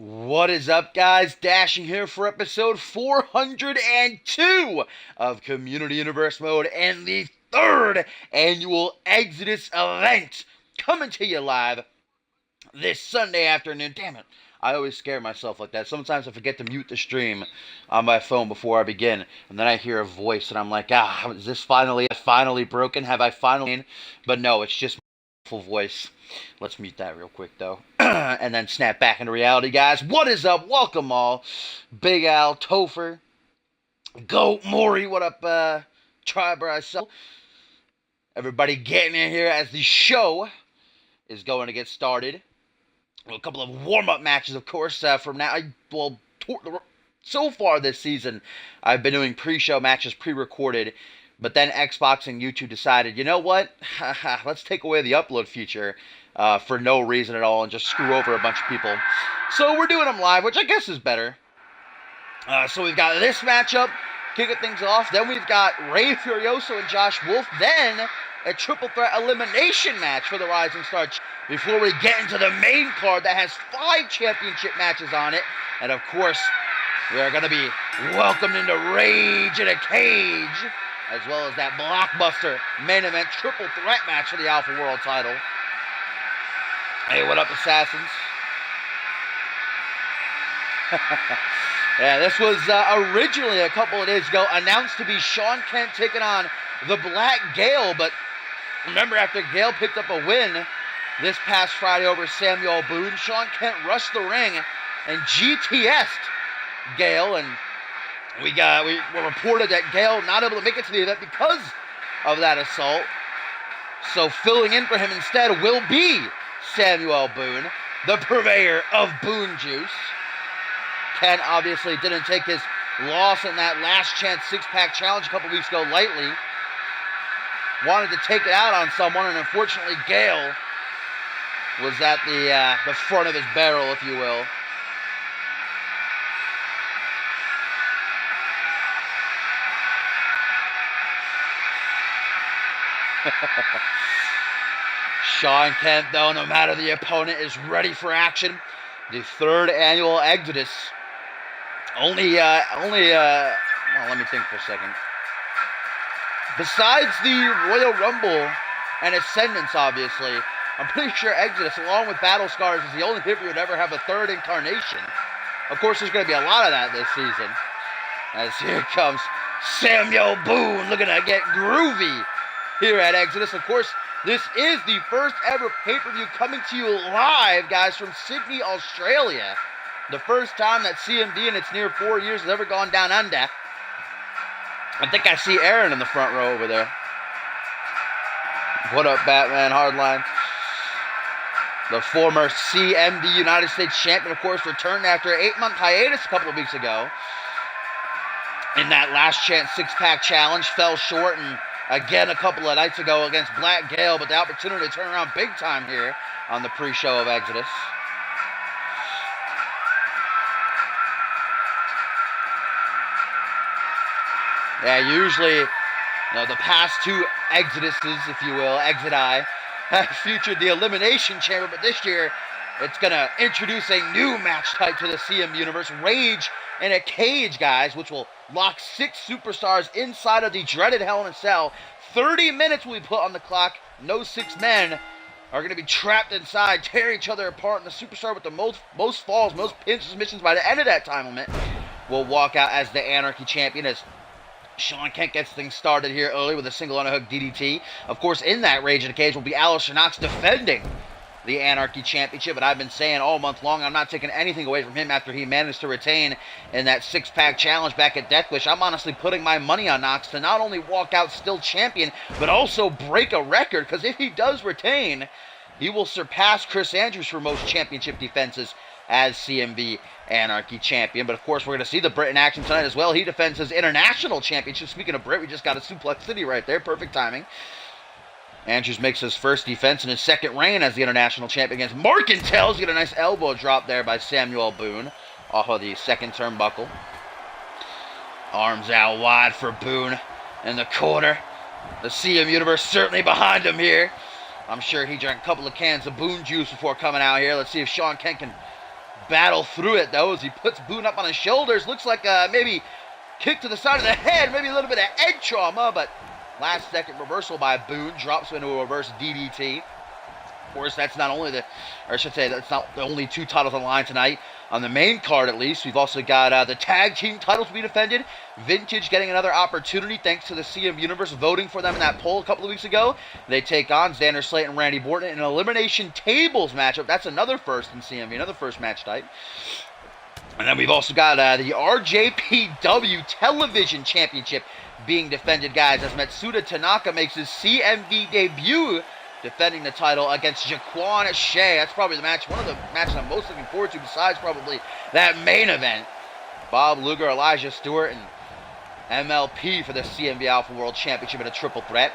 What is up, guys? Dashing here for episode 402 of Community Universe Mode and the third annual Exodus event coming to you live this Sunday afternoon. Damn it. I always scare myself like that. Sometimes I forget to mute the stream on my phone before I begin, and then I hear a voice and I'm like, is this finally broken? Have I finally? But no, it's just my full voice. Let's mute that real quick, though. And then snap back into reality, guys. What is up? Welcome all. Big Al, Topher, Goat, Maury. What up, Tribe Myself? Everybody getting in here as the show is going to get started. A couple of warm-up matches, of course, from now. So far this season, I've been doing pre-show matches pre-recorded. But then Xbox and YouTube decided, you know what? Let's take away the upload feature for no reason at all and just screw over a bunch of people. So we're doing them live, which I guess is better. So we've got this matchup, kicking things off. Then we've got Ray Furioso and Josh Wolf. Then a triple threat elimination match for the Rising Star. Before we get into the main card that has 5 championship matches on it. And of course, we are going to be welcomed into Rage in a Cage, as well as that blockbuster main event triple threat match for the Alpha World title. Hey, what up, Assassins? Yeah, this was originally a couple of days ago announced to be Sean Kent taking on the Black Gale, but remember, after Gale picked up a win this past Friday over Samuel Boone, Sean Kent rushed the ring and GTS'd Gale, and we were reported that Gale not able to make it to the event because of that assault. So filling in for him instead will be Samuel Boone, the purveyor of Boone Juice. Ken obviously didn't take his loss in that last chance six-pack challenge a couple weeks ago lightly. Wanted to take it out on someone, and unfortunately Gale was at the front of his barrel, if you will. Sean Kent, though, no matter the opponent, is ready for action. The third annual Exodus. Well, let me think for a second. Besides the Royal Rumble and Ascendance, obviously, I'm pretty sure Exodus, along with Battle Scars, is the only pay-per-view that ever have a third incarnation. Of course, there's going to be a lot of that this season. As here comes Samuel Boone, looking to get groovy here at Exodus. Of course, this is the first ever pay-per-view coming to you live, guys, from Sydney, Australia. The first time that CMV in its near 4 years has ever gone down under. I think I see Aaron in the front row over there. What up, Batman Hardline? The former CMV United States champion, of course, returned after an 8-month hiatus a couple of weeks ago. In that last chance six-pack challenge, fell short, and again a couple of nights ago against Black Gale, but the opportunity to turn around big time here on the pre-show of Exodus. Yeah, usually, the past two Exoduses, if you will, Exodi, have featured the Elimination Chamber, but this year it's going to introduce a new match type to the CM Universe, Rage in a Cage, guys, which will lock 6 superstars inside of the dreaded Hell in a Cell. 30 minutes will be put on the clock. No 6 men are going to be trapped inside, tear each other apart, and the superstar with the most falls, most pins, submissions by the end of that time limit will walk out as the Anarchy Champion, as Sean Kent gets things started here early with a single underhook DDT. Of course, in that Rage in a Cage will be Aleister Knox defending the Anarchy Championship, but I've been saying all month long I'm not taking anything away from him after he managed to retain in that six-pack challenge back at Death Wish. I'm honestly putting my money on Knox to not only walk out still champion, but also break a record, because if he does retain, he will surpass Chris Andrews for most championship defenses as CMV Anarchy Champion. But of course, we're going to see the Brit in action tonight as well. He defends his international championship. Speaking of Brit, we just got a Suplex City right there. Perfect timing. Andrews makes his first defense in his second reign as the international champion against Markentels. Get a nice elbow drop there by Samuel Boone off of the second turnbuckle. Arms out wide for Boone in the corner. The CM Universe certainly behind him here. I'm sure he drank a couple of cans of Boone juice before coming out here. Let's see if Sean Kent can battle through it, though, as he puts Boone up on his shoulders. Looks like maybe kick to the side of the head, maybe a little bit of head trauma, but last-second reversal by Boone drops him into a reverse DDT. Of course, that's not only that's not the only 2 titles on the line tonight. On the main card, at least, we've also got the tag team titles to be defended. Vintage getting another opportunity thanks to the CMV Universe voting for them in that poll a couple of weeks ago. They take on Xander Slate and Randy Orton in an elimination tables matchup. That's another first in CMV, another first match type. And then we've also got the RJPW Television Championship being defended, guys, as Matsuda Tanaka makes his CMV debut, defending the title against Jaquan Shea. That's probably one of the matches I'm most looking forward to, besides probably that main event. Bob Luger, Elijah Stewart, and MLP for the CMV Alpha World Championship in a triple threat.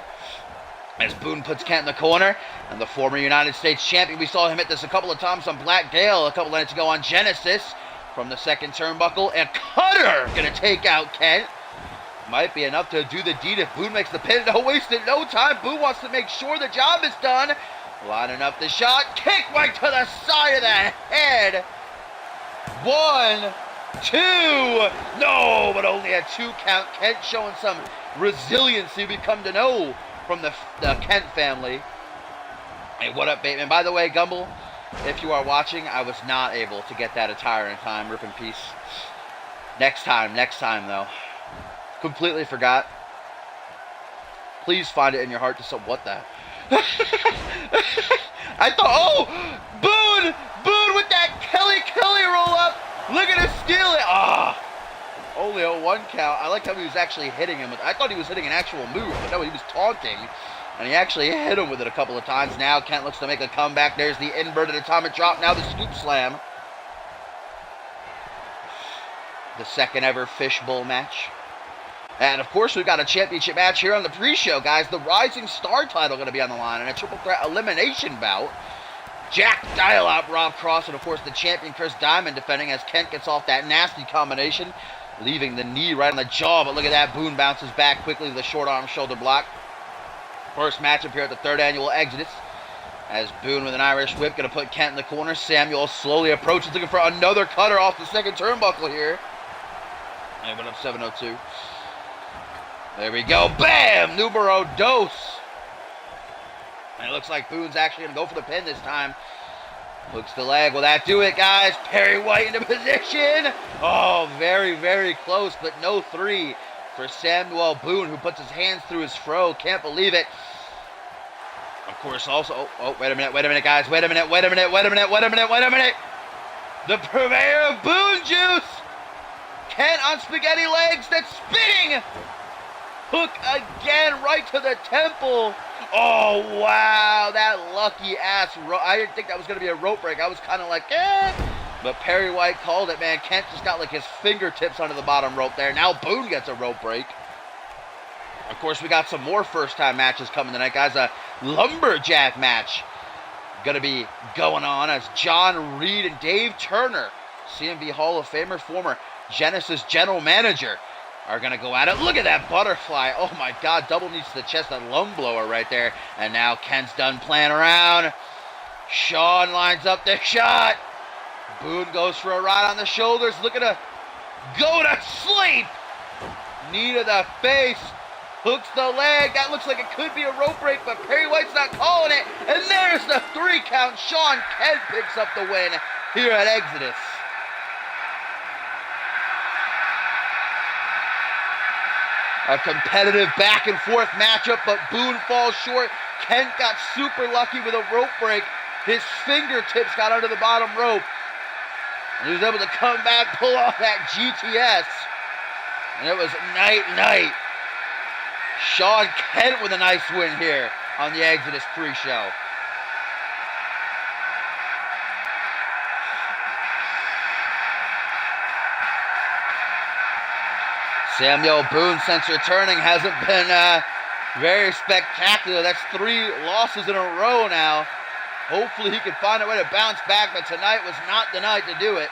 As Boone puts Kent in the corner, and the former United States champion, we saw him hit this a couple of times on Black Gale a couple of nights ago on Genesis. From the second turnbuckle, a cutter gonna take out Kent. Might be enough to do the deed if Boone makes the pin. No wasting no time. Boone wants to make sure the job is done. Lining up the shot. Kick right to the side of the head. 1, 2. No, but only a 2 count. Kent showing some resiliency we come to know from the Kent family. Hey, what up, Bateman? By the way, Gumble, if you are watching, I was not able to get that attire in time. Rip in peace. Next time, though. Completely forgot. Please find it in your heart to say, what the? I thought, Boone with that Kelly roll up. Look at him steal it. Only a 1 count. I liked how he was actually hitting him. I thought he was hitting an actual move, but no, he was taunting. And he actually hit him with it a couple of times. Now Kent looks to make a comeback. There's the inverted atomic drop. Now the scoop slam. The second ever fishbowl match. And, of course, we've got a championship match here on the pre-show, guys. The Rising Star title going to be on the line in a triple threat elimination bout. Jack Dial-Up, Rob Cross, and, of course, the champion Chris Diamond defending as Kent gets off that nasty combination, leaving the knee right on the jaw. But look at that. Boone bounces back quickly with a short arm shoulder block. First matchup here at the 3rd annual Exodus. As Boone with an Irish whip going to put Kent in the corner. Samuel slowly approaches, looking for another cutter off the second turnbuckle here. And went up 702. There we go. Bam! Numero dos. And it looks like Boone's actually going to go for the pin this time. Hooks the leg. Will that do it, guys? Perry White into position. Oh, very, very close, but no 3 for Samuel Boone, who puts his hands through his fro. Can't believe it. Of course, also... Oh, wait a minute, guys. Wait a minute. The purveyor of Boone juice. Kent on spaghetti legs. That's spinning. Hook again, right to the temple. Oh, wow, that lucky-ass rope. I didn't think that was going to be a rope break. I was kind of like, But Perry White called it, man. Kent just got like his fingertips under the bottom rope there. Now Boone gets a rope break. Of course, we got some more first-time matches coming tonight, guys. A lumberjack match going to be going on as John Reed and Dave Turner, CMV Hall of Famer, former Genesis general manager, are going to go at it. Look at that butterfly. Oh, my God. Double knees to the chest. That lung blower right there. And now Kent's done playing around. Sean lines up the shot. Boone goes for a ride on the shoulders. Look at her go to sleep. Knee to the face. Hooks the leg. That looks like it could be a rope break, but Perry White's not calling it. And there's the 3 count. Sean Kent picks up the win here at Exodus. A competitive back-and-forth matchup, but Boone falls short. Kent got super lucky with a rope break. His fingertips got under the bottom rope. And he was able to come back, pull off that GTS. And it was night. Sean Kent with a nice win here on the Exodus pre-show. Samuel Boone, since returning, hasn't been very spectacular. That's 3 losses in a row now. Hopefully he can find a way to bounce back, but tonight was not the night to do it.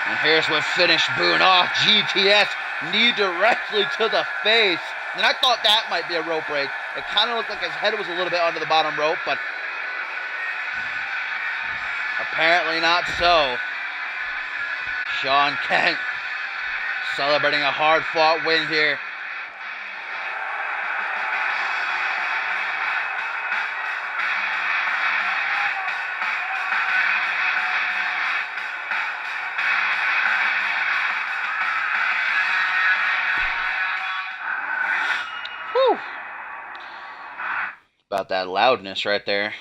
And here's what finished Boone off. GTS, knee directly to the face. And I thought that might be a rope break. It kind of looked like his head was a little bit under the bottom rope, but apparently not so. Sean Kent celebrating a hard-fought win here. Whew. About that loudness right there.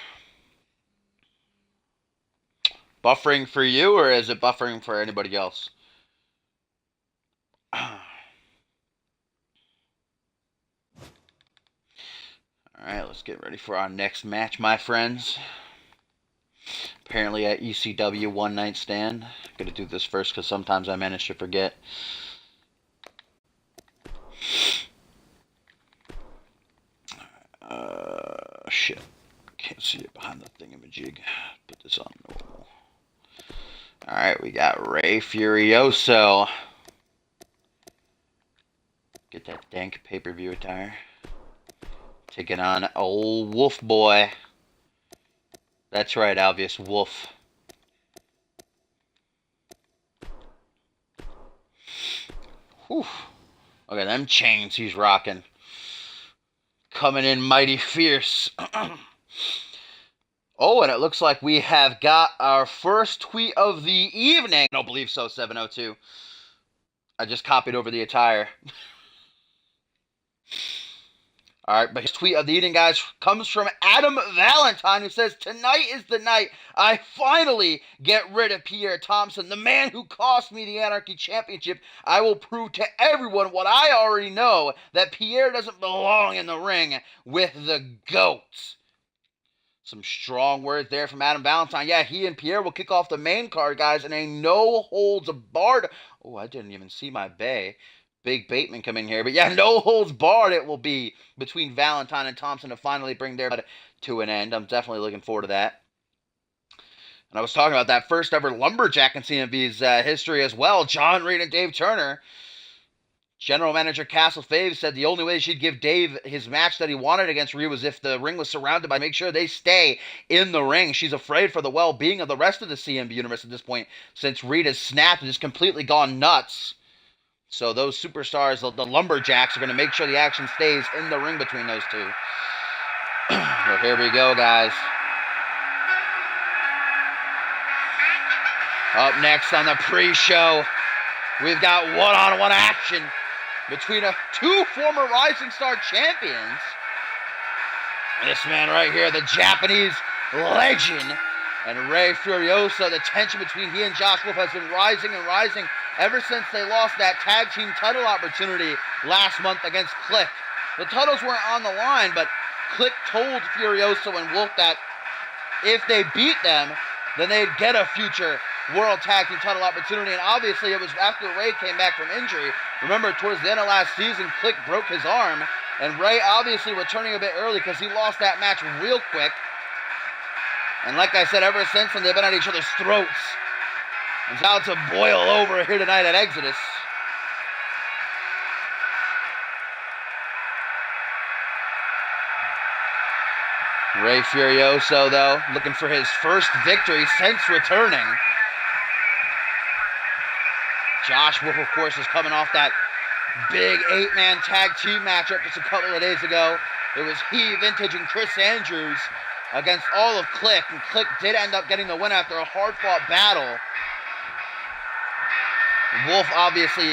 Buffering for you, or is it buffering for anybody else? Alright, let's get ready for our next match, my friends. Apparently at ECW One Night Stand. I'm going to do this first because sometimes I manage to forget. Shit. Can't see it behind the thingamajig. Put this on normal. Alright, we got Ray Furioso. Get that dank pay-per-view attire. Taking on old Wolf Boy. That's right, Alvius Wolf. Whew. Look at them chains he's rocking. Coming in mighty fierce. Oh, and it looks like we have got our first tweet of the evening. I don't believe so, 702. I just copied over the attire. Alright, but his tweet of the evening, guys, comes from Adam Valentine, who says, "Tonight is the night I finally get rid of Pierre Thompson, the man who cost me the Anarchy Championship. I will prove to everyone what I already know, that Pierre doesn't belong in the ring with the GOAT." Some strong words there from Adam Valentine. Yeah, he and Pierre will kick off the main card, guys, in a no-holds-barred... Oh, I didn't even see my bay. Big Bateman come in here. But yeah, no holds barred it will be between Valentine and Thompson to finally bring their to an end. I'm definitely looking forward to that. And I was talking about that first ever Lumberjack in CMV's history as well. John Reed and Dave Turner. General Manager Castle Fave said the only way she'd give Dave his match that he wanted against Reed was if the ring was surrounded by make sure they stay in the ring. She's afraid for the well-being of the rest of the CMV universe at this point, since Reed has snapped and just completely gone nuts. So those superstars, the Lumberjacks, are going to make sure the action stays in the ring between those two. Well, here we go, guys. Up next on the pre-show, we've got one-on-one action between two former Rising Star champions. This man right here, the Japanese legend, and Ray Furioso. The tension between he and Josh Wolf has been rising and rising ever since they lost that tag team title opportunity last month against Click. The titles weren't on the line, but Click told Furioso and Wolf that if they beat them, then they'd get a future World Tag Team title opportunity. And obviously it was after Ray came back from injury. Remember, towards the end of last season, Click broke his arm, and Ray obviously returning a bit early because he lost that match real quick. And like I said, ever since then, they've been at each other's throats. It's about to boil over here tonight at Exodus. Ray Furioso, though, looking for his first victory since returning. Josh Wolf, of course, is coming off that big 8-man tag team matchup just a couple of days ago. It was he, Vintage, and Chris Andrews against all of Click, and Click did end up getting the win after a hard-fought battle. Wolf, obviously,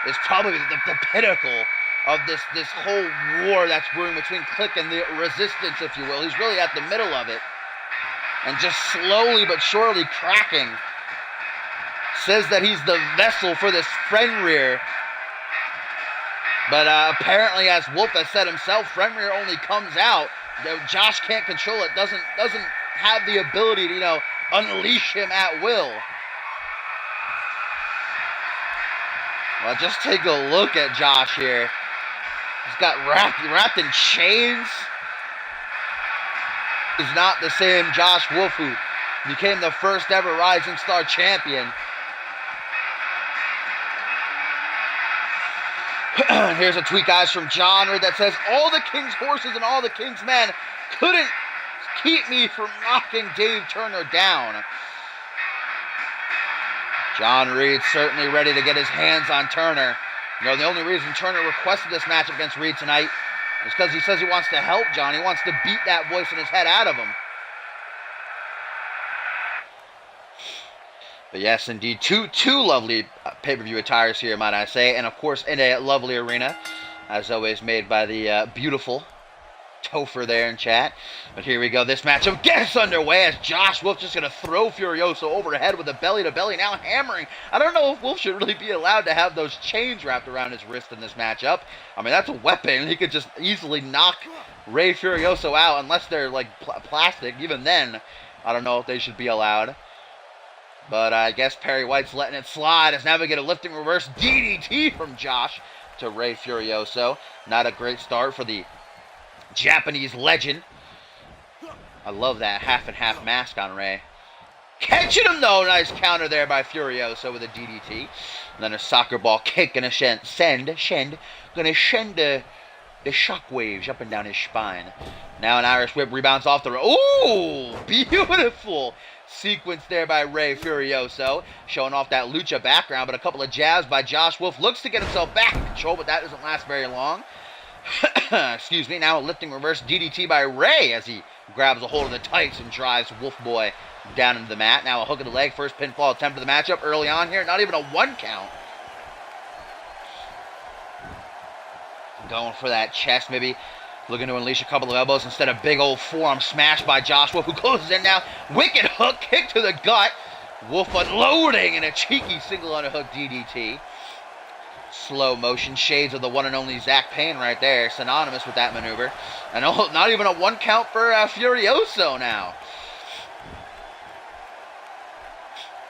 is probably the pinnacle of this whole war that's brewing between Click and the Resistance, if you will. He's really at the middle of it, and just slowly but surely cracking. Says that he's the vessel for this Fenrir. But apparently, as Wolf has said himself, Fenrir only comes out. Josh can't control it, doesn't have the ability to, unleash him at will. Well, just take a look at Josh here. He's got wrapped in chains. He's not the same Josh Wolf who became the first ever Rising Star champion. Here's a tweet, guys, from John that says, all the King's horses and all the King's men couldn't keep me from knocking Dave Turner down. John Reed certainly ready to get his hands on Turner. You know, the only reason Turner requested this match against Reed tonight is because he says he wants to help John. He wants to beat that voice in his head out of him. But yes, indeed, two lovely pay-per-view attires here, might I say. And, of course, in a lovely arena, as always, made by the beautiful Topher there in chat. But here we go. This matchup gets underway as Josh Wolf just going to throw Furioso overhead with a belly-to-belly, now hammering. I don't know if Wolf should really be allowed to have those chains wrapped around his wrist in this matchup. I mean, that's a weapon. He could just easily knock Rey Furioso out unless they're, like, plastic. Even then, I don't know if they should be allowed. But I guess Perry White's letting it slide as now we get a lifting reverse DDT from Josh to Rey Furioso. Not a great start for the Japanese legend. I love that half and half mask on Rey. Catching him though. Nice counter there by Furioso with a DDT. And then a soccer ball kick and a send the shockwaves up and down his spine. Now an Irish whip rebounds off the rope. Ooh, beautiful sequence there by Rey Furioso, showing off that lucha background, but a couple of jabs by Josh Wolf. Looks to get himself back in control, but that doesn't last very long. Excuse me. Now a lifting reverse DDT by Rey as he grabs a hold of the tights and drives Wolf Boy down into the mat. Now a hook of the leg, first pinfall attempt of the matchup early on here. Not even a 1 count. Going for that chest, maybe looking to unleash a couple of elbows instead of big old forearm smash by Josh Wolf, who closes in now. Wicked hook, kick to the gut. Wolf unloading in a cheeky single underhook DDT. Slow motion, shades of the one and only Zach Payne right there, synonymous with that maneuver. And not even a 1 count for Furioso now.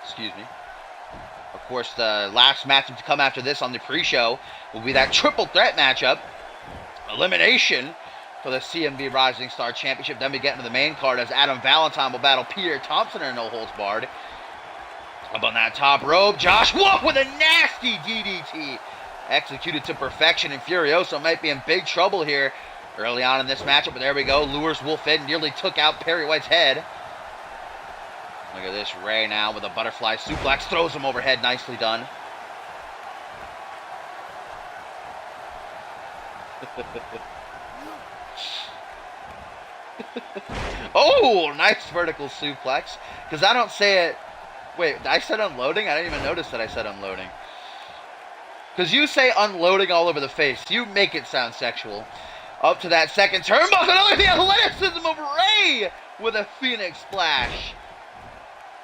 Excuse me. Of course, the last matchup to come after this on the pre-show will be that triple threat matchup. Elimination for the CMV Rising Star Championship. Then we get into the main card as Adam Valentine will battle Peter Thompson in a no holds barred. Up on that top rope, Josh Wolf with a nasty DDT. Executed to perfection, and Furioso might be in big trouble here early on in this matchup. But there we go, lures Wolf in, nearly took out Perry White's head. Look at this, Rey now with a butterfly suplex, throws him overhead, nicely done. Oh, nice vertical suplex. Because I don't say it. Wait, I said unloading? I didn't even notice that I said unloading. Because you say unloading all over the face. You make it sound sexual. Up to that second turnbuckle. Look at the athleticism of Rey with a Phoenix Splash.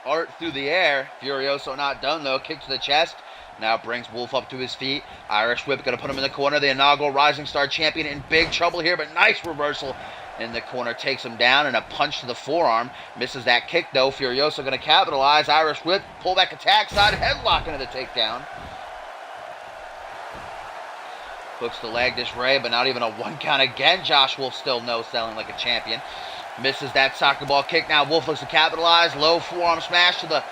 Art through the air. Furioso not done though. Kick to the chest. Now brings Wolf up to his feet. Irish whip going to put him in the corner. The inaugural Rising Star Champion in big trouble here, but nice reversal in the corner. Takes him down and a punch to the forearm. Misses that kick though. Furioso going to capitalize. Irish whip. Pull back attack. Side headlock into the takedown. Hooks the leg this Rey, but not even a 1 count again. Josh Wolf still no-selling like a champion. Misses that soccer ball kick. Now Wolf looks to capitalize. Low forearm smash to the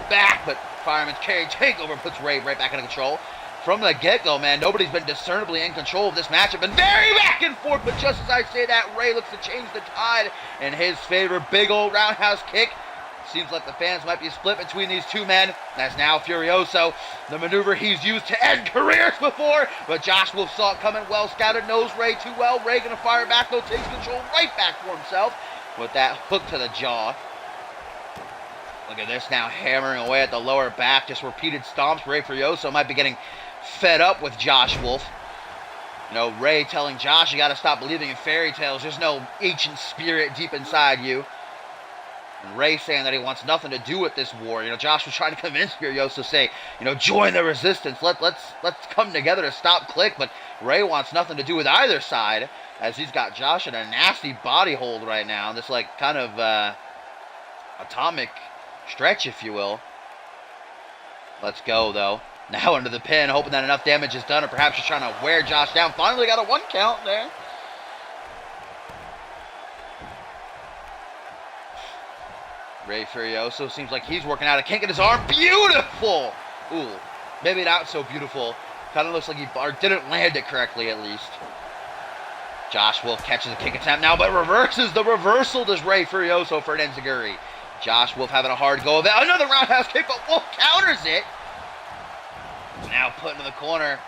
back, but Fireman's Carry takeover puts Rey right back into control. From the get-go, man, nobody's been discernibly in control of this matchup. And very back and forth, but just as I say that, Rey looks to change the tide in his favor. Big old roundhouse kick. Seems like the fans might be split between these two men. That's now Furioso. The maneuver he's used to end careers before. But Josh Wolf saw it coming, well scouted, knows Rey too well. Rey gonna fire back though, takes control right back for himself with that hook to the jaw. Look at this now, hammering away at the lower back. Just repeated stomps. Rey Furioso might be getting fed up with Josh Wolf. You know, Rey telling Josh, you gotta stop believing in fairy tales. There's no ancient spirit deep inside you. And Rey saying that he wants nothing to do with this war. You know, Josh was trying to convince Furioso, say, you know, join the resistance. Let's come together to stop Click. But Rey wants nothing to do with either side, as he's got Josh in a nasty body hold right now. This like kind of atomic stretch, if you will. Let's go though. Now under the pin, hoping that enough damage is done, or perhaps just trying to wear Josh down. Finally got a 1 count there. Rey Furioso seems like he's working out a kink in his arm. Beautiful! Ooh, maybe not so beautiful Kind of looks like he didn't land it correctly, at least. Josh Wolf catches a kick attempt now, but reverses. The reversal does Rey Furioso for an enziguri. Josh Wolf having a hard go of it. Another roundhouse kick, but Wolf counters it. Now put into the corner.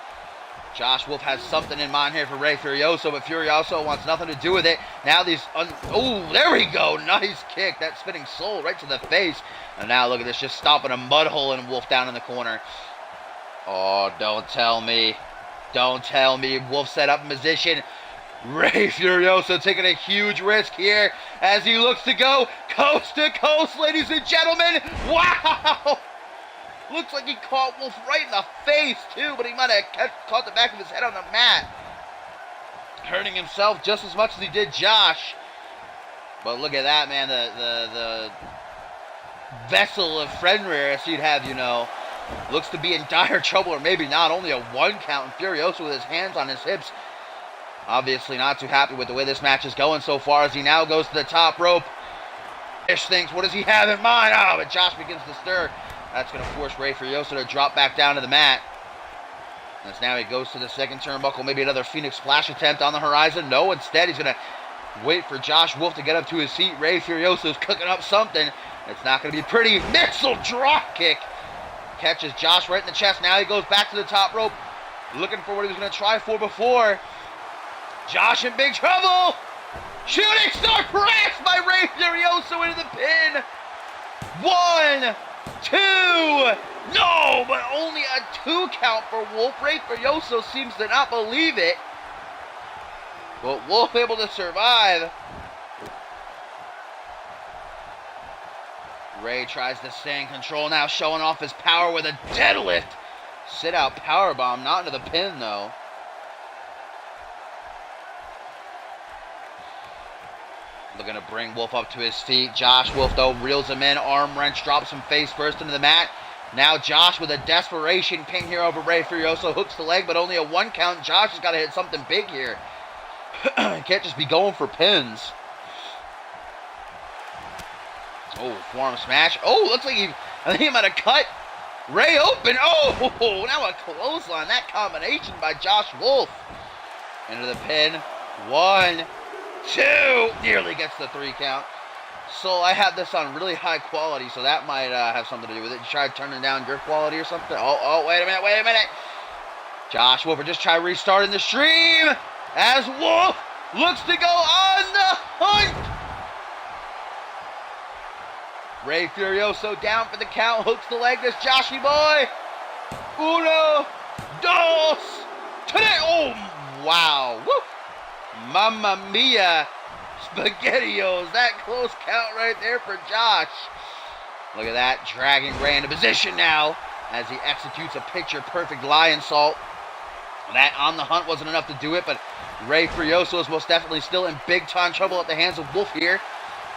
Josh Wolf has something in mind here for Rey Furioso, but Furioso wants nothing to do with it. Now these... oh, there we go. Nice kick. That spinning soul right to the face. And now look at this, just stomping a mud hole and Wolf down in the corner. Oh, don't tell me. Don't tell me. Wolf set up in position. Rey Furioso taking a huge risk here as he looks to go coast to coast, ladies and gentlemen. Wow! Looks like he caught Wolf right in the face, too, but he might have caught the back of his head on the mat. Hurting himself just as much as he did Josh. But look at that, man. The vessel of Fenrir, as you'd have, you know, looks to be in dire trouble, or maybe not. Only a 1 count, and Furioso with his hands on his hips. Obviously not too happy with the way this match is going so far as he now goes to the top rope. Fish thinks, what does he have in mind? Oh, but Josh begins to stir. That's going to force Rey Furioso to drop back down to the mat. As now he goes to the second turnbuckle. Maybe another Phoenix Splash attempt on the horizon. No, instead he's going to wait for Josh Wolf to get up to his feet. Rey Furioso's cooking up something. It's not going to be pretty. Missile drop kick. Catches Josh right in the chest. Now he goes back to the top rope. Looking for what he was going to try for before. Josh in big trouble. Shooting star press by Rey Furioso into the pin. 1, 2. No, but only a 2 count for Wolf. Rey Furioso seems to not believe it. But Wolf able to survive. Rey tries to stay in control now, showing off his power with a deadlift. Sit out powerbomb, not into the pin though. Looking to bring Wolf up to his feet. Josh Wolf, though, reels him in. Arm wrench, drops him face first into the mat. Now Josh with a desperation pin here over Rey Furioso. Hooks the leg, but only a 1 count. Josh has got to hit something big here. Can't just be going for pins. Oh, forearm smash. Oh, looks like I think he might have cut Rey open. Oh, now a clothesline. That combination by Josh Wolf. Into the pin. 1, 2, nearly gets the 3 count. So I have this on really high quality, so that might have something to do with it. You try turning down your quality or something? Oh, wait a minute. Josh Wolf just try restarting the stream as Wolf looks to go on the hunt. Rey Furioso down for the count, hooks the leg, this Joshy boy. 1, 2, 3. Oh, wow. Woo. Mamma mia, SpaghettiOs. That close count right there for Josh. Look at that, dragging Rey into position now as he executes a picture-perfect lion salt. That on the hunt wasn't enough to do it, but Rey Furioso is most definitely still in big-time trouble at the hands of Wolf here.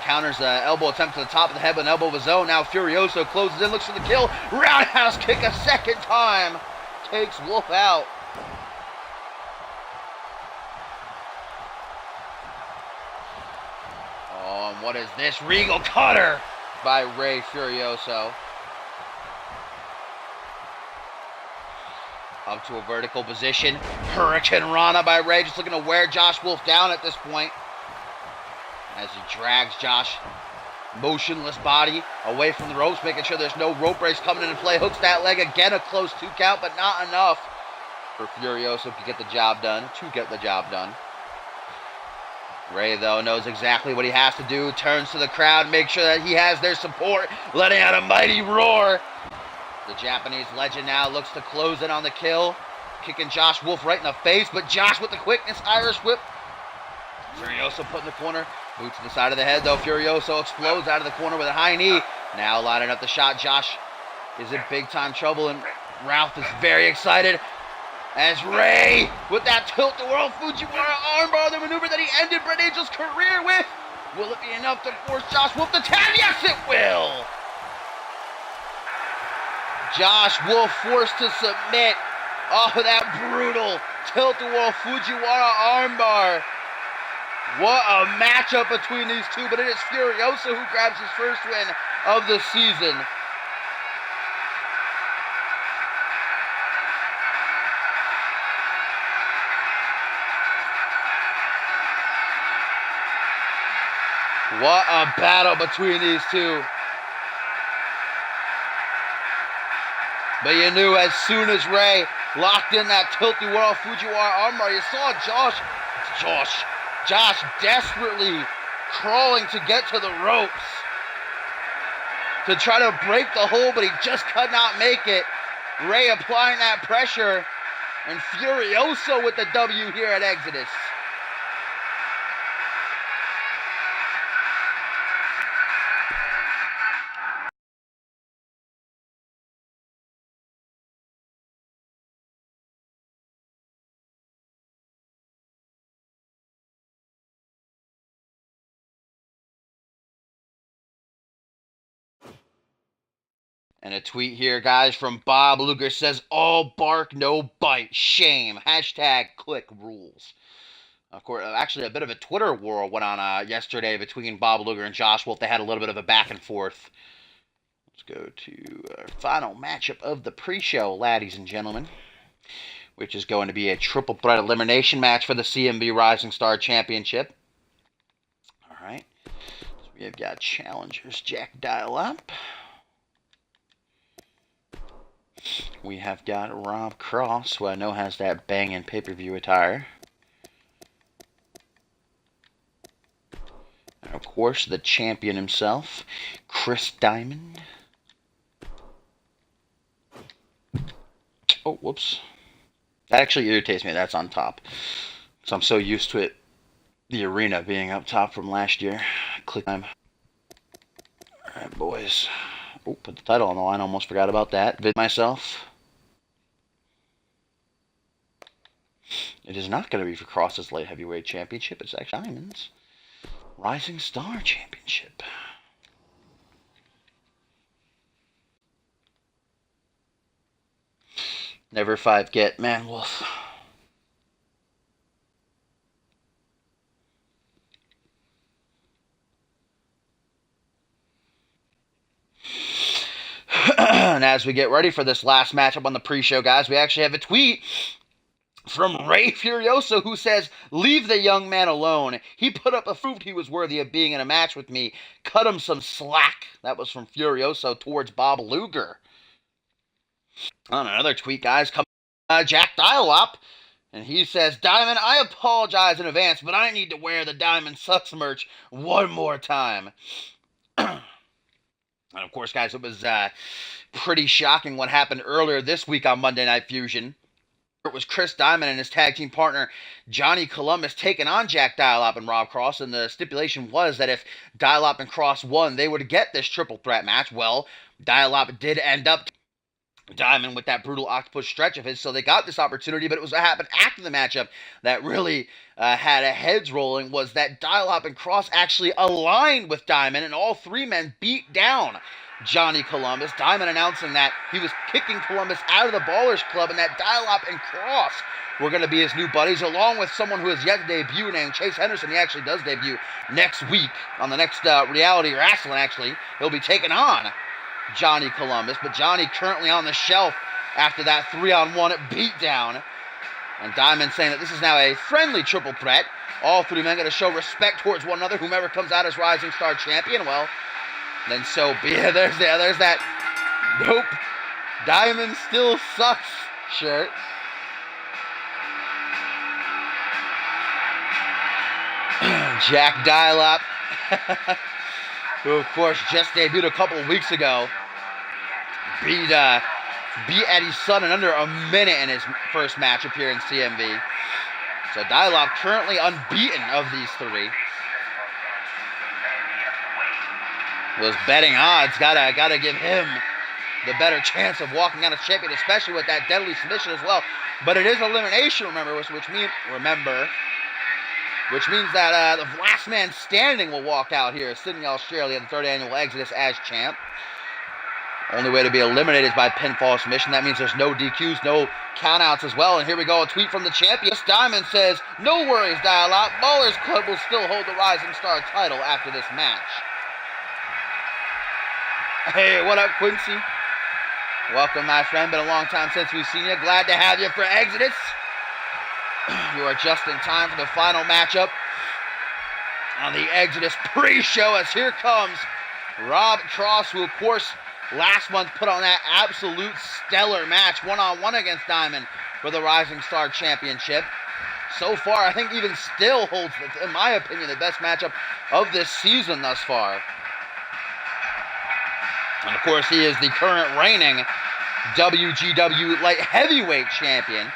Counters the elbow attempt to the top of the head with an elbow of his own. Now Furioso closes in, looks for the kill. Roundhouse kick a second time. Takes Wolf out. Oh, and what is this? Regal cutter by Rey Furioso. Up to a vertical position. Hurricane Rana by Rey, just looking to wear Josh Wolf down at this point. As he drags Josh motionless body away from the ropes, making sure there's no rope breaks coming into play. Hooks that leg again, a close 2 count, but not enough for Furioso to get the job done. Rey, though, knows exactly what he has to do. Turns to the crowd, makes sure that he has their support, letting out a mighty roar. The Japanese legend now looks to close in on the kill, kicking Josh Wolf right in the face, but Josh with the quickness, Irish whip. Furioso put in the corner. Boot to the side of the head, though. Furioso explodes out of the corner with a high knee. Now lining up the shot. Josh is in big-time trouble, and Ralph is very excited as Rey, with that tilt-the-world Fujiwara armbar, the maneuver that he ended Brett Angel's career with. Will it be enough to force Josh Wolf to tap? Yes, it will! Josh Wolf forced to submit. Oh, that brutal tilt-the-world Fujiwara armbar. What a matchup between these two, but it is Furioso who grabs his first win of the season. What a battle between these two. But you knew as soon as Ray locked in that tilty World Fujiwara armbar, you saw Josh desperately crawling to get to the ropes to try to break the hold, but he just could not make it. Ray applying that pressure, and Furioso with the W here at Exodus. And a tweet here, guys, from Bob Luger says, all bark, no bite. Shame. Hashtag click rules. Of course, actually, a bit of a Twitter war went on yesterday between Bob Luger and Josh Wolf. They had a little bit of a back and forth. Let's go to our final matchup of the pre-show, ladies and gentlemen, which is going to be a triple threat elimination match for the CMV Rising Star Championship. All right. So we have got challengers Jack Dial-Up. We have got Rob Cross, who I know has that banging pay-per-view attire. And of course, the champion himself, Chris Diamond. Oh, whoops. That actually irritates me. That's on top. So I'm so used to it, the arena being up top from last year. Click time. Alright, boys. Oh, put the title on the line. Almost forgot about that. Vid myself. It is not going to be for Cross's Light Heavyweight Championship. It's actually Diamond's Rising Star Championship. Never forget Man Wolf. And as we get ready for this last matchup on the pre-show, guys, we actually have a tweet from Ray Furioso, who says, leave the young man alone. He put up a proof he was worthy of being in a match with me. Cut him some slack. That was from Furioso towards Bob Luger. On another tweet, guys, come Jack Dial-Up, and he says, Diamond, I apologize in advance, but I need to wear the Diamond Sucks merch one more time. And of course, guys, it was pretty shocking what happened earlier this week on Monday Night Fusion. It was Chris Diamond and his tag team partner, Johnny Columbus, taking on Jack Dial-Up and Rob Cross, and the stipulation was that if Dial-Up and Cross won, they would get this triple threat match. Well, Dial-Up did end up Diamond with that brutal octopus stretch of his, so they got this opportunity, but it was what happened after the matchup that really had a heads rolling, was that Dial-Up and Cross actually aligned with Diamond, and all three men beat down Johnny Columbus. Diamond announcing that he was kicking Columbus out of the Ballers Club, and that Dial-Up and Cross were going to be his new buddies, along with someone who has yet to debut named Chase Henderson. He actually does debut next week on the next Reality Wrestling, actually. He'll be taking on Johnny Columbus, but Johnny currently on the shelf after that 3-on-1 beatdown. And Diamond saying that this is now a friendly triple threat. All three men going to show respect towards one another. Whomever comes out as Rising Star Champion, well, then so be it. There's that nope, Diamond still sucks shirt. Jack Dial-Up, who of course just debuted a couple of weeks ago, beat Eddie Sun in under a minute in his first matchup here in CMV. So Dial-Up currently unbeaten of these three. Those betting odds gotta give him the better chance of walking out as champion, especially with that deadly submission as well. But it is elimination, remember, which means that the last man standing will walk out here, Sydney, Australia, the third annual Exodus as champ. Only way to be eliminated is by pinfall submission. That means there's no DQs, no countouts as well. And here we go, a tweet from the champion. Diamond says, no worries, Dial-Up. Ballers Club will still hold the Rising Star title after this match. Hey, what up, Quincy? Welcome, my friend. Been a long time since we've seen you. Glad to have you for Exodus. You are just in time for the final matchup on the Exodus pre-show, as here comes Rob Cross, who of course last month put on that absolute stellar match one-on-one against Diamond for the Rising Star Championship. So far, I think even still holds, in my opinion, the best matchup of this season thus far. And of course, he is the current reigning WGW Light Heavyweight Champion.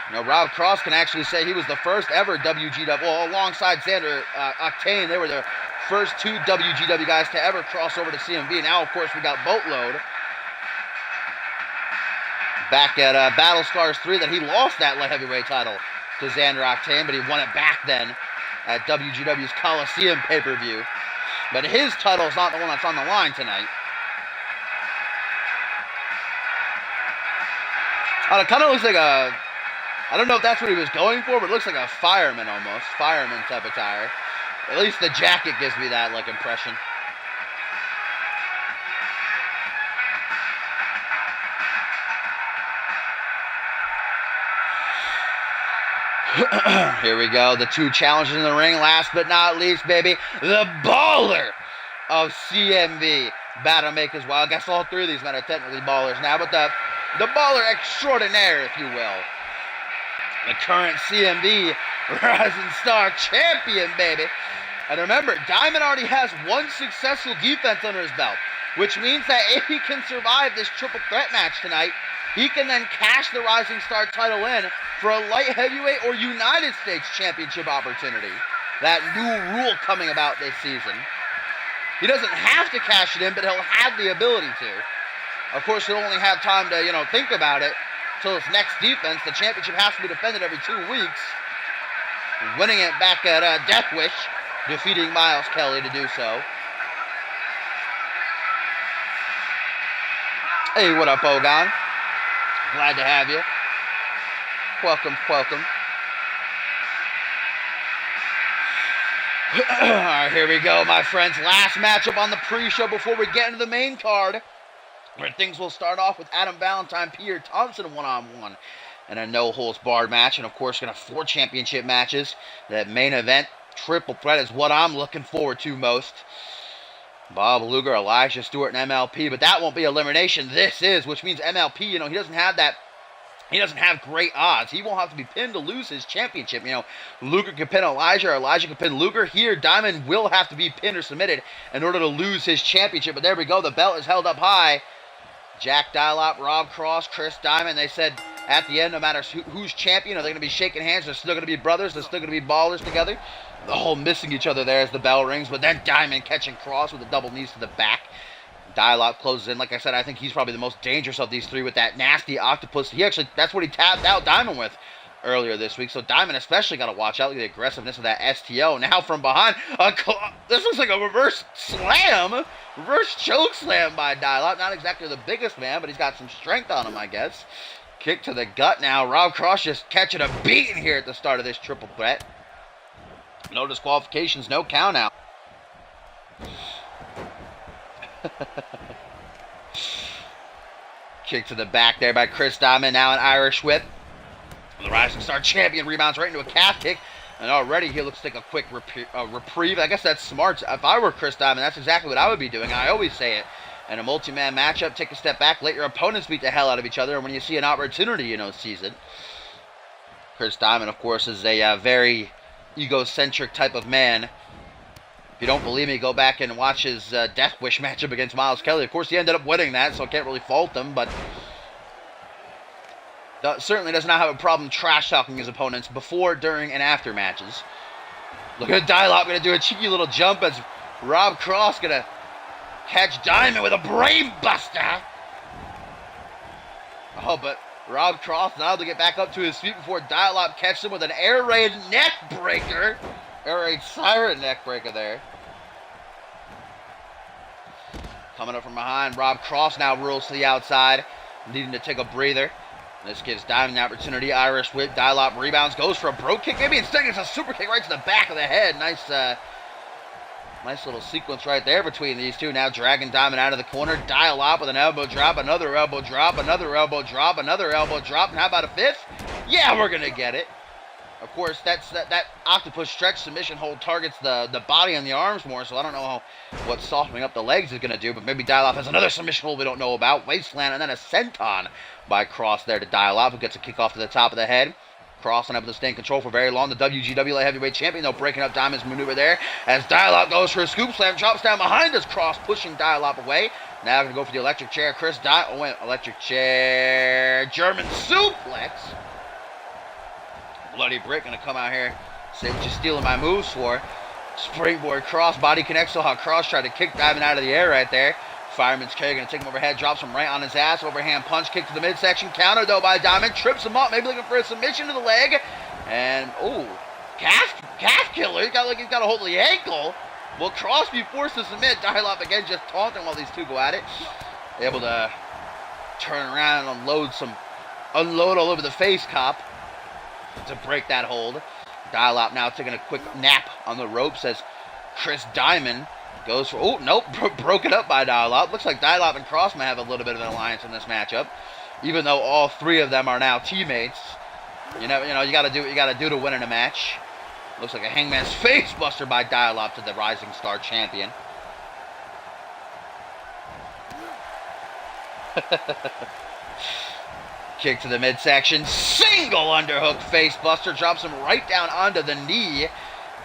You know, Rob Cross can actually say he was the first ever WGW, well, alongside Xander Octane, they were the first two WGW guys to ever cross over to CMV. Now, of course, we got Boatload back at Battle Scars 3 that he lost that light heavyweight title to Xander Octane, but he won it back then at WGW's Coliseum pay-per-view. But his title is not the one that's on the line tonight. It kind of looks like a, I don't know if that's what he was going for, but it looks like a fireman almost. Fireman type attire. At least the jacket gives me that, like, impression. Here we go. The two challenges in the ring. Last but not least, baby, the baller of CMV. Battle Makers. Well, I guess all three of these men are technically ballers now, but the baller extraordinaire, if you will. The current CMV Rising Star Champion, baby. And remember, Diamond already has one successful defense under his belt, which means that if he can survive this triple threat match tonight, he can then cash the Rising Star title in for a light heavyweight or United States Championship opportunity. That new rule coming about this season. He doesn't have to cash it in, but he'll have the ability to. Of course, he'll only have time to, think about it till his next defense. The championship has to be defended every 2 weeks. Winning it back at Death Wish, defeating Miles Kelly to do so. Hey, what up, Ogon? Glad to have you. Welcome, welcome. Alright, here we go, my friends. Last matchup on the pre-show before we get into the main card, where things will start off with Adam Valentine, Peter Thompson one-on-one, and a no-holds-barred match. And, of course, going to have 4 championship matches. That main event, triple threat, is what I'm looking forward to most. Bob Luger, Elijah Stewart, and MLP. But that won't be elimination. This is, which means MLP, he doesn't have that. He doesn't have great odds. He won't have to be pinned to lose his championship. Luger can pin Elijah, or Elijah can pin Luger. Here, Diamond will have to be pinned or submitted in order to lose his championship. But there we go. The belt is held up high. Jack Dialop, Rob Cross, Chris Diamond. They said at the end, no matter who's champion, are they going to be shaking hands? They're still going to be brothers. They're still going to be ballers together. The whole missing each other there as the bell rings. But then Diamond catching Cross with the double knees to the back. Dialop closes in. Like I said, I think he's probably the most dangerous of these three with that nasty octopus. That's what he tapped out Diamond with earlier this week. So Diamond especially got to watch out. Look at the aggressiveness of that STO. Now from behind, this looks like a reverse slam. Reverse choke slam by Dialop. Not exactly the biggest man, but he's got some strength on him, I guess. Kick to the gut now. Rob Cross just catching a beating here at the start of this triple threat. No disqualifications, no count out. Kick to the back there by Chris Diamond. Now an Irish whip. The Rising Star Champion rebounds right into a calf kick. And already he looks like a quick reprieve. I guess that's smart. If I were Chris Diamond, that's exactly what I would be doing. I always say it. In a multi-man matchup, take a step back, let your opponents beat the hell out of each other. And when you see an opportunity, seize it. Chris Diamond, of course, is a very egocentric type of man. If you don't believe me, go back and watch his Death Wish matchup against Miles Kelly. Of course, he ended up winning that, so I can't really fault him, but certainly does not have a problem trash-talking his opponents before, during, and after matches. Look at Dialop going to do a cheeky little jump as Rob Cross going to catch Diamond with a brain buster. Oh, but Rob Cross now to get back up to his feet before Dialop catches him with an air raid neck breaker. Air raid siren neck breaker there. Coming up from behind, Rob Cross now rolls to the outside, needing to take a breather. This gives Diamond the opportunity. Irish whip, Dialop rebounds, goes for a broke kick. Maybe instead gets a super kick right to the back of the head. Nice little sequence right there between these two. Now dragging Diamond out of the corner. Dialop with an elbow drop, another elbow drop, another elbow drop, another elbow drop. And how about a fifth? Yeah, we're going to get it. Of course, that octopus stretch submission hold targets the body and the arms more, so I don't know what softening up the legs is going to do, but maybe Dial-Up has another submission hold we don't know about. Wasteland, and then a senton by Cross there to Dial-Up, who gets a kick off to the top of the head. Cross unable to stay in control for very long. The WGW Light Heavyweight Champion, though, breaking up Diamond's maneuver there as Dial-Up goes for a scoop slam, drops down behind us. Cross pushing Dial-Up away. Now going to go for the electric chair. Electric chair, German suplex. Bloody Brick going to come out here, say what you're stealing my moves for. Springboard Cross, body connects, so how Cross tried to kick Diamond out of the air right there. Fireman's carry going to take him overhead, drops him right on his ass. Overhand punch, kick to the midsection. Counter, though, by Diamond. Trips him up, maybe looking for a submission to the leg. And, oh, calf killer. He's got a hold of the ankle. Will Cross be forced to submit? Dial-Up again, just taunting while these two go at it. Able to turn around and unload all over the face cop to break that hold. Dial-Up now taking a quick nap on the ropes as Chris Diamond goes for, oh, nope, broken up by Dial-Up. Looks like Dial-Up and Cross may have a little bit of an alliance in this matchup, even though all three of them are now teammates. You gotta do what you gotta do to win in a match. Looks like a Hangman's Face Buster by Dial-Up to the Rising Star Champion. Kick to the midsection, single underhook face buster, drops him right down onto the knee.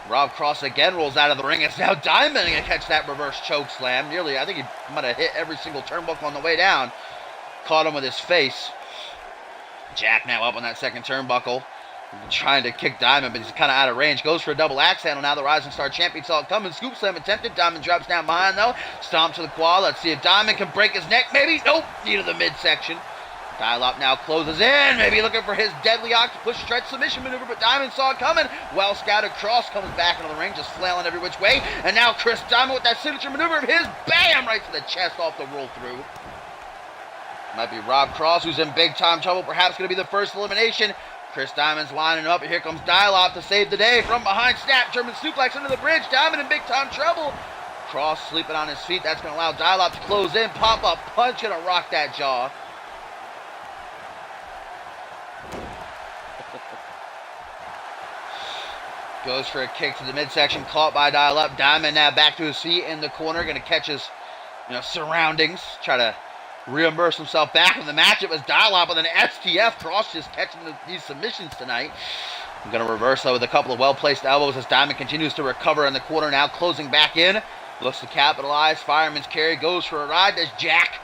Rob Cross again rolls out of the ring. It's now Diamond going to catch that reverse choke slam. Nearly, I think he might have hit every single turnbuckle on the way down. Caught him with his face. Jack now up on that second turnbuckle, trying to kick Diamond, but he's kind of out of range. Goes for a double axe handle. Now the Rising Star Champion saw it coming. Scoop slam attempted. Diamond drops down behind, though. Stomp to the quad. Let's see if Diamond can break his neck. Maybe. Nope. Knee to the midsection. Dial-Up now closes in, maybe looking for his deadly octopus stretch submission maneuver, but Diamond saw it coming. Well scouted. Cross comes back into the ring, just flailing every which way. And now Chris Diamond with that signature maneuver of his, bam, right to the chest off the roll through. Might be Rob Cross, who's in big time trouble, perhaps going to be the first elimination. Chris Diamond's lining up, and here comes Dial-Up to save the day. From behind, snap, German suplex into the bridge. Diamond in big time trouble. Cross sleeping on his feet. That's going to allow Dial-Up to close in. Pop up punch, going to rock that jaw. Goes for a kick to the midsection, caught by Dial-Up. Diamond now back to his feet in the corner, going to catch his surroundings, try to reimburse himself back in the match. It was Dial-Up with an STF. Cross just catching these submissions tonight. I'm going to reverse though with a couple of well-placed elbows as Diamond continues to recover in the corner, now closing back in. Looks to capitalize. Fireman's carry, goes for a ride. There's Jack.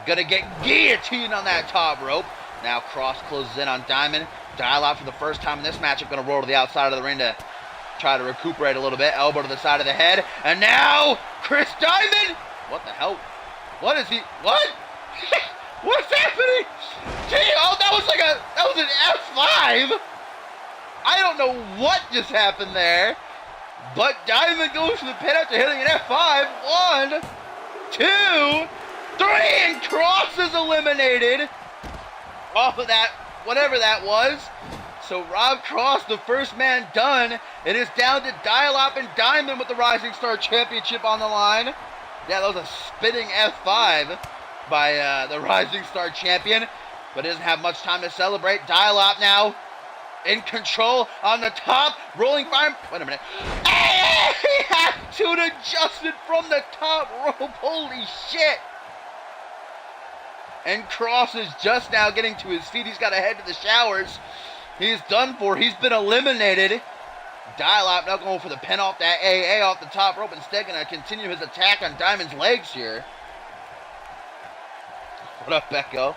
Going to get guillotined on that top rope. Now Cross closes in on Diamond. Dial-Up for the first time in this matchup, going to roll to the outside of the ring to try to recuperate a little bit. Elbow to the side of the head. And now, Chris Diamond! What the hell? What is he? What? What's happening? Gee, oh, that was an F5! I don't know what just happened there. But Diamond goes for the pin after hitting an F5. 1, 2, 3, and Cross is eliminated off of that, whatever that was. So Rob Cross, the first man done. It is down to Dial-Up and Diamond with the Rising Star Championship on the line. Yeah, that was a spinning F5 by the Rising Star Champion, but doesn't have much time to celebrate. Dial-Up now in control on the top, rolling fire. Wait a minute. Hey, he had to adjust it from the top rope. Holy shit. And Cross is just now getting to his feet. He's got to head to the showers. He's done for. He's been eliminated. Dial-Up now going for the pin off that AA off the top rope. Instead, going to continue his attack on Diamond's legs here. What up, Becco?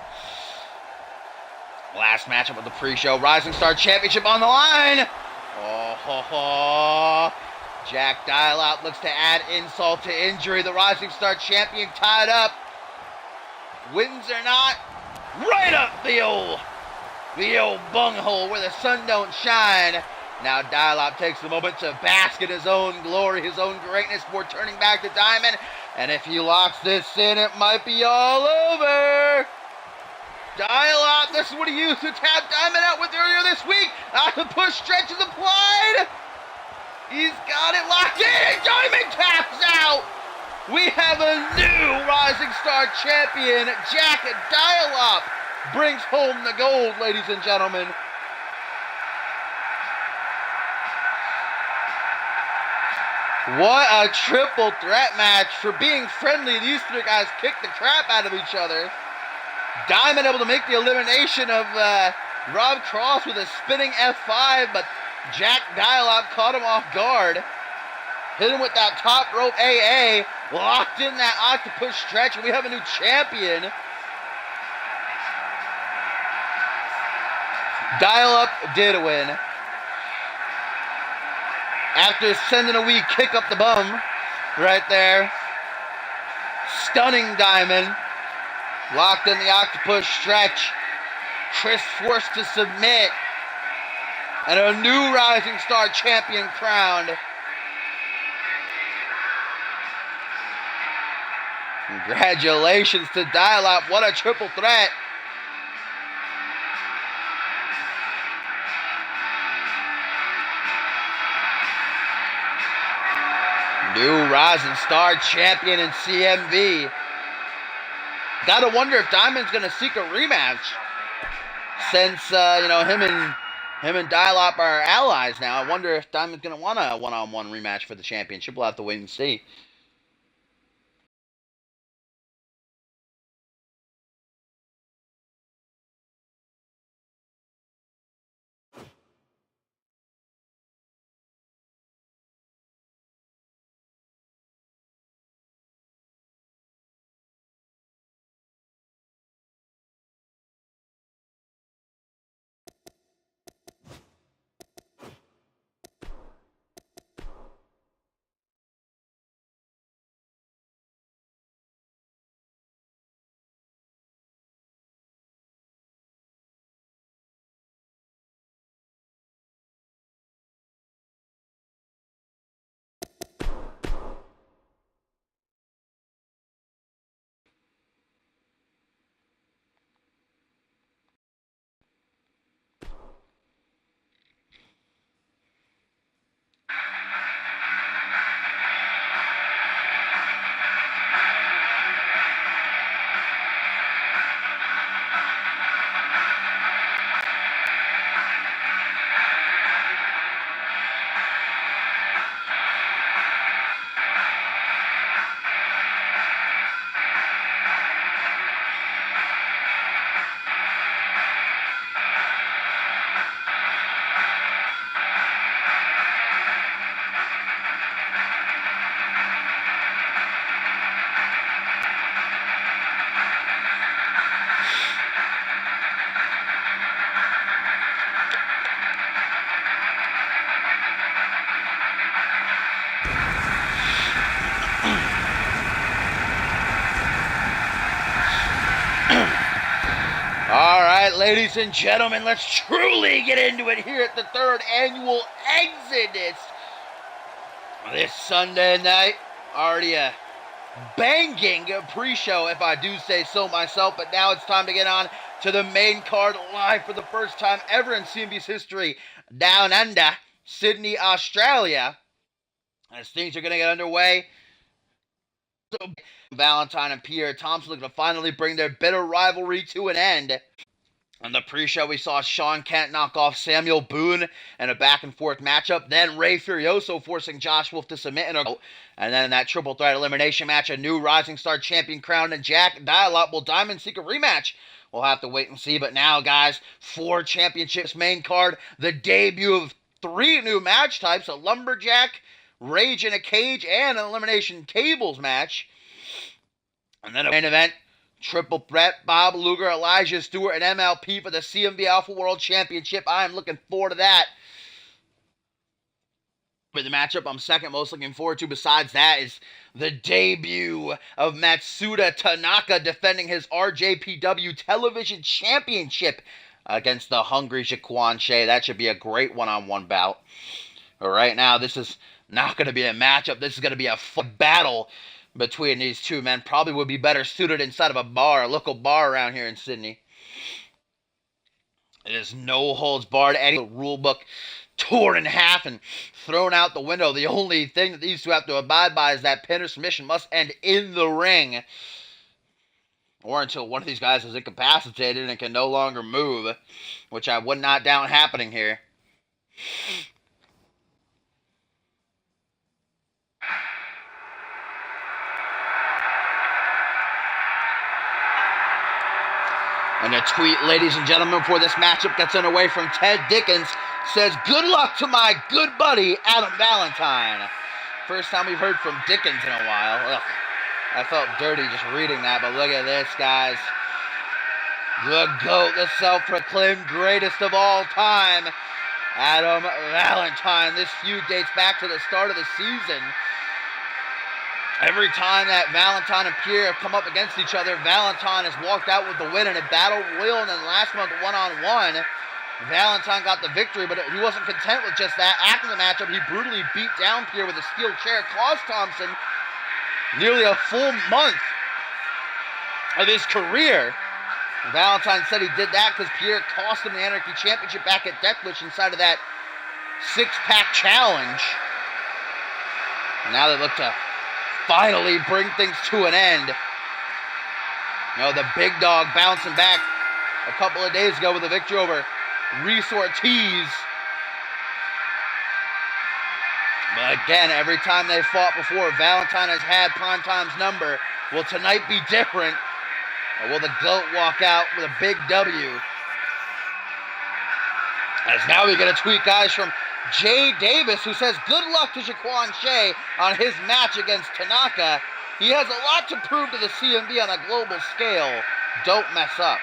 Last matchup of the pre-show. Rising Star Championship on the line. Oh, ho, ho. Jack Dial-Up looks to add insult to injury. The Rising Star Champion tied up. Wins or not, right up the old bunghole where the sun don't shine. Now Dial-Up takes the moment to bask in his own glory, his own greatness before turning back to Diamond. And if he locks this in, it might be all over. Dial-Up, this is what he used to tap Diamond out with earlier this week. Octopus stretch is applied. He's got it locked in, and Diamond taps out. We have a new Rising Star Champion. Jack Dial-Up brings home the gold, ladies and gentlemen. What a triple threat match. For being friendly, these three guys kicked the crap out of each other. Diamond able to make the elimination of Rob Cross with a spinning F5, but Jack Dialop caught him off guard. Hit him with that top rope AA. Locked in that octopus stretch, and we have a new champion. Dial-up did win. After sending a wee kick up the bum right there. Stunning Diamond. Locked in the octopus stretch. Chris forced to submit. And a new Rising Star champion crowned. Congratulations to Dial-Up. What a triple threat. New Rising Star champion in CMV. Gotta wonder if Diamond's gonna seek a rematch. Since him and Dial-Up are allies now. I wonder if Diamond's gonna want a one-on-one rematch for the championship. We'll have to wait and see. Alright, ladies and gentlemen, let's truly get into it here at the third annual Exodus. This Sunday night, already a banging pre-show, if I do say so myself, but now it's time to get on to the main card live for the first time ever in CMV's history, down under, Sydney, Australia. As things are going to get underway, Valentine and Pierre Thompson looking to finally bring their bitter rivalry to an end. On the pre-show, we saw Sean Kent knock off Samuel Boone in a back-and-forth matchup. Then Ray Furioso forcing Josh Wolf to submit. And then in that triple threat elimination match, a new Rising Star champion crowned and Jack Dial-Up. Will Diamond seek a rematch? We'll have to wait and see. But now, guys, 4 championships main card. The debut of 3 new match types. A Lumberjack, Rage in a Cage, and an Elimination Tables match. And then a main event. Triple threat, Bob Luger, Elijah Stewart, and MLP for the CMV Alpha World Championship. I am looking forward to that. For the matchup I'm second most looking forward to besides that is the debut of Matsuda Tanaka defending his RJPW Television Championship against the hungry Jaquan Shea. That should be a great one-on-one bout. But right now, this is not going to be a matchup. This is going to be a fun battle between these two men. Probably would be better suited inside of a local bar around here in Sydney. It is no holds barred. Any rule book torn in half and thrown out the window. The only thing that these two have to abide by is that pin or submission must end in the ring, or until one of these guys is incapacitated and can no longer move, which I would not doubt happening here. And a tweet, ladies and gentlemen, before this matchup gets underway from Ted Dickens, says, "Good luck to my good buddy, Adam Valentine." First time we've heard from Dickens in a while. Ugh, I felt dirty just reading that, but look at this, guys. The GOAT, the self-proclaimed greatest of all time, Adam Valentine. This feud dates back to the start of the season. Every time that Valentine and Pierre have come up against each other, Valentine has walked out with the win in a battle royal, and then last month, one-on-one, Valentine got the victory, but he wasn't content with just that. After the matchup, he brutally beat down Pierre with a steel chair, cost Thompson nearly a full month of his career. Valentine said he did that because Pierre cost him the Anarchy Championship back at Deathwish inside of that six-pack challenge. And now they look to finally bring things to an end. You know, the big dog bouncing back a couple of days ago with a victory over Reese Ortiz. But again, every time they fought before, Valentine has had Primetime's number. Will tonight be different? Or will the GOAT walk out with a big W? As now we get a tweet, guys, from Jay Davis, who says, "Good luck to Jaquan Shea on his match against Tanaka. He has a lot to prove to the CMV on a global scale. Don't mess up."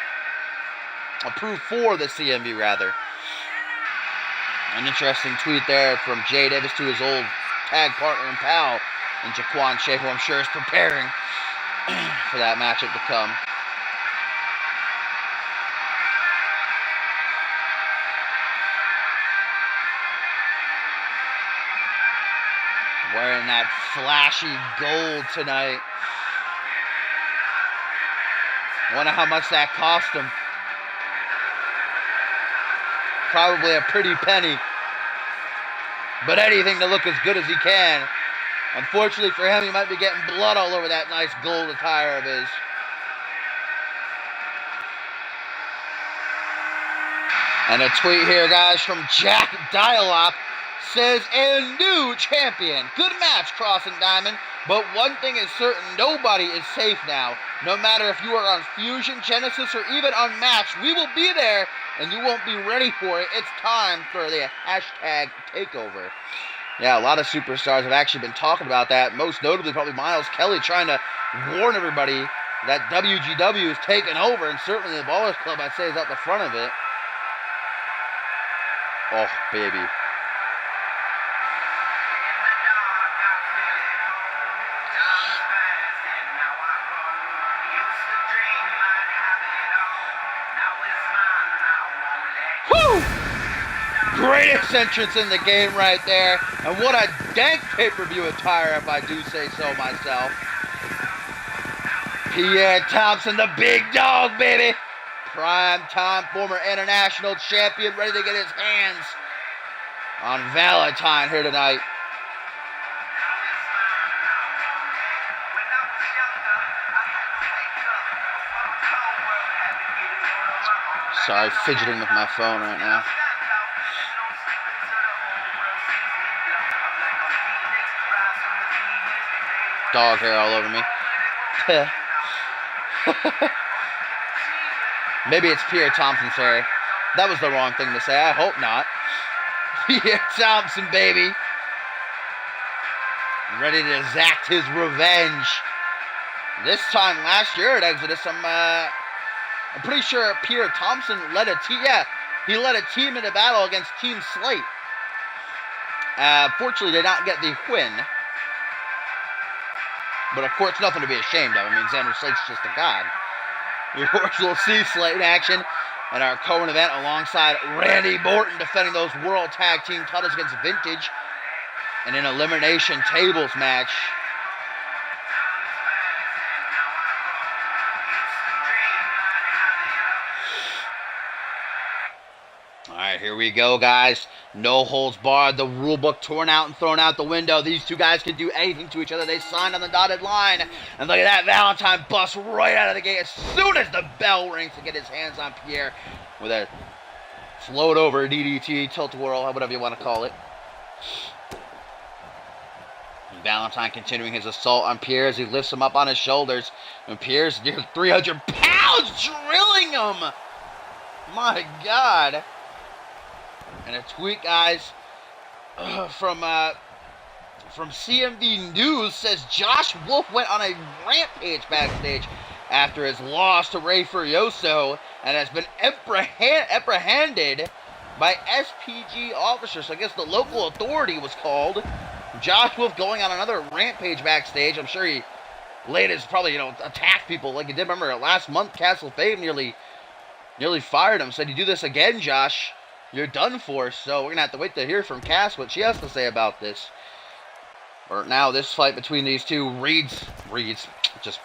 Prove for the CMV, rather. An interesting tweet there from Jay Davis to his old tag partner and pal in Jaquan Shea, who I'm sure is preparing for that matchup to come. Wearing that flashy gold tonight. Wonder how much that cost him. Probably a pretty penny. But anything to look as good as he can. Unfortunately for him, he might be getting blood all over that nice gold attire of his. And a tweet here, guys, from Jack Dialop. Says, "A new champion. Good match, Cross and Diamond. But one thing is certain, nobody is safe now. No matter if you are on Fusion, Genesis, or even Unmatched, we will be there, and you won't be ready for it. It's time for the hashtag takeover." Yeah, a lot of superstars have actually been talking about that. Most notably, probably Miles Kelly, trying to warn everybody that WGW is taking over, and certainly the Ballers Club, I'd say, is at the front of it. Oh, baby. Greatest entrance in the game right there. And what a dank pay-per-view attire, if I do say so myself. Pierre Thompson, the big dog, baby. Prime time former international champion, ready to get his hands on Valentine here tonight. Sorry, fidgeting with my phone right now. Dog hair all over me. Maybe it's Pierre Thompson's hair. That was the wrong thing to say. I hope not. Pierre Thompson, baby. Ready to exact his revenge. This time last year at Exodus, I'm pretty sure Pierre Thompson led a team. Yeah, he led a team in a battle against Team Slate. Fortunately, did not get the win. But of course, nothing to be ashamed of. I mean, Xander Slate's just a god. Of course, we'll see Slate in action at our co-main event alongside Randy Orton defending those World Tag Team titles against Vintage in an Elimination Tables match. Alright, here we go, guys. No holds barred. The rule book torn out and thrown out the window. These two guys can do anything to each other. They signed on the dotted line. And look at that. Valentine busts right out of the gate as soon as the bell rings to get his hands on Pierre with a float over DDT, tilt-a-whirl, whatever you want to call it. Valentine continuing his assault on Pierre as he lifts him up on his shoulders. And Pierre's near 300 pounds, drilling him. My God. And a tweet, guys, from CMV News says Josh Wolf went on a rampage backstage after his loss to Ray Furioso and has been apprehended by SPG officers. So I guess the local authority was called. Josh Wolf going on another rampage backstage. I'm sure he probably, attacked people like he did. Remember, last month, Castle Fame nearly fired him. Said, you do this again, Josh, you're done for. So we're going to have to wait to hear from Cass what she has to say about this. Or now this fight between these two, Reeds, just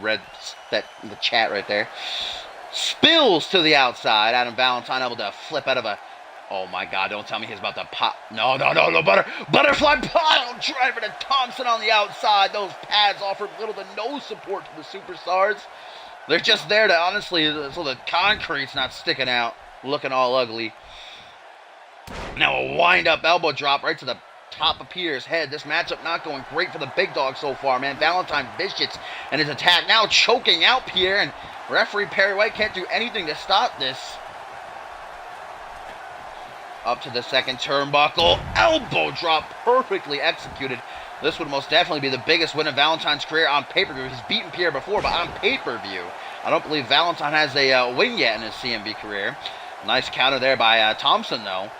read that in the chat right there, spills to the outside. Adam Valentine able to flip out of a, oh my God, don't tell me he's about to pop. No, butterfly pile driver to Thompson on the outside. Those pads offered little to no support to the superstars. They're just there to, honestly, so the concrete's not sticking out, looking all ugly. Now a wind-up elbow drop right to the top of Pierre's head. This matchup not going great for the big dog so far, man. Valentine vicious, and his attack now choking out Pierre, and referee Perry White can't do anything to stop this. Up to the second turnbuckle, elbow drop, perfectly executed. This would most definitely be the biggest win of Valentine's career on pay-per-view. He's beaten Pierre before, but on pay-per-view, I don't believe Valentine has a win yet in his CMV career. Nice counter there by Thompson, though.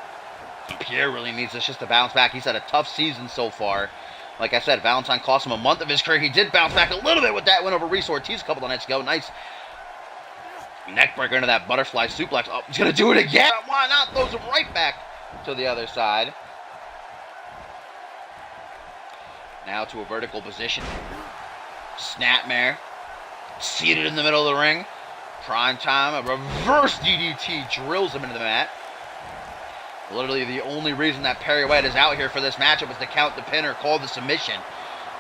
Pierre really needs this just to bounce back. He's had a tough season so far. Like I said, Valentine cost him a month of his career. He did bounce back a little bit with that win over Reese Ortiz a couple of nights ago. Nice neck breaker into that butterfly suplex. Oh, he's going to do it again. Why not? Throws him right back to the other side. Now to a vertical position. Snapmare. Seated in the middle of the ring. Prime time. A reverse DDT drills him into the mat. Literally the only reason that Perry White is out here for this matchup is to count the pin or call the submission.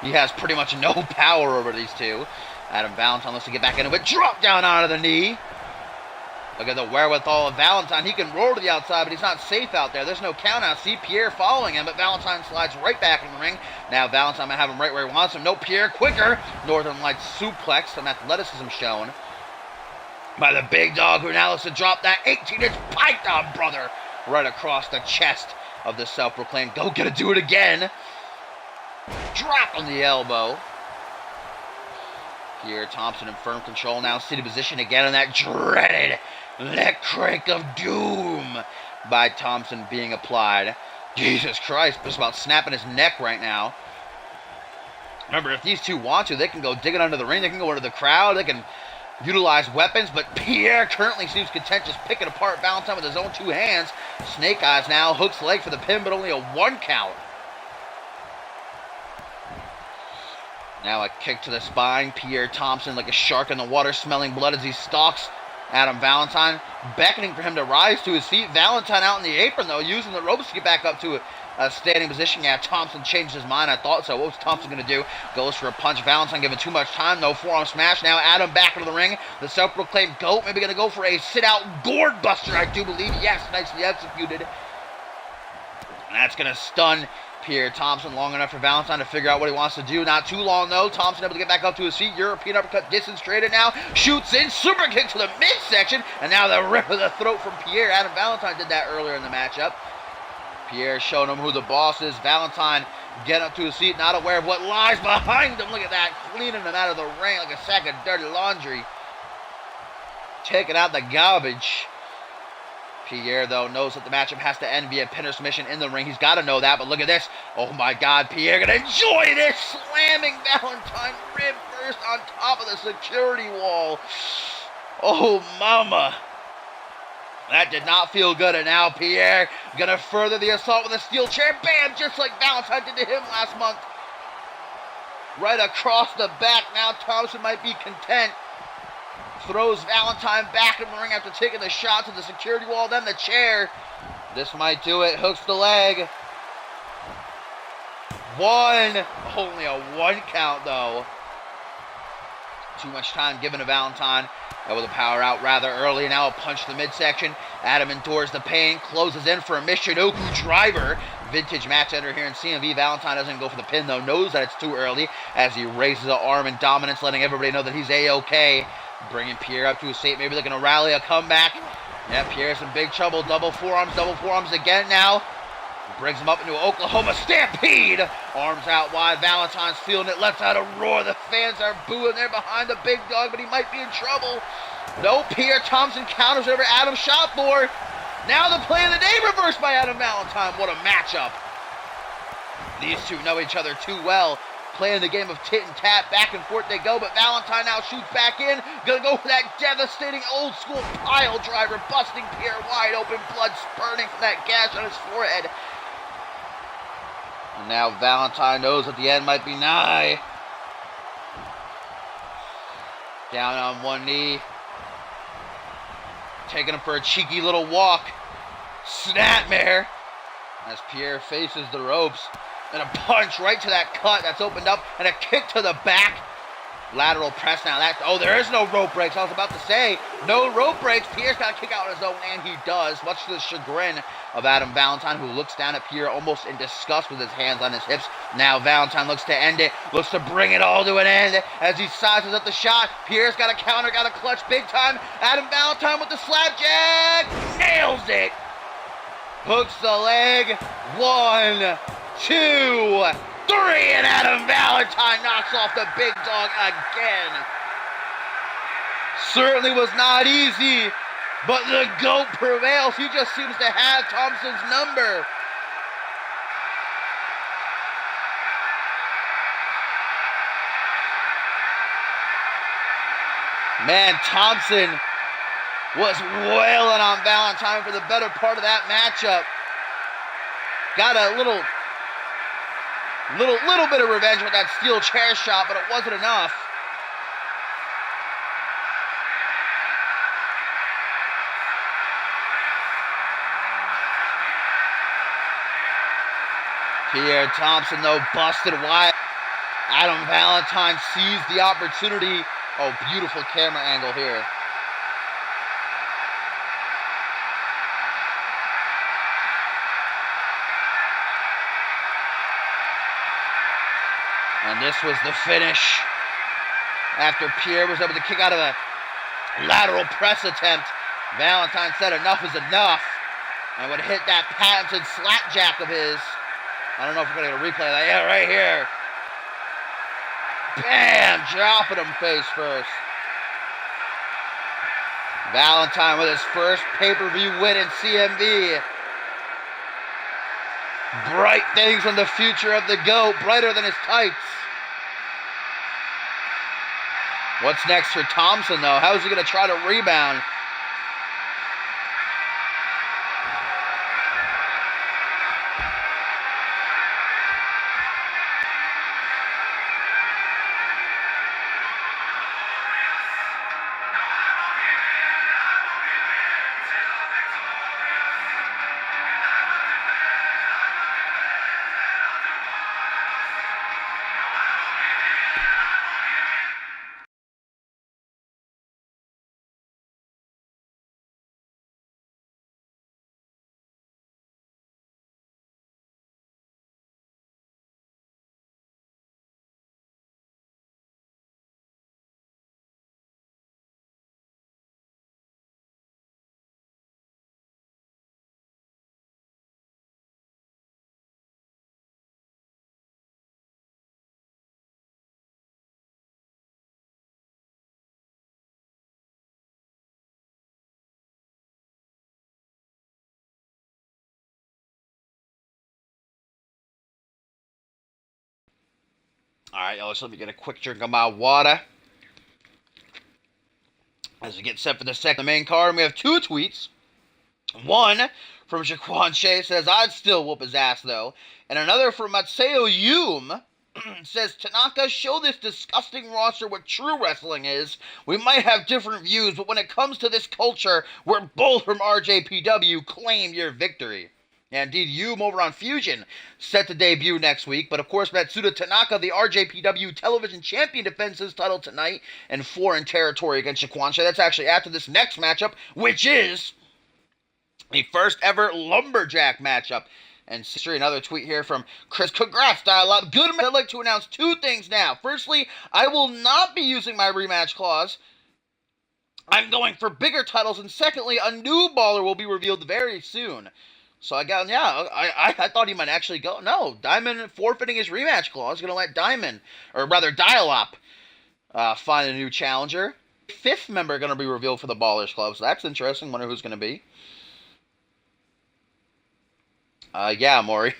He has pretty much no power over these two. Adam Valentine wants to get back into it. Drop down onto the knee. Look at the wherewithal of Valentine. He can roll to the outside, but he's not safe out there. There's no count out. See Pierre following him, but Valentine slides right back in the ring. Now Valentine might have him right where he wants him. No, Pierre quicker. Northern Lights suplex. Some athleticism shown by the big dog, who now lets to drop that 18-inch python brother right across the chest of the self-proclaimed go get to do it again. Drop on the elbow. Pierre Thompson in firm control now, seated position again on that dreaded neck crank of doom by Thompson being applied. Jesus Christ, just about snapping his neck right now. Remember, if these two want to, they can go digging under the ring, they can go into the crowd, they can utilize weapons, but Pierre currently seems content just picking apart Valentine with his own two hands. Snake Eyes now hooks leg for the pin, but only a 1 count. Now a kick to the spine. Pierre Thompson like a shark in the water, smelling blood as he stalks Adam Valentine, beckoning for him to rise to his feet. Valentine out in the apron, though, using the ropes to get back up to a standing position. Yeah, Thompson changed his mind. I thought so. What was Thompson going to do? Goes for a punch. Valentine given too much time. No forearm smash. Now Adam back into the ring. The self-proclaimed GOAT maybe going to go for a sit-out gourd buster, I do believe. Yes, nicely executed. And that's going to stun Pierre Thompson long enough for Valentine to figure out what he wants to do. Not too long, though. Thompson able to get back up to his feet. European uppercut distance traded now. Shoots in. Super kick to the midsection. And now the rip of the throat from Pierre. Adam Valentine did that earlier in the matchup. Pierre showing him who the boss is. Valentine getting up to his feet, not aware of what lies behind him. Look at that. Cleaning him out of the ring like a sack of dirty laundry. Taking out the garbage. Pierre, though, knows that the matchup has to end via pin or submission in the ring. He's got to know that, but look at this. Oh, my God. Pierre going to enjoy this. Slamming Valentine rib first on top of the security wall. Oh, mama. That did not feel good, and now Pierre going to further the assault with a steel chair. Bam! Just like Valentine did to him last month. Right across the back. Now Thompson might be content. Throws Valentine back in the ring after taking the shot to the security wall, then the chair. This might do it. Hooks the leg. 1. Only a 1 count, though. Too much time given to Valentine. Able to power out rather early. Now a punch to the midsection. Adam endures the pain. Closes in for a Michinoku driver. vintage match ender here in CMV. Valentine doesn't go for the pin, though. Knows that it's too early as he raises the arm in dominance, letting everybody know that he's A-OK. Bringing Pierre up to his seat, maybe looking to rally a comeback. Yeah, Pierre's in big trouble. Double forearms again now. Brings him up into an Oklahoma Stampede. Arms out wide. Valentine's feeling it. Lets out a roar. The fans are booing there behind the big dog, but he might be in trouble. No, Pierre Thompson counters whatever Adam shot for. Now the play of the day reversed by Adam Valentine. What a matchup. These two know each other too well. Playing the game of tit and tat. Back and forth they go, but Valentine now shoots back in. Gonna go for that devastating old school pile driver, busting Pierre wide open, blood spurting from that gash on his forehead. And now Valentine knows that the end might be nigh. Down on one knee. Taking him for a cheeky little walk. Snapmare. As Pierre faces the ropes. And a punch right to that cut that's opened up. And a kick to the back. Lateral press now. Oh, there is no rope breaks. I was about to say, no rope breaks. Pierre's got to kick out on his own, and he does, much to the chagrin of Adam Valentine, who looks down at Pierre almost in disgust with his hands on his hips. Now Valentine looks to end it, looks to bring it all to an end as he sizes up the shot. Pierre's got a counter, got a clutch big time. Adam Valentine with the slapjack. Nails it. Hooks the leg. 1, 2, 3, and Adam Valentine knocks off the big dog again. Certainly was not easy, but the GOAT prevails. He just seems to have Thompson's number. Man, Thompson was wailing on Valentine for the better part of that matchup. Got a little bit of revenge with that steel chair shot, but it wasn't enough. Pierre Thompson, though, busted wide. Adam Valentine seized the opportunity. Oh, beautiful camera angle here. And this was the finish. After Pierre was able to kick out of a lateral press attempt, Valentine said enough is enough and would hit that patented slapjack of his. I don't know if we're going to get a replay of that. Yeah, right here. Bam! Dropping him face first. Valentine with his first pay-per-view win in CMV. Bright things on the future of the GOAT, brighter than his tights. What's next for Thompson, though? How is he going to try to rebound? All right, y'all, so let me get a quick drink of my water. As we get set for the second main card, we have 2 tweets. One from Jaquan Shea says, I'd still whoop his ass, though. And another from Matseo Yume says, Tanaka, show this disgusting roster what true wrestling is. We might have different views, but when it comes to this culture, we're both from RJPW. Claim your victory. And indeed, Yume over on Fusion set to debut next week. But of course, Matsuda Tanaka, the RJPW television champion, defends his title tonight in foreign territory against Shaquan. That's actually after this next matchup, which is the first ever Lumberjack matchup. And see another tweet here from Chris. Congrats, Dial-Up. Good. I'd like to announce two things now. Firstly, I will not be using my rematch clause. I'm going for bigger titles. And secondly, a new baller will be revealed very soon. So I thought he might actually go. No, Diamond forfeiting his rematch clause. Going to let Dial-Up find a new challenger. Fifth member going to be revealed for the Ballers Club. So that's interesting. Wonder who's going to be. Yeah, Maury.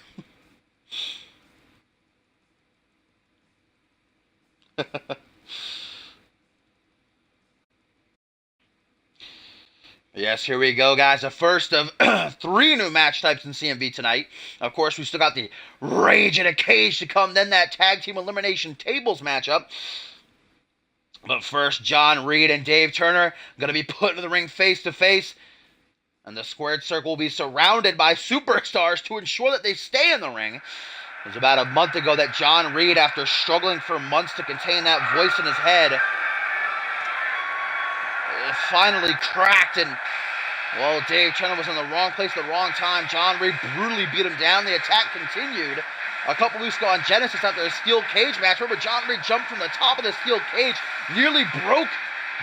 Yes, here we go, guys. The first of 3 new match types in CMV tonight. Of course, we still got the Rage in a Cage to come, then that Tag Team Elimination Tables matchup. But first, John Reed and Dave Turner going to be put into the ring face-to-face. And the squared circle will be surrounded by superstars to ensure that they stay in the ring. It was about a month ago that John Reed, after struggling for months to contain that voice in his head, finally cracked, and well, Dave Turner was in the wrong place at the wrong time. John Reed brutally beat him down. The attack continued a couple weeks ago on Genesis after a steel cage match. Remember, John Reed jumped from the top of the steel cage, nearly broke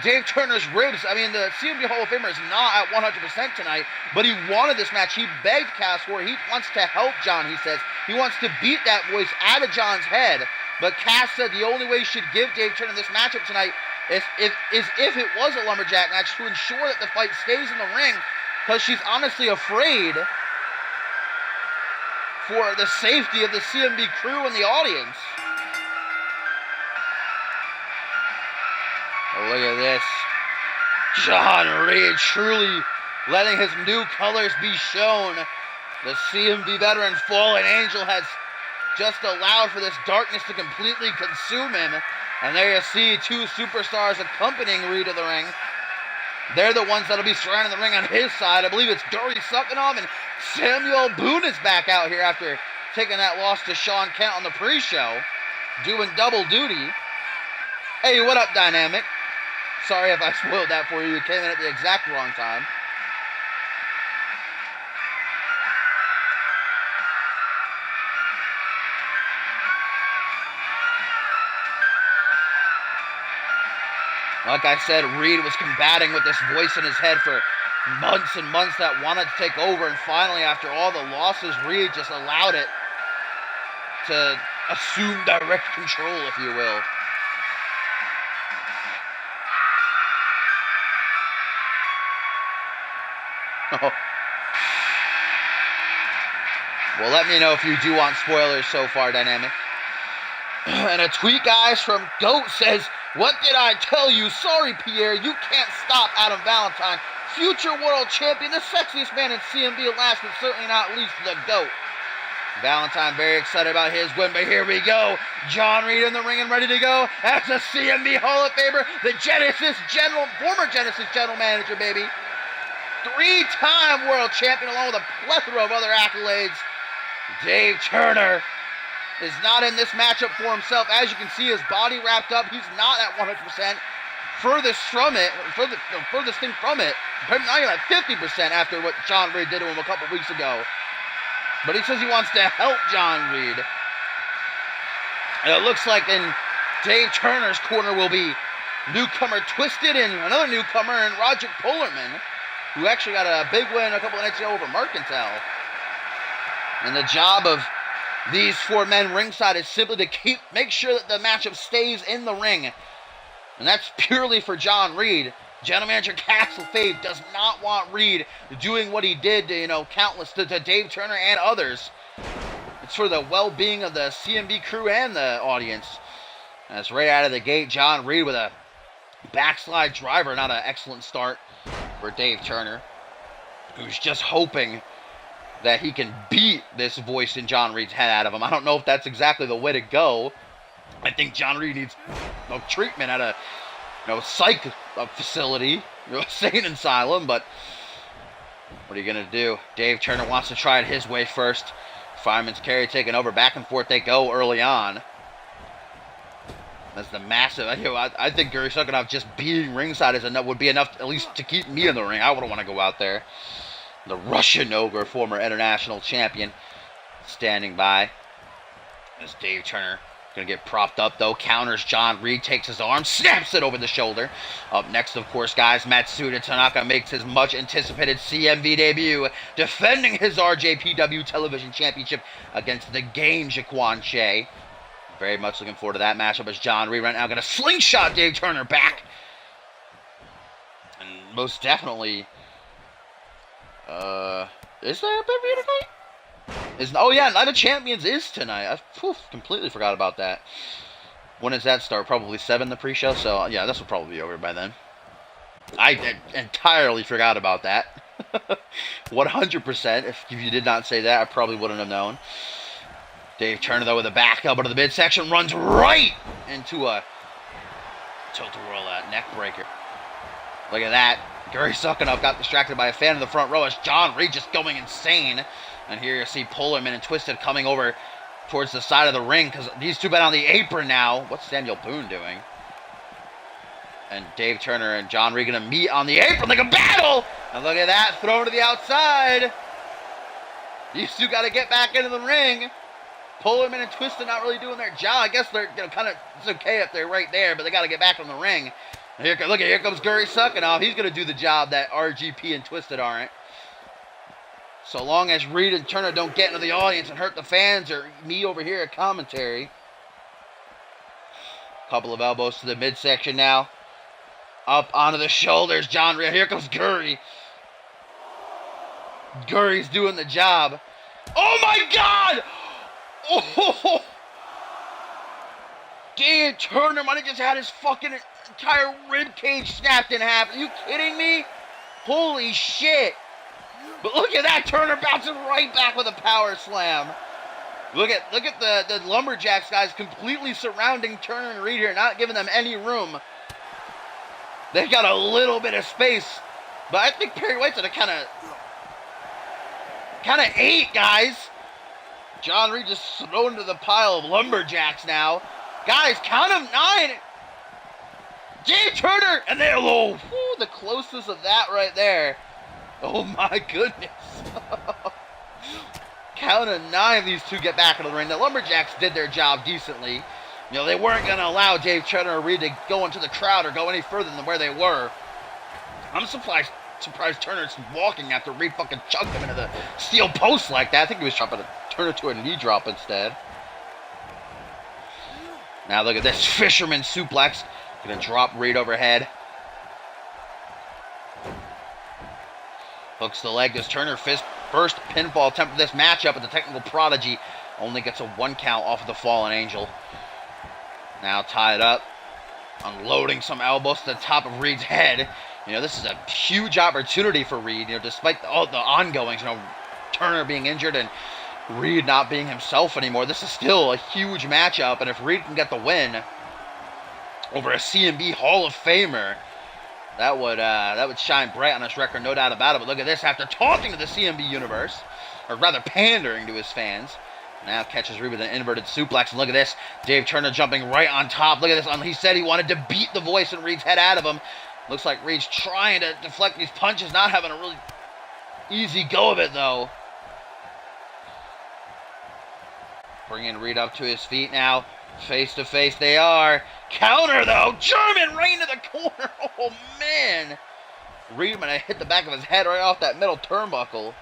Dave Turner's ribs. I mean, the CMV Hall of Famer is not at 100% tonight, but he wanted this match. He begged Cass for it. He wants to help John, he says. He wants to beat that voice out of John's head. But Cass said the only way he should give Dave Turner this matchup tonight is if it was a lumberjack match, to ensure that the fight stays in the ring, because she's honestly afraid for the safety of the CMV crew and the audience. Oh, look at this. John Reed truly letting his new colors be shown. The CMV veteran Fallen Angel has just allowed for this darkness to completely consume him. And there you see 2 superstars accompanying Reed to the ring. They're the ones that'll be surrounding the ring on his side. I believe it's Dory Suckinov, and Samuel Boone is back out here after taking that loss to Sean Kent on the pre-show, doing double duty. Hey, what up, Dynamic? Sorry if I spoiled that for you. You came in at the exact wrong time. Like I said, Reed was combating with this voice in his head for months and months that wanted to take over, and finally, after all the losses, Reed just allowed it to assume direct control, if you will. Oh. Well, let me know if you do want spoilers so far, Dynamic. And a tweet, guys, from Goat says, "What did I tell you? Sorry, Pierre, you can't stop Adam Valentine. Future world champion, the sexiest man in CMV at last, but certainly not least the GOAT." Valentine very excited about his win, but here we go. John Reed in the ring and ready to go as the CMV Hall of Famer, the former Genesis general manager, baby. 3-time world champion along with a plethora of other accolades. Dave Turner is not in this matchup for himself. As you can see, his body wrapped up. He's not at 100%. Furthest thing from it, not even at 50% after what John Reed did to him a couple weeks ago. But he says he wants to help John Reed. And it looks like in Dave Turner's corner will be newcomer Twisted and another newcomer in Roger Pullerman, who actually got a big win a couple of nights ago over Mercantile. And the job of these 4 men ringside is simply to make sure that the matchup stays in the ring. And that's purely for John Reed. General Manager Castle Fave does not want Reed doing what he did to, to Dave Turner and others. It's for the well-being of the CMV crew and the audience. And it's right out of the gate, John Reed with a backslide driver. Not an excellent start for Dave Turner, who's just hoping that he can beat this voice in John Reed's head out of him. I don't know if that's exactly the way to go. I think John Reed needs treatment at a psych facility, sane asylum, but what are you going to do? Dave Turner wants to try it his way first. Fireman's carry taking over. Back and forth they go early on. That's the massive. I think Gary Suckinov just being ringside would be enough at least to keep me in the ring. I wouldn't want to go out there. The Russian Ogre, former international champion. standing by. As Dave Turner gonna get propped up though. Counters John Reed, takes his arm, snaps it over the shoulder. Up next, of course, guys, Matsuda Tanaka makes his much anticipated CMV debut, defending his RJPW Television Championship against the Game Jaquan Shea. Very much looking forward to that matchup as John Reed right now gonna slingshot Dave Turner back. And most definitely, is there a pay-per-view tonight? Oh yeah, Night of Champions is tonight. I completely forgot about that. When does that start? Probably 7, the pre-show. So yeah, this will probably be over by then. I entirely forgot about that. 100%. If you did not say that, I probably wouldn't have known. Dave Turner though with a back elbow to the midsection runs right into a tilt-a-whirl neck breaker. Look at that. Gary Suckanov got distracted by a fan in the front row as John Reed just going insane. And here you see Polarman and Twisted coming over towards the side of the ring because these two been on the apron now. What's Samuel Boone doing? And Dave Turner and John Reed going to meet on the apron like a battle. And look at that, thrown to the outside. These two got to get back into the ring. Polarman and Twisted not really doing their job. I guess they're kind of, it's okay if they're right there, but they got to get back in the ring. And here comes Gary Suckanov. He's going to do the job that RGP and Twisted aren't. So long as Reed and Turner don't get into the audience and hurt the fans or me over here at commentary. Couple of elbows to the midsection now. Up onto the shoulders. John Reed. Here comes Guri. Guri's doing the job. Oh my God! Oh! Dave Turner might have just had his fucking entire rib cage snapped in half. Are you kidding me? Holy shit! But look at that, Turner bouncing right back with a power slam. Look at the Lumberjacks guys completely surrounding Turner and Reed here, not giving them any room. They've got a little bit of space, but I think Perry White's gonna kind of ate, guys. John Reed just thrown into the pile of Lumberjacks now. Guys, count them 9. Dave Turner, and they're low. The closest of that right there. Oh my goodness. Count of 9, these two get back into the ring. The Lumberjacks did their job decently. You know, they weren't going to allow Dave Turner or Reed to go into the crowd or go any further than where they were. I'm surprised Turner's walking after Reed fucking chucked him into the steel post like that. I think he was trying to turn it to a knee drop instead. Now look at this fisherman suplex. Gonna drop Reed overhead. Hooks the leg. Does Turner first pinfall attempt of this matchup, but the technical prodigy only gets a 1 count off of the fallen angel. Now tied up. Unloading some elbows to the top of Reed's head. You know, this is a huge opportunity for Reed. You know, despite all the ongoings, you know, Turner being injured and Reed not being himself anymore, this is still a huge matchup. And if Reed can get the win over a CMV Hall of Famer, that would shine bright on his record, no doubt about it. But look at this, after taunting to the CMV universe, or rather pandering to his fans, now catches Reed with an inverted suplex. And look at this, Dave Turner jumping right on top. Look at this, he said he wanted to beat the voice in Reed's head out of him. Looks like Reed's trying to deflect these punches, not having a really easy go of it though. Bringing Reed up to his feet now. Face to face they are. Counter though. German right into the corner. Oh man. Reed might have hit the back of his head right off that middle turnbuckle.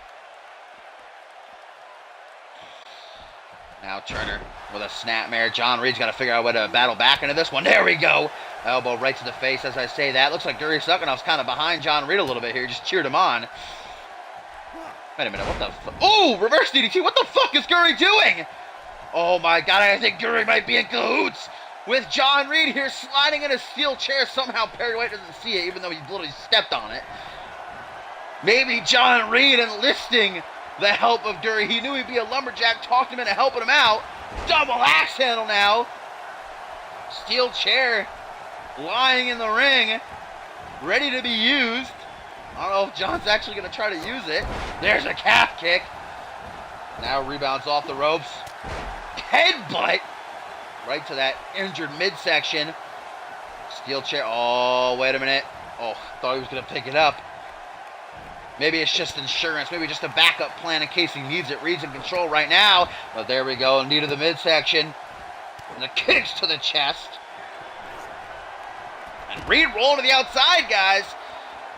Now Turner with a snapmare. John Reed's got to figure out a way to battle back into this one. There we go. Elbow right to the face as I say that. Looks like Gary Suckanov's kind of behind John Reed a little bit here. Just cheered him on. Wait a minute. What the fuck? Oh, reverse DDT. What the fuck is Gary doing? Oh my God, I think Guri might be in cahoots with John Reed here, sliding in a steel chair. Somehow Perry White doesn't see it, even though he literally stepped on it. Maybe John Reed enlisting the help of Guri. He knew he'd be a lumberjack, talked him into helping him out. Double axe handle now. Steel chair lying in the ring, ready to be used. I don't know if John's actually going to try to use it. There's a calf kick. Now rebounds off the ropes. Headbutt right to that injured midsection. Steel chair. Oh, wait a minute. Oh, thought he was going to pick it up. Maybe it's just insurance. Maybe just a backup plan in case he needs it. Reed's in control right now. But there we go. Knee to the midsection. And the kicks to the chest. And Reed rolling to the outside, guys.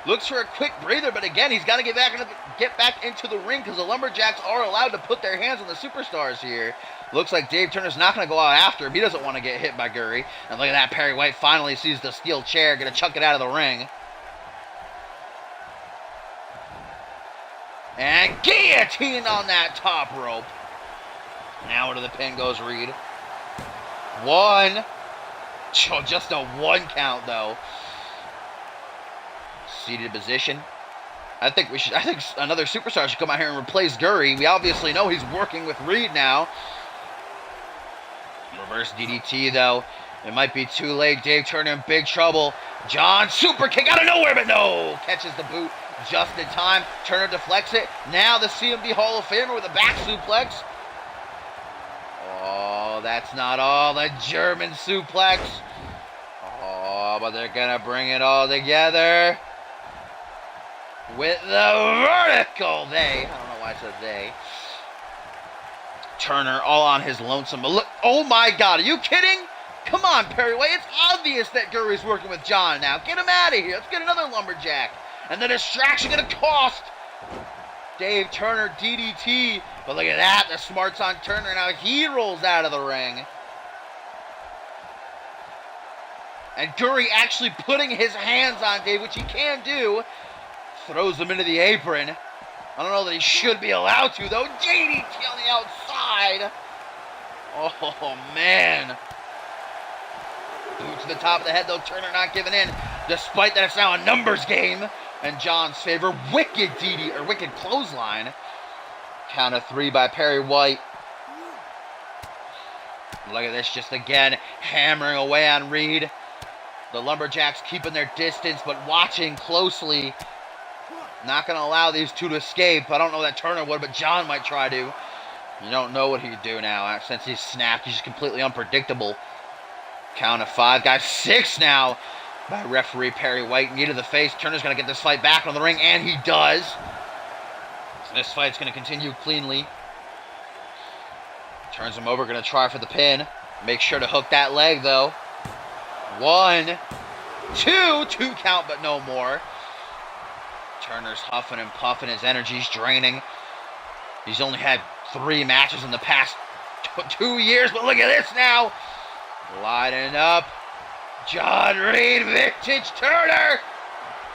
Looks for a quick breather, but again, he's got to get back into the ring because the Lumberjacks are allowed to put their hands on the superstars here. Looks like Dave Turner's not going to go out after him. He doesn't want to get hit by Gurry. And look at that, Perry White finally sees the steel chair, going to chuck it out of the ring. And guillotine on that top rope. Now into the pin goes Reed. One. Oh, just a 1 count, though. Seated position. I think another superstar should come out here and replace Gurry. We obviously know he's working with Reed now. Reverse DDT, though. It might be too late. Dave Turner in big trouble. John, super kick out of nowhere, but no. Catches the boot just in time. Turner deflects it. Now the CMV Hall of Famer with a back suplex. Oh, that's not all. The German suplex. Oh, but they're going to bring it all together. With the vertical they. I don't know why I said they. Turner all on his lonesome. But look, oh my God, are you kidding? Come on, Perry White. It's obvious that Gurry's working with John now. Get him out of here. Let's get another Lumberjack. And the distraction going to cost Dave Turner DDT. But look at that. The smarts on Turner. Now he rolls out of the ring. And Gurry actually putting his hands on Dave, which he can do. Throws him into the apron. I don't know that he should be allowed to, though. DDT on the outside. Oh, man. Boot to the top of the head, though. Turner not giving in, despite that it's now a numbers game in John's favor. Wicked wicked clothesline. Count of 3 by Perry White. Look at this, just again, hammering away on Reed. The Lumberjacks keeping their distance, but watching closely. Not going to allow these two to escape. I don't know that Turner would, but John might try to. You don't know what he'd do now. Since he's snapped, he's just completely unpredictable. Count of 5. Guys, 6 now by referee Perry White. Knee to the face. Turner's going to get this fight back on the ring, and he does. So this fight's going to continue cleanly. Turns him over, going to try for the pin. Make sure to hook that leg, though. 1, 2. 2 count, but no more. Turner's huffing and puffing. His energy's draining. He's only had 3 matches in the past 2 years, but look at this now. Lighting up. John Reed, vintage Turner.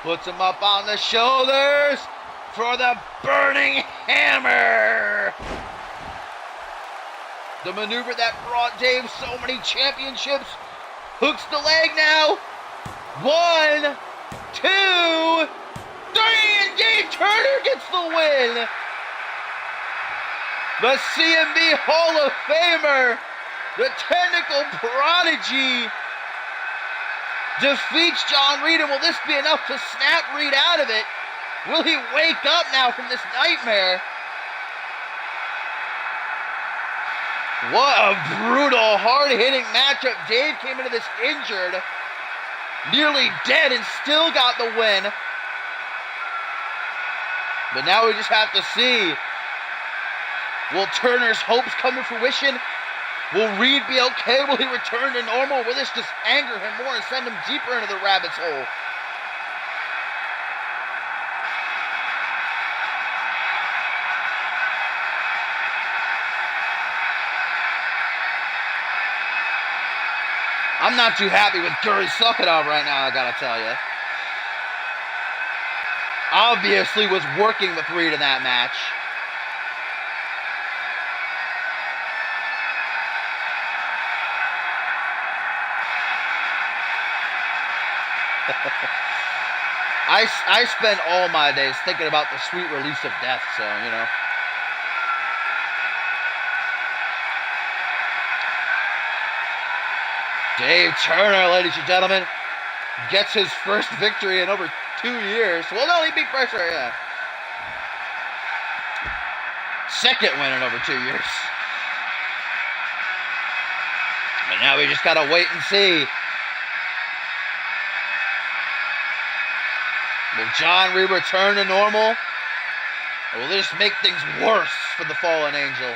Puts him up on the shoulders for the burning hammer. The maneuver that brought Dave so many championships. Hooks the leg now. 1, 2, 3, and Dave Turner gets the win. The CMV Hall of Famer, the technical prodigy, defeats John Reed. And will this be enough to snap Reed out of it? Will he wake up now from this nightmare? What a brutal, hard-hitting matchup. Dave came into this injured, nearly dead, and still got the win. But now we just have to see, will Turner's hopes come to fruition? Will Reed be okay? Will he return to normal? Will this just anger him more and send him deeper into the rabbit's hole? I'm not too happy with Gurry sucking up right now, I gotta tell you. Obviously was working with Reed in that match. I spend all my days thinking about the sweet release of death, so, you know. Dave Turner, ladies and gentlemen, gets his first victory in over 2 years. Well, no, he beat Pressure, yeah. Second win in over 2 years. But now we just gotta wait and see. Will John Reed return to normal? Will this make things worse for the fallen angel?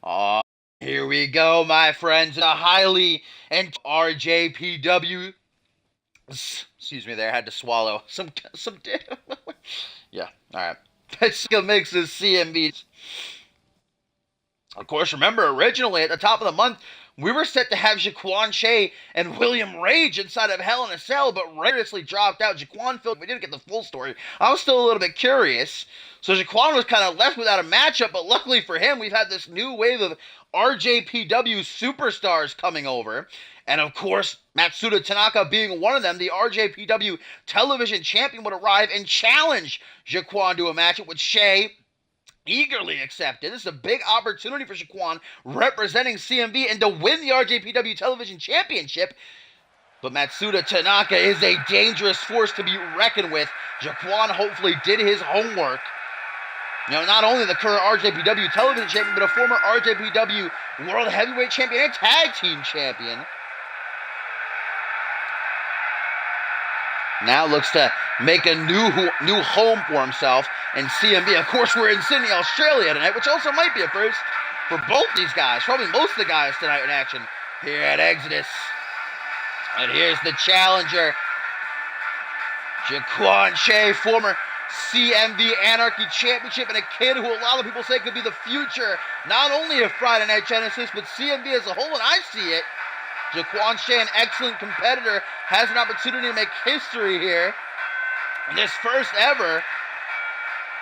Oh, here we go, my friends. A highly and RJPW. Excuse me, there. I had to swallow some. Yeah. All right. That makes this CMV. Of course, remember, originally at the top of the month, we were set to have Jaquan Shea and William Rage inside of Hell in a Cell, but variously dropped out. Jaquan filled. We didn't get the full story. I was still a little bit curious. So Jaquan was kind of left without a matchup, but luckily for him, we've had this new wave of RJPW superstars coming over. And of course, Matsuda Tanaka being one of them, the RJPW television champion would arrive and challenge Jaquan to a matchup with Shea. Eagerly accepted. This is a big opportunity for Jaquan representing CMV and to win the RJPW Television Championship. But Matsuda Tanaka is a dangerous force to be reckoned with. Jaquan hopefully did his homework. You know, not only the current RJPW Television Champion, but a former RJPW World Heavyweight Champion and Tag Team Champion. Now looks to make a new home for himself in CMV. Of course, we're in Sydney, Australia tonight, which also might be a first for both these guys. Probably most of the guys tonight in action here at Exodus. And here's the challenger, Jaquan Shea, former CMV Anarchy Championship, and a kid who a lot of people say could be the future, not only of Friday Night Genesis, but CMV as a whole, and I see it. Jaquan Shea, an excellent competitor, has an opportunity to make history here. And this first ever,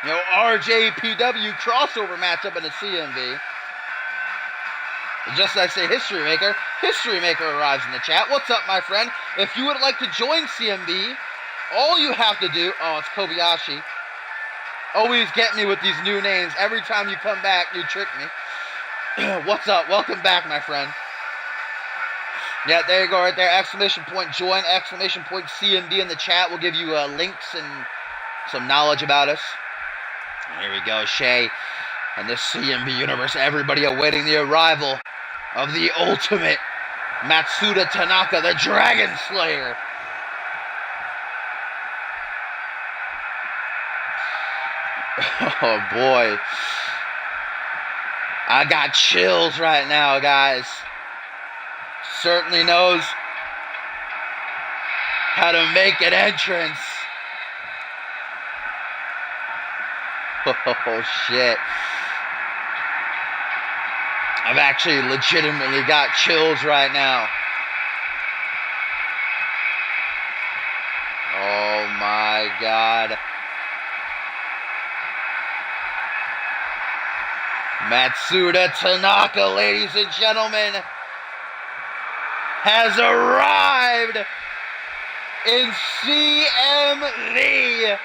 RJPW crossover matchup in the CMV. Just as I say History Maker arrives in the chat. What's up, my friend? If you would like to join CMV, all you have to do, oh, it's Kobayashi. Always get me with these new names. Every time you come back, you trick me. What's up? Welcome back, my friend. Yeah, there you go right there. Exclamation point join, exclamation point CMV in the chat. We'll give you links and some knowledge about us. Here we go, Shea and the CMV universe. Everybody awaiting the arrival of the ultimate Matsuda Tanaka, the Dragon Slayer. Oh boy. I got chills right now, guys. Certainly knows how to make an entrance. Oh shit. I've actually legitimately got chills right now. Oh my god. Matsuda Tanaka, ladies and gentlemen, has arrived in CMV.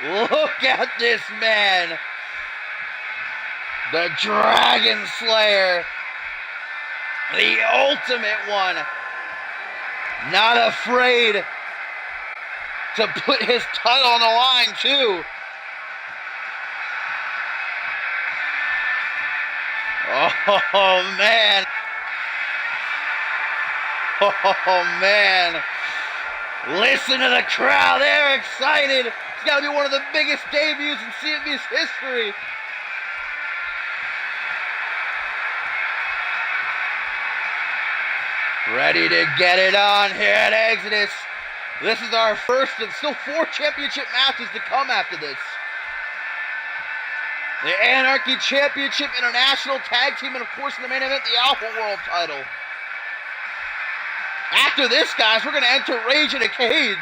Look at this man. The Dragon Slayer. The ultimate one. Not afraid to put his title on the line, too. Oh, man. Oh, man. Listen to the crowd. They're excited. It's got to be one of the biggest debuts in CMV's history. Ready to get it on here at Exodus. This is our first of still 4 championship matches to come after this. The Anarchy Championship, International Tag Team, and of course in the main event, the Alpha World title. After this, guys, we're going to enter Rage in a Cage.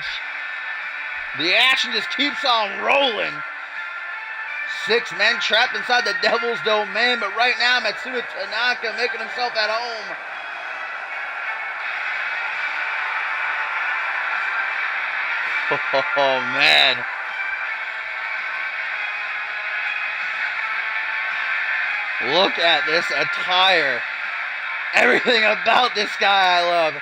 The action just keeps on rolling. 6 men trapped inside the Devil's domain, but right now Matsuda Tanaka making himself at home. Oh, man. Look at this attire. Everything about this guy I love.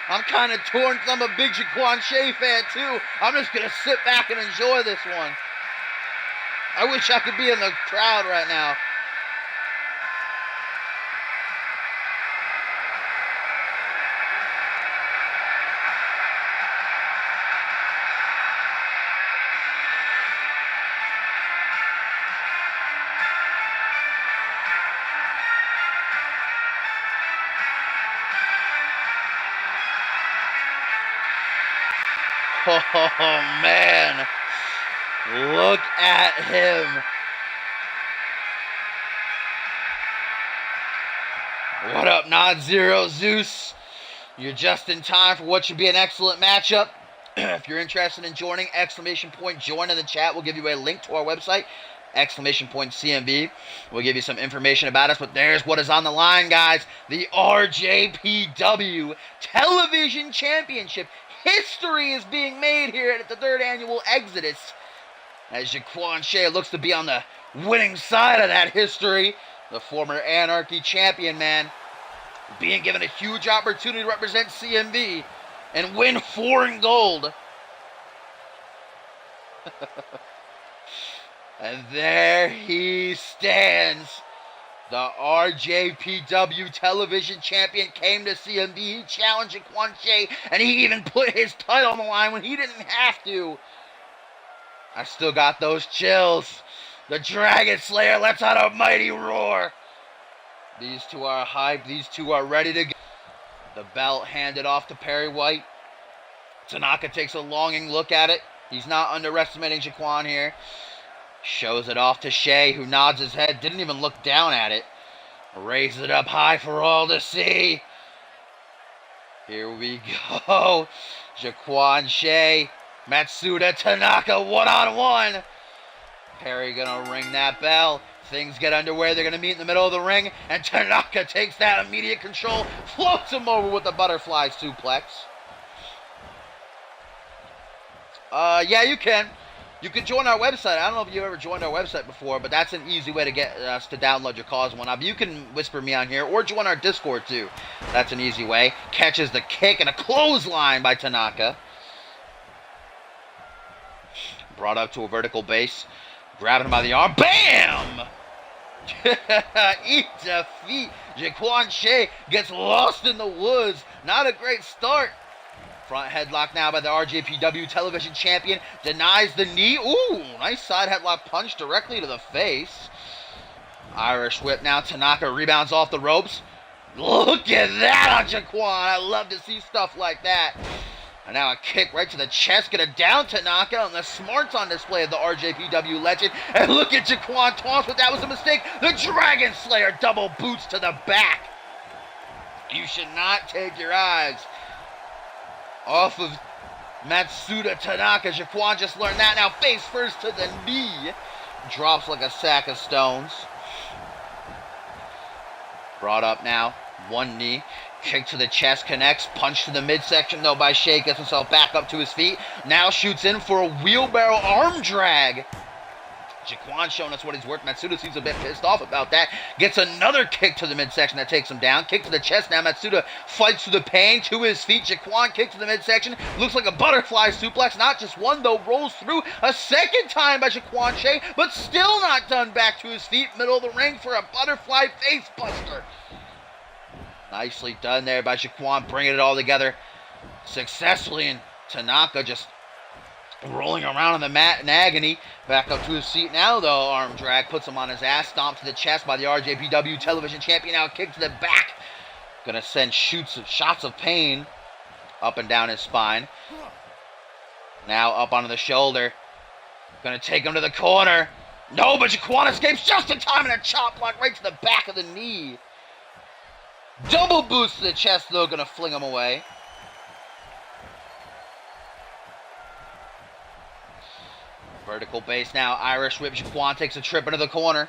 I'm kind of torn because I'm a big Jaquan Shea fan too. I'm just going to sit back and enjoy this one. I wish I could be in the crowd right now. Oh, man. Look at him. What up, Non-Zero Zeus? You're just in time for what should be an excellent matchup. If you're interested in joining, !join in the chat. We'll give you a link to our website, !CMV. We'll give you some information about us, but there's what is on the line, guys. The RJPW Television Championship. History is being made here at the 3rd annual Exodus, as Jaquan Shea looks to be on the winning side of that history. The former Anarchy champion, man, being given a huge opportunity to represent CMV and win 4 in gold. And there he stands. The RJPW Television Champion came to CMV. He challenged Jaquan Shea, and he even put his title on the line when he didn't have to. I still got those chills. The Dragon Slayer lets out a mighty roar. These two are hyped. These two are ready to go. The belt handed off to Perry White. Tanaka takes a longing look at it. He's not underestimating Jaquan here. Shows it off to Shea, who nods his head. Didn't even look down at it. Raises it up high for all to see. Here we go. Jaquan Shea. Matsuda Tanaka one-on-one. Perry gonna ring that bell. Things get underway. They're gonna meet in the middle of the ring. And Tanaka takes that immediate control. Floats him over with the butterfly suplex. Yeah, you can. You can join our website. I don't know if you've ever joined our website before, but that's an easy way to get us to download your calls and whatnot. You can whisper me on here or join our Discord too. That's an easy way. Catches the kick and a clothesline by Tanaka. Brought up to a vertical base. Grabbing him by the arm. BAM! Eat defeat. Jaquan Shea gets lost in the woods. Not a great start. Front headlock now by the RJPW Television Champion. Denies the knee. Ooh, nice side headlock punch directly to the face. Irish whip now. Tanaka rebounds off the ropes. Look at that on Jaquan. I love to see stuff like that. And now a kick right to the chest. Get a down Tanaka, and the smarts on display of the RJPW legend. And look at Jaquan taunts, but that was a mistake. The Dragon Slayer double boots to the back. You should not take your eyes off of Matsuda Tanaka. Jaquan just learned that. Now face first to the knee. Drops like a sack of stones. Brought up now. One knee. Kick to the chest connects. Punch to the midsection though by Shea. Gets himself back up to his feet. Now shoots in for a wheelbarrow arm drag. Jaquan showing us what he's worth. Matsuda seems a bit pissed off about that. Gets another kick to the midsection that takes him down. Kick to the chest now. Matsuda fights through the pain to his feet. Jaquan kick to the midsection. Looks like a butterfly suplex. Not just one though. Rolls through a second time by Jaquan Shea. But still not done. Back to his feet. Middle of the ring for a butterfly face buster. Nicely done there by Jaquan. Bringing it all together successfully. And Tanaka just rolling around on the mat in agony. Back up to his seat now, though. Arm drag puts him on his ass. Stomp to the chest by the RJPW Television Champion. Now kick to the back. Gonna send shots of pain up and down his spine. Now up onto the shoulder. Gonna take him to the corner. No, but Jaquan escapes just in time, and a chop block right to the back of the knee. Double boost to the chest, though. Gonna fling him away. Vertical base now. Irish whip. Jaquan takes a trip into the corner.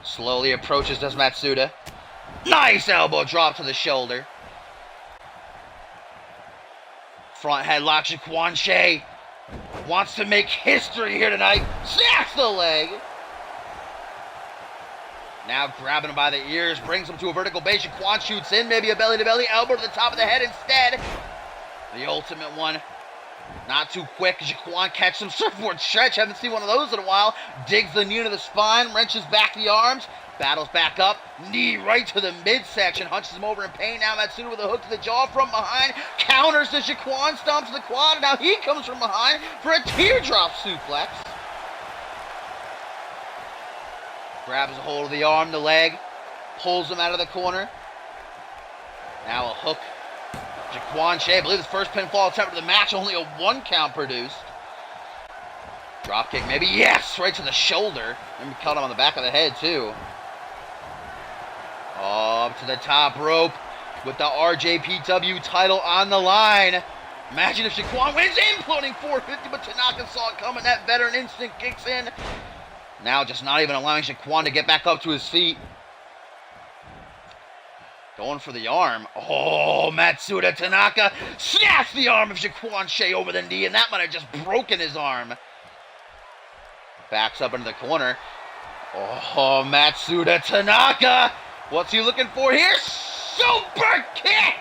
Slowly approaches, does Matsuda. Nice elbow drop to the shoulder. Front headlock. Jaquan Shea wants to make history here tonight. Snaps the leg. Now grabbing him by the ears, brings him to a vertical base. Jaquan shoots in, maybe a belly-to-belly elbow to the top of the head instead. The ultimate one. Not too quick. Jaquan catches some surfboard stretch. Haven't seen one of those in a while. Digs the knee into the spine, wrenches back the arms, battles back up. Knee right to the midsection, hunches him over in pain. Now Matsuda with a hook to the jaw from behind. Counters the Jaquan, stomps to the quad, and now he comes from behind for a teardrop suplex. Grabs a hold of the arm, the leg, pulls him out of the corner. Now a hook. Jaquan Shea, I believe his first pinfall attempt of the match, only a 1 count produced. Dropkick, maybe, yes, right to the shoulder. Maybe caught him on the back of the head, too. Up to the top rope with the RJPW title on the line. Imagine if Jaquan wins, imploding 450, but Tanaka saw it coming. That veteran instinct kicks in. Now just not even allowing Jaquan to get back up to his feet. Going for the arm. Oh, Matsuda Tanaka snaps the arm of Jaquan Shea over the knee, and that might have just broken his arm. Backs up into the corner. Oh, Matsuda Tanaka. What's he looking for here? Super kick!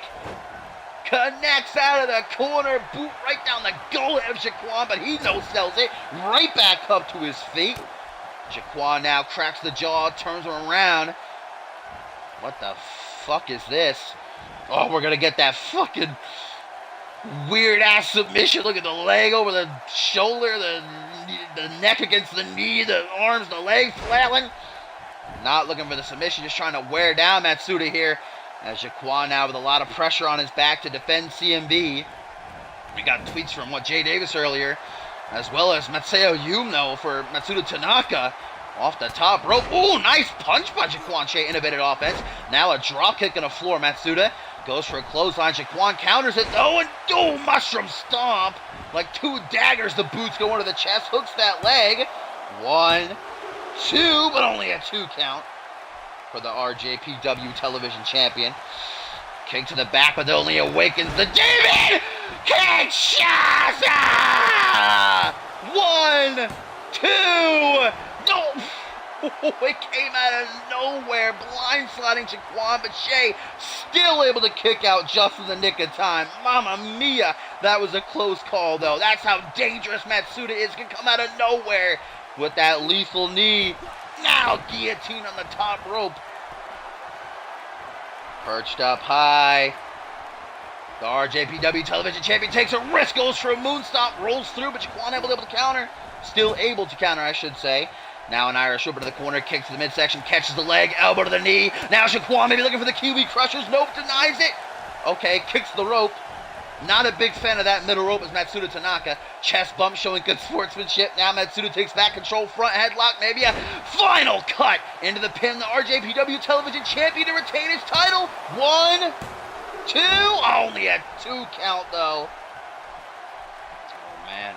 Connects out of the corner. Boot right down the gullet of Jaquan, but he no-sells it. Right back up to his feet. Jaquan now cracks the jaw, turns him around. What the fuck is this? Oh, we're gonna get that fucking weird-ass submission. Look at the leg over the shoulder, the neck against the knee, the arms, the legs flailing. Not looking for the submission, just trying to wear down Matsuda here. As Jaquan now with a lot of pressure on his back to defend CMV. We got tweets from Jay Davis earlier, as well as Matseo Yumno for Matsuda Tanaka. Off the top rope. Ooh, nice punch by Jaquan Shea. Innovative offense. Now a drop kick on the floor. Matsuda goes for a clothesline. Jaquan counters it though, and mushroom stomp. Like 2 daggers, the boots go into the chest. Hooks that leg. 1, 2, but only a 2 count for the RJPW television champion. Kick to the back, but only awakens the demon. Kinshasa! 1, 2. No! It came out of nowhere, blindsiding Jaquan, but Shea still able to kick out just in the nick of time. Mamma mia, that was a close call, though. That's how dangerous Matsuda is. Can come out of nowhere with that lethal knee. Now guillotine on the top rope. Perched up high. The RJPW television champion takes a risk, goes for a moonstop, rolls through, but Jaquan able to counter. Still able to counter, I should say. Now an Irish whip to the corner, kicks to the midsection, catches the leg, elbow to the knee. Now Jaquan maybe looking for the Kiwi Crushers. Nope, denies it. Okay, kicks the rope. Not a big fan of that middle rope as Matsuda Tanaka. Chest bump showing good sportsmanship. Now Matsuda takes back control, front headlock, maybe a final cut into the pin. The RJPW television champion to retain his title. 1, 2, only a 2 count though. Oh man.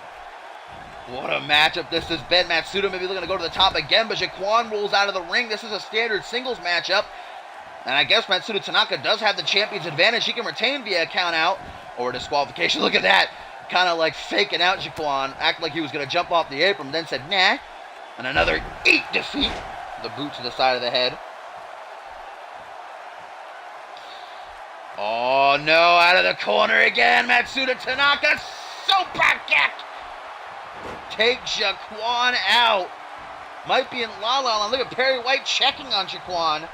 What a matchup this has been. Matsuda maybe looking to go to the top again, but Jaquan rolls out of the ring. This is a standard singles matchup. And I guess Matsuda Tanaka does have the champion's advantage. He can retain via a count out or disqualification. Look at that. Kind of like faking out Jaquan. Acted like he was going to jump off the apron, then said, nah. And another 8 defeat. The boot to the side of the head. Oh no, out of the corner again. Matsuda Tanaka. Super kick. Takes Jaquan out. Might be in La La Land. Look at Perry White checking on Jaquan.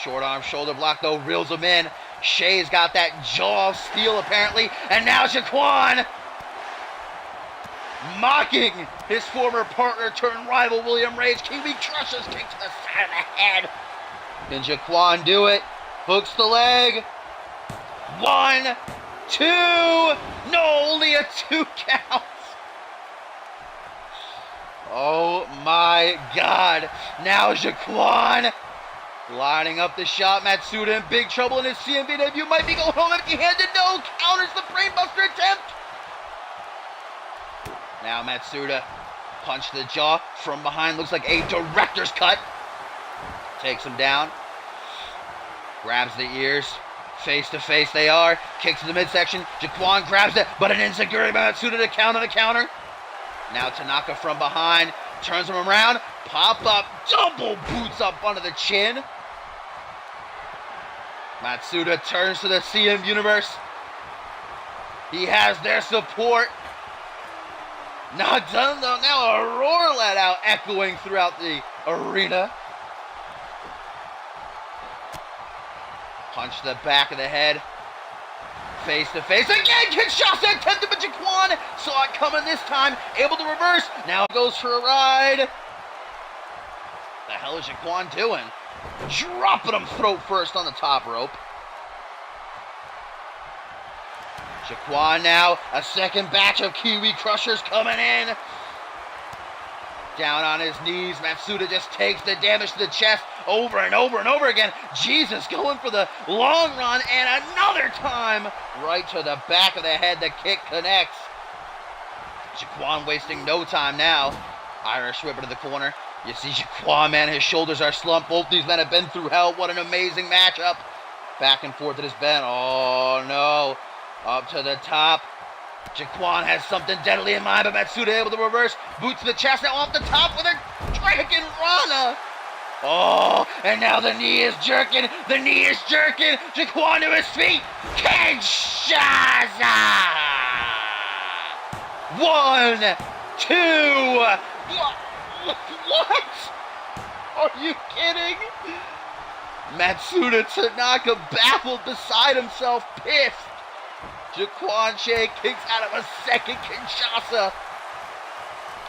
Short arm shoulder block though, reels him in. Shea's got that jaw of steel apparently. And now Jaquan mocking his former partner turned rival William Reigns. Kiwi crushes, kick to the side of the head. Can Jaquan do it? Hooks the leg. 1, 2. No, only a 2 count. Oh my God. Now Jaquan lining up the shot. Matsuda in big trouble in his CMV debut. Might be going home empty-handed. No, counters the brainbuster attempt. Now Matsuda Punch to the jaw from behind. Looks like a director's cut. Takes him down. Grabs the ears. Face to face they are. Kicks to the midsection. Jaquan grabs it, but an enziguri by Matsuda to counter the counter. Now Tanaka from behind. Turns him around. Pop up. Double boots up under the chin. Matsuda turns to the CM Universe. He has their support. Now a roar let out, echoing throughout the arena. Punch to the back of the head. Face to face again. Kinshasa attempted, but Jaquan saw it coming this time. Able to reverse. Now goes for a ride. The hell is Jaquan doing? Dropping him throat first on the top rope. Jaquan now. A second batch of Kiwi Crushers coming in. Down on his knees. Matsuda just takes the damage to the chest over and over and over again. Jesus, going for the long run, and another time right to the back of the head. The kick connects. Jaquan wasting no time now. Irish whip to the corner. You see Jaquan, man, his shoulders are slumped. Both these men have been through hell. What an amazing matchup. Back and forth it has been. Oh, no. Up to the top. Jaquan has something deadly in mind, but Matsuda able to reverse. Boot to the chest, now off the top with a Dragon Rana. Oh, and now the knee is jerking. The knee is jerking. Jaquan to his feet. Kinshasa. 1, 2. What? Are you kidding? Matsuda Tanaka baffled, beside himself, pissed. Jaquan Shea kicks out of a second Kinshasa.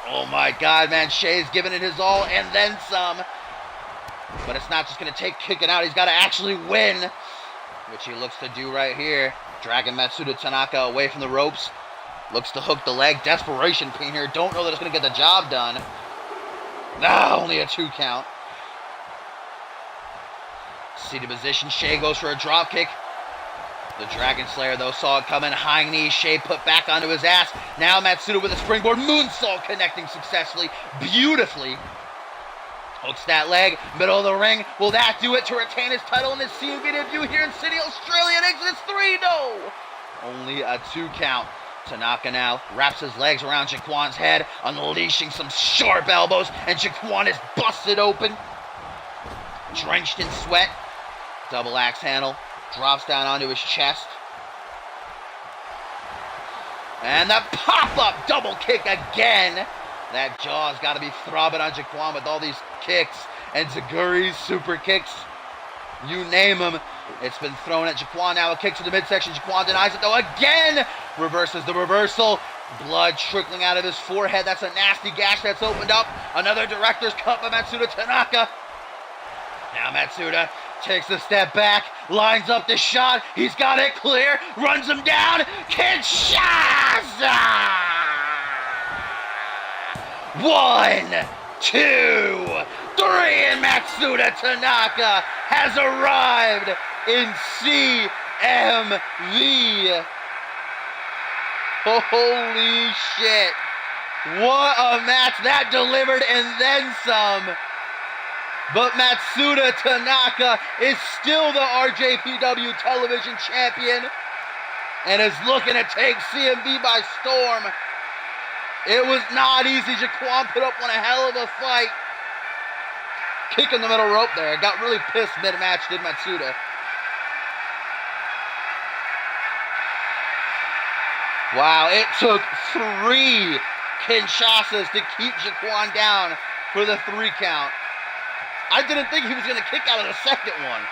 Oh my God, man. Shea's giving it his all and then some. But it's not just going to take kicking out. He's got to actually win, which he looks to do right here. Dragging Matsuda Tanaka away from the ropes. Looks to hook the leg. Desperation pain here. Don't know that it's going to get the job done. Only a 2 count. Seated position. Shea goes for a drop kick. The Dragon Slayer, though, saw it coming. High knee, Shea put back onto his ass. Now Matsuda with a springboard moonsault connecting successfully, beautifully. Hooks that leg, middle of the ring. Will that do it to retain his title in his CMV debut here in Sydney, Australia? Exodus 3, no! Only a 2 count. Tanaka now wraps his legs around Jaquan's head, unleashing some sharp elbows, and Jaquan is busted open. Drenched in sweat. Double axe handle. Drops down onto his chest. And the pop-up double kick again. That jaw's got to be throbbing on Jaquan with all these kicks and Ziguris, super kicks. You name them. It's been thrown at Jaquan now. A kick to the midsection. Jaquan denies it, though, again. Reverses the reversal. Blood trickling out of his forehead. That's a nasty gash that's opened up. Another director's cut by Matsuda Tanaka. Now Matsuda takes a step back, lines up the shot. He's got it clear, runs him down. Kinshasa! 1, 2, 3, and Matsuda Tanaka has arrived in CMV. Holy shit. What a match. That delivered and then some. But Matsuda Tanaka is still the RJPW television champion and is looking to take CMV by storm. It was not easy. Jaquan put up one hell of a fight. Kick in the middle rope there. Got really pissed mid-match, did Matsuda. Wow, it took 3 Kinshasas to keep Jaquan down for the 3 count. I didn't think he was going to kick out of the second one.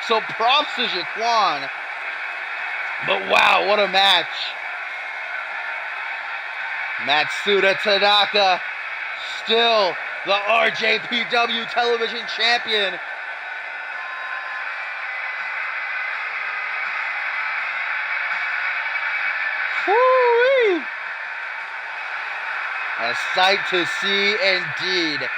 So props to Jaquan. But wow, what a match. Matsuda Tanaka, still the RJPW television champion. Woo-wee. A sight to see indeed.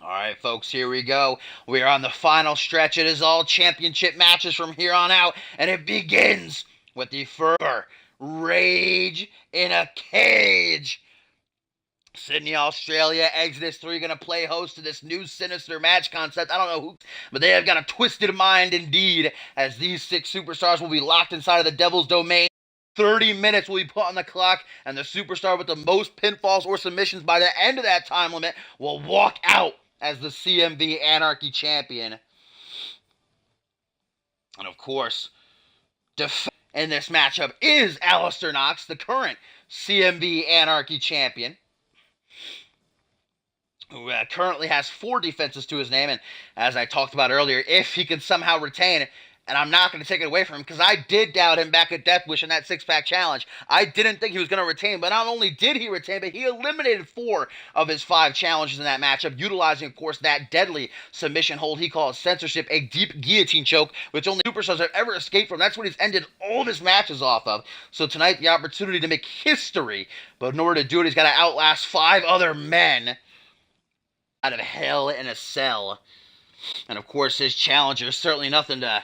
All right, folks, here we go. We are on the final stretch. It is all championship matches from here on out, and it begins with the first Rage in a Cage. Sydney, Australia, Exodus 3 going to play host to this new sinister match concept. I don't know who, but they have got a twisted mind indeed, as these 6 superstars will be locked inside of the Devil's Domain. 30 minutes will be put on the clock, and the superstar with the most pinfalls or submissions by the end of that time limit will walk out as the CMV Anarchy Champion. And of course, in this matchup is Alistair Knox, the current CMV Anarchy Champion, who currently has 4 defenses to his name. And as I talked about earlier, if he can somehow retain, and I'm not going to take it away from him, because I did doubt him back at Death Wish in that 6-pack challenge. I didn't think he was going to retain, but not only did he retain, but he eliminated 4 of his 5 challenges in that matchup, utilizing, of course, that deadly submission hold he calls censorship, a deep guillotine choke, which only superstars have ever escaped from. That's what he's ended all of his matches off of. So tonight, the opportunity to make history, but in order to do it, he's got to outlast 5 other men out of hell in a cell. And of course, his challenger is certainly nothing to,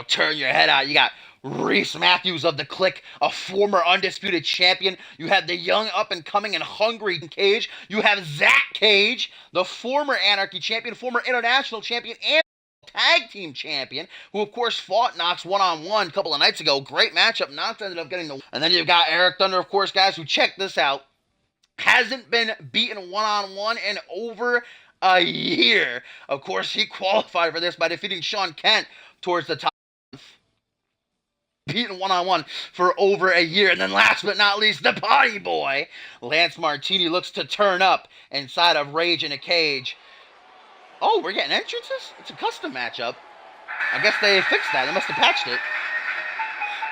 turn your head out. You got Reese Matthews of the Clique, a former undisputed champion. You have the young, up-and-coming, and hungry Cage. You have Zach Cage, the former Anarchy champion, former international champion, and tag team champion, who of course fought Knox one-on-one a couple of nights ago. Great matchup. Knox ended up getting the... And then you've got Eric Thunder, of course, guys, who, check this out, hasn't been beaten one-on-one in over a year. Of course, he qualified for this by defeating Sean Kent towards the top. Beaten one-on-one for over a year. And then last but not least, the Body Boy, Lance Martini, looks to turn up inside of Rage in a Cage. Oh, we're getting entrances? It's a custom matchup. I guess they fixed that. They must have patched it.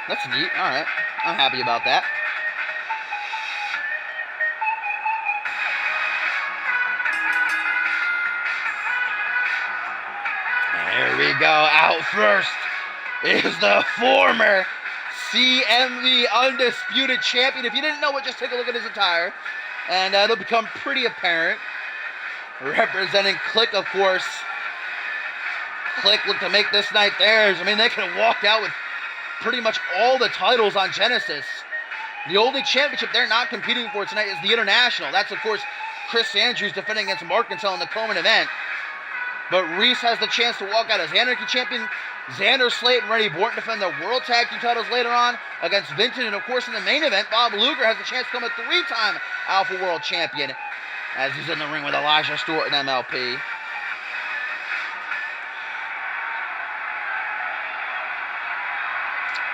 That's neat. Alright. I'm happy about that. There we go. Out first is the former CMV Undisputed Champion. If you didn't know it, just take a look at his attire, and it'll become pretty apparent. Representing Clique, of course. Clique look to make this night theirs. I mean, they could have walked out with pretty much all the titles on Genesis. The only championship they're not competing for tonight is the International. That's, of course, Chris Andrews defending against Mark Cancel in the Coleman event. But Reese has the chance to walk out as Anarchy champion. Xander Slate and Randy Borton defend their World Tag Team titles later on against Vintage. And, of course, in the main event, Bob Luger has the chance to become a 3-time Alpha World Champion as he's in the ring with Elijah Stewart and MLP.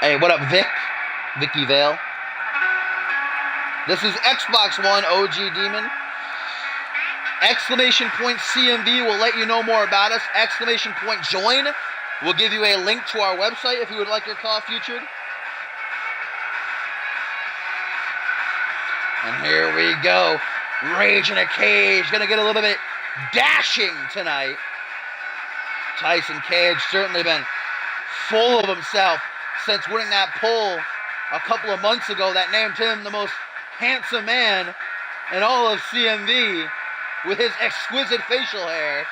Hey, what up, Vic? Vicky Vale. This is Xbox One OG Demon. Exclamation point CMV will let you know more about us. Exclamation point join will give you a link to our website if you would like your call featured. And here we go. Rage in a Cage. Gonna get a little bit dashing tonight. Tyson Cage certainly been full of himself since winning that poll a couple of months ago that named him the most handsome man in all of CMV with his exquisite facial hair.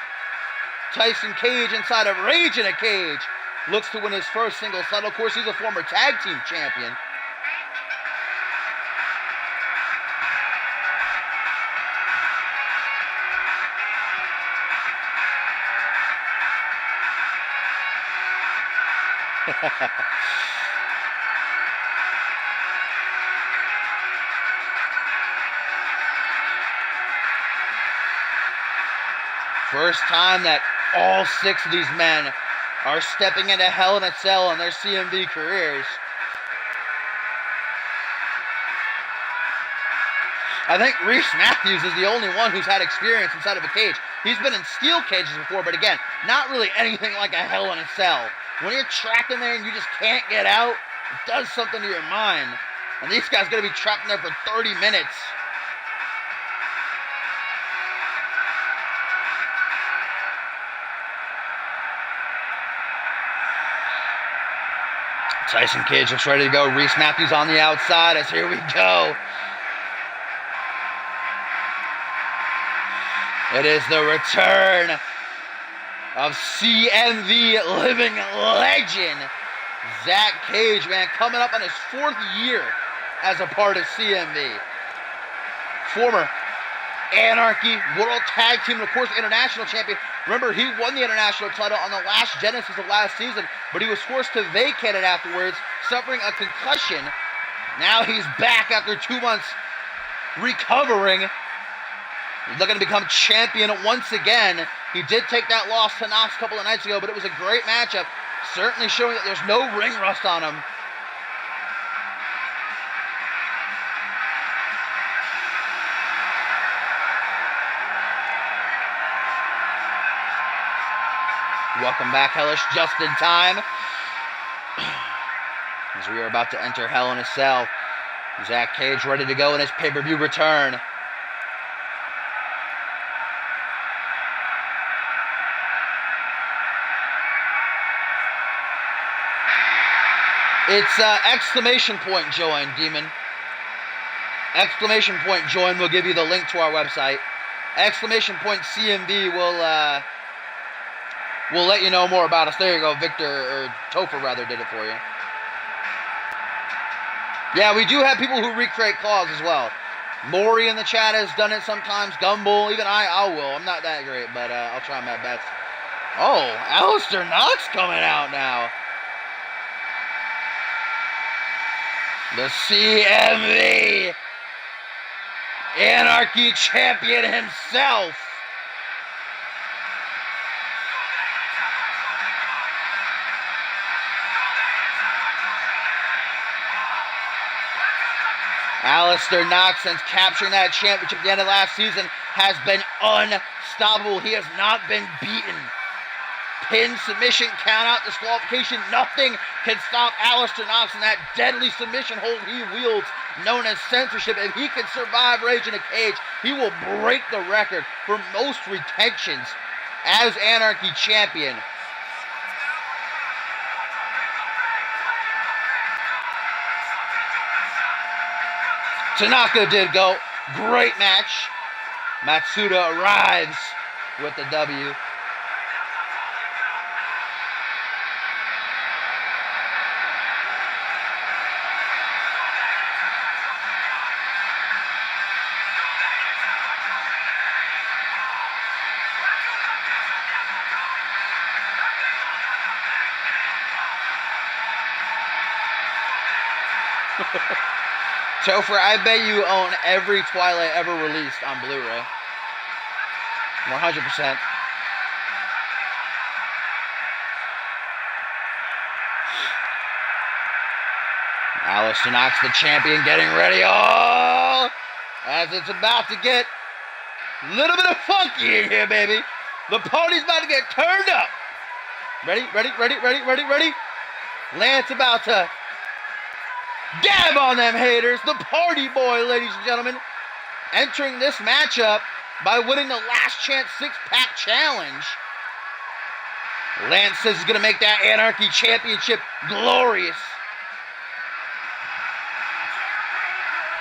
Tyson Cage inside of Rage in a Cage looks to win his first singles title. Of course, he's a former tag team champion. First time that all 6 of these men are stepping into Hell in a Cell in their CMV careers. I think Reese Matthews is the only one who's had experience inside of a cage. He's been in steel cages before, but again, not really anything like a Hell in a Cell. When you're trapped in there and you just can't get out, it does something to your mind. And these guys are going to be trapped in there for 30 minutes. Tyson Cage looks ready to go. Reese Matthews on the outside as here we go. It is the return of CMV living legend, Zach Cage, man, coming up on his 4th year as a part of CMV. Former Anarchy World Tag Team, and of course, International Champion. Remember, he won the International title on the last Genesis of last season, but he was forced to vacate it afterwards, suffering a concussion. Now he's back after 2 months recovering. He's looking to become champion once again. He did take that loss to Knox a couple of nights ago, but it was a great matchup. Certainly showing that there's no ring rust on him. Welcome back, Hellish, just in time. As we are about to enter Hell in a Cell. Zach Cage ready to go in his pay-per-view return. It's exclamation point join, Demon. Exclamation point join will give you the link to our website. Exclamation point CMV will let you know more about us. There you go, Victor, or Topher rather, did it for you. Yeah, we do have people who recreate calls as well. Maury in the chat has done it sometimes. Gumball, even I will. I'm not that great, but I'll try my best. Oh, Alistair Knox coming out now. The CMV Anarchy Champion himself. Alistair Knox, since capturing that championship at the end of last season, has been unstoppable. He has not been beaten. Pin, submission, count out, disqualification, nothing can stop Alistair Knox in that deadly submission hold he wields, known as censorship. If he can survive Rage in a Cage, he will break the record for most retentions as Anarchy Champion. Tanaka did go. Great match. Matsuda arrives with the W. Topher, I bet you own every Twilight ever released on Blu-ray. 100%. Alistair Knox, the champion, getting ready. Oh! As it's about to get a little bit of funky in here, baby. The party's about to get turned up. Ready, ready, ready, ready, ready, ready? Lance about to dab on them haters. The party boy, ladies and gentlemen, entering this matchup by winning the Last Chance 6-Pack Challenge. Lance says he's going to make that Anarchy Championship glorious.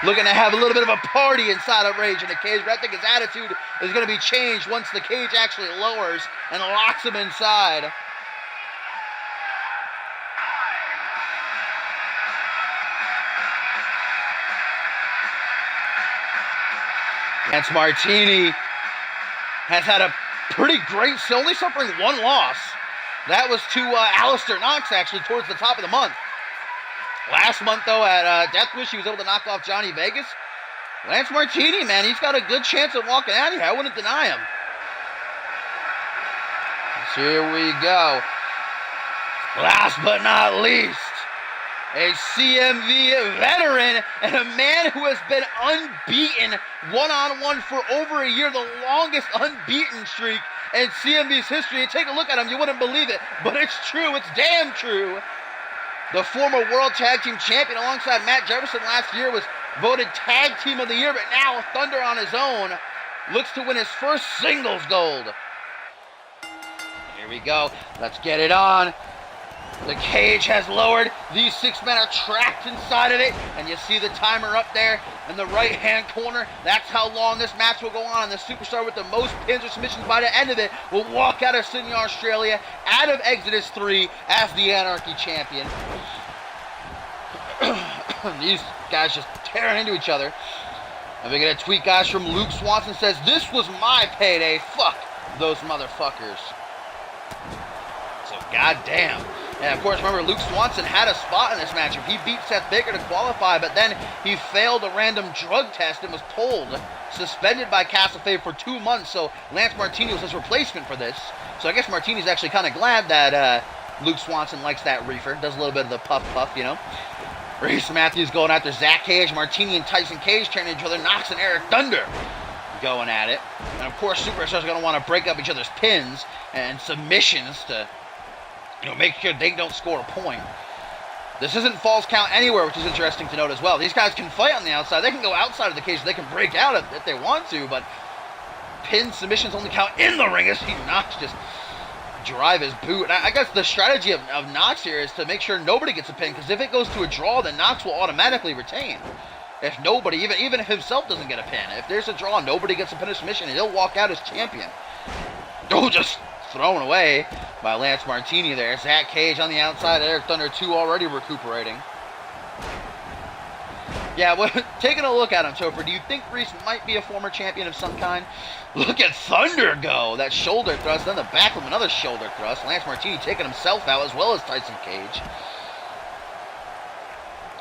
Looking to have a little bit of a party inside of Rage in a Cage, but I think his attitude is going to be changed once the cage actually lowers and locks him inside. Lance Martini has had a pretty great, only suffering one loss. That was to Alistair Knox, actually, towards the top of the month. Last month, though, at Death Wish, he was able to knock off Johnny Vegas. Lance Martini, man, he's got a good chance of walking out of here. I wouldn't deny him. So here we go. Last but not least, a CMV veteran and a man who has been unbeaten one-on-one for over a year, the longest unbeaten streak in CMV's history. And take a look at him, you wouldn't believe it, but it's true, it's damn true. The former World Tag Team Champion alongside Matt Jefferson last year was voted Tag Team of the Year, but now Thunder on his own looks to win his first singles gold. Here we go, let's get it on. The cage has lowered. These 6 men are trapped inside of it. And you see the timer up there in the right-hand corner. That's how long this match will go on. And the superstar with the most pins or submissions by the end of it will walk out of Sydney, Australia, out of Exodus 3 as the Anarchy champion. These guys just tearing into each other. And we get a tweet, guys, from Luke Swanson. Says, "This was my payday. Fuck those motherfuckers." So, goddamn. And, of course, remember, Luke Swanson had a spot in this matchup. He beat Seth Baker to qualify, but then he failed a random drug test and was pulled, suspended by Castlefave for 2 months. So Lance Martini was his replacement for this. So I guess Martini's actually kind of glad that Luke Swanson likes that reefer. Does a little bit of the puff, you know. Reese Matthews going after Zach Cage. Martini and Tyson Cage turning each other. Knox and Eric Thunder going at it. And, of course, superstars are going to want to break up each other's pins and submissions to, you know, make sure they don't score a point. This isn't false count anywhere, which is interesting to note as well. These guys can fight on the outside. They can go outside of the cage. They can break out if they want to, but pin submissions only count in the ring as he Knox just drive his boot. And I guess the strategy of Knox here is to make sure nobody gets a pin, because if it goes to a draw, then Knox will automatically retain. If nobody, even if himself doesn't get a pin, if there's a draw, nobody gets a pin or submission, and he'll walk out as champion. Oh, just thrown away by Lance Martini there. Zach Cage on the outside, Eric Thunder 2 already recuperating. Yeah, well, taking a look at him, Topher, do you think Reese might be a former champion of some kind? Look at Thunder go! That shoulder thrust, then the back with another shoulder thrust. Lance Martini taking himself out as well as Tyson Cage.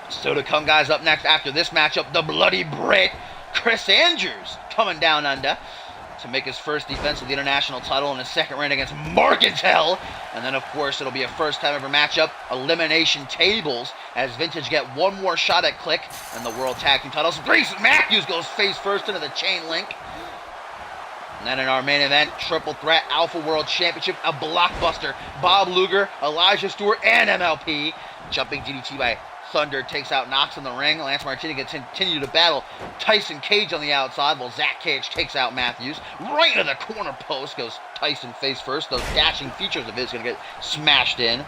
Still to come, guys, up next after this matchup, the Bloody Brit, Chris Andrews, coming down under to make his first defense of the international title in his second reign against Marcantel. And then, of course, it'll be a first-time ever matchup, elimination tables, as Vintage get one more shot at Click and the World Tag Team titles. Reese Matthews goes face first into the chain link. And then in our main event, Triple Threat Alpha World Championship, a blockbuster. Bob Luger, Elijah Stewart, and MLP. Jumping DDT by Thunder takes out Knox in the ring. Lance Martini can continue to battle Tyson Cage on the outside, while Zach Cage takes out Matthews. Right into the corner post goes Tyson face first. Those dashing features of his going to get smashed in.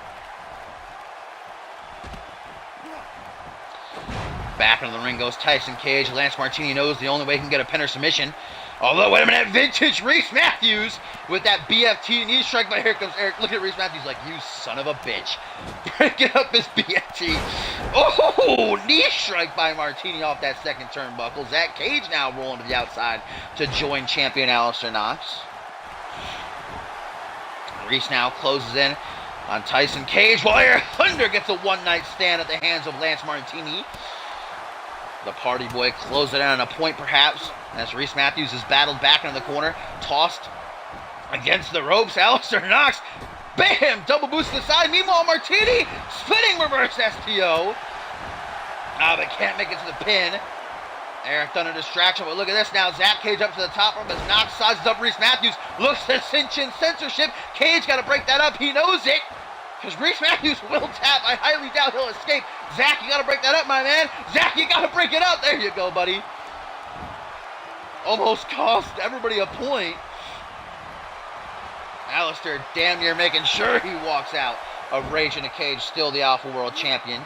Back into the ring goes Tyson Cage. Lance Martini knows the only way he can get a pin or submission. Although, wait a minute, Vintage Reese Matthews with that BFT knee strike, but here comes Eric. Look at Reese Matthews like, you son of a bitch. Breaking up his BFT. Oh, knee strike by Martini off that second turnbuckle. Zach Cage now rolling to the outside to join champion Alistair Knox. Reese now closes in on Tyson Cage, while Eric Thunder gets a one-night stand at the hands of Lance Martini. The Party Boy closes it in on a point, perhaps, as Reese Matthews is battled back into the corner, tossed against the ropes. Alistair Knox, bam, double boost to the side. Meanwhile, Martini, spinning reverse STO. But can't make it to the pin. Eric Thunder distraction, but look at this now. Zach Cage up to the top rope as Knox sizes up Reese Matthews. Looks to cinch in censorship. Cage got to break that up. He knows it, because Reese Matthews will tap. I highly doubt he'll escape. Zach, you got to break that up, my man. Zach, you got to break it up. There you go, buddy. Almost cost everybody a point. Alistair damn near making sure he walks out of Rage in a Cage, still the Alpha World Champion.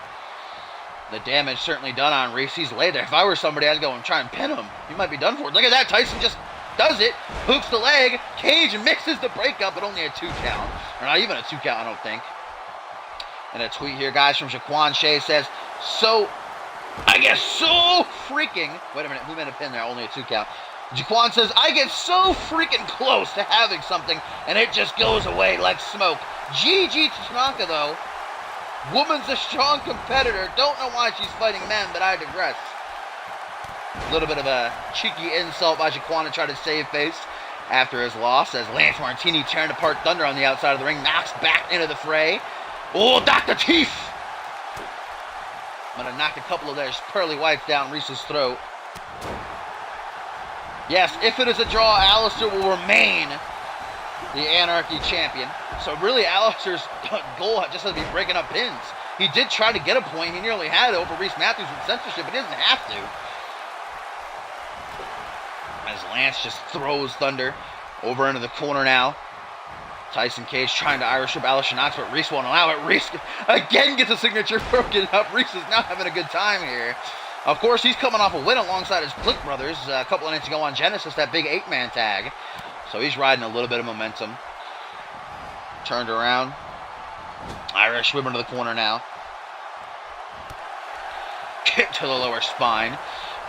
The damage certainly done on Reese. He's laid there. If I were somebody, I'd go and try and pin him. He might be done for. Look at that. Tyson just does it. Hooks the leg. Cage mixes the breakup, but only a 2 count. Or not even a 2 count, I don't think. And a tweet here, guys, from Jaquan Shea says, I get so freaking... Wait a minute, who made a pin there? Only a 2 count. Jaquan says, I get so freaking close to having something, and it just goes away like smoke. GG Tachanka, though. Woman's a strong competitor. Don't know why she's fighting men, but I digress. A little bit of a cheeky insult by Jaquan to try to save face after his loss, as Lance Martini tearing apart Thunder on the outside of the ring, knocks back into the fray. Oh, Dr. Teeth! I'm going to knock a couple of those pearly whites down Reese's throat. Yes, if it is a draw, Alistair will remain the Anarchy champion. So really, Alistair's goal just has to be breaking up pins. He did try to get a point. He nearly had it over Reese Matthews with censorship, but he doesn't have to. As Lance just throws Thunder over into the corner now. Tyson Cage trying to Irish whip Aleister Knox, but Reese won't allow it. Reese again gets a signature broken up. Reese is not having a good time here. Of course, he's coming off a win alongside his Glick brothers a couple of nights ago on Genesis, that big 8-man tag. So he's riding a little bit of momentum. Turned around. Irish whip into the corner now. Kick to the lower spine.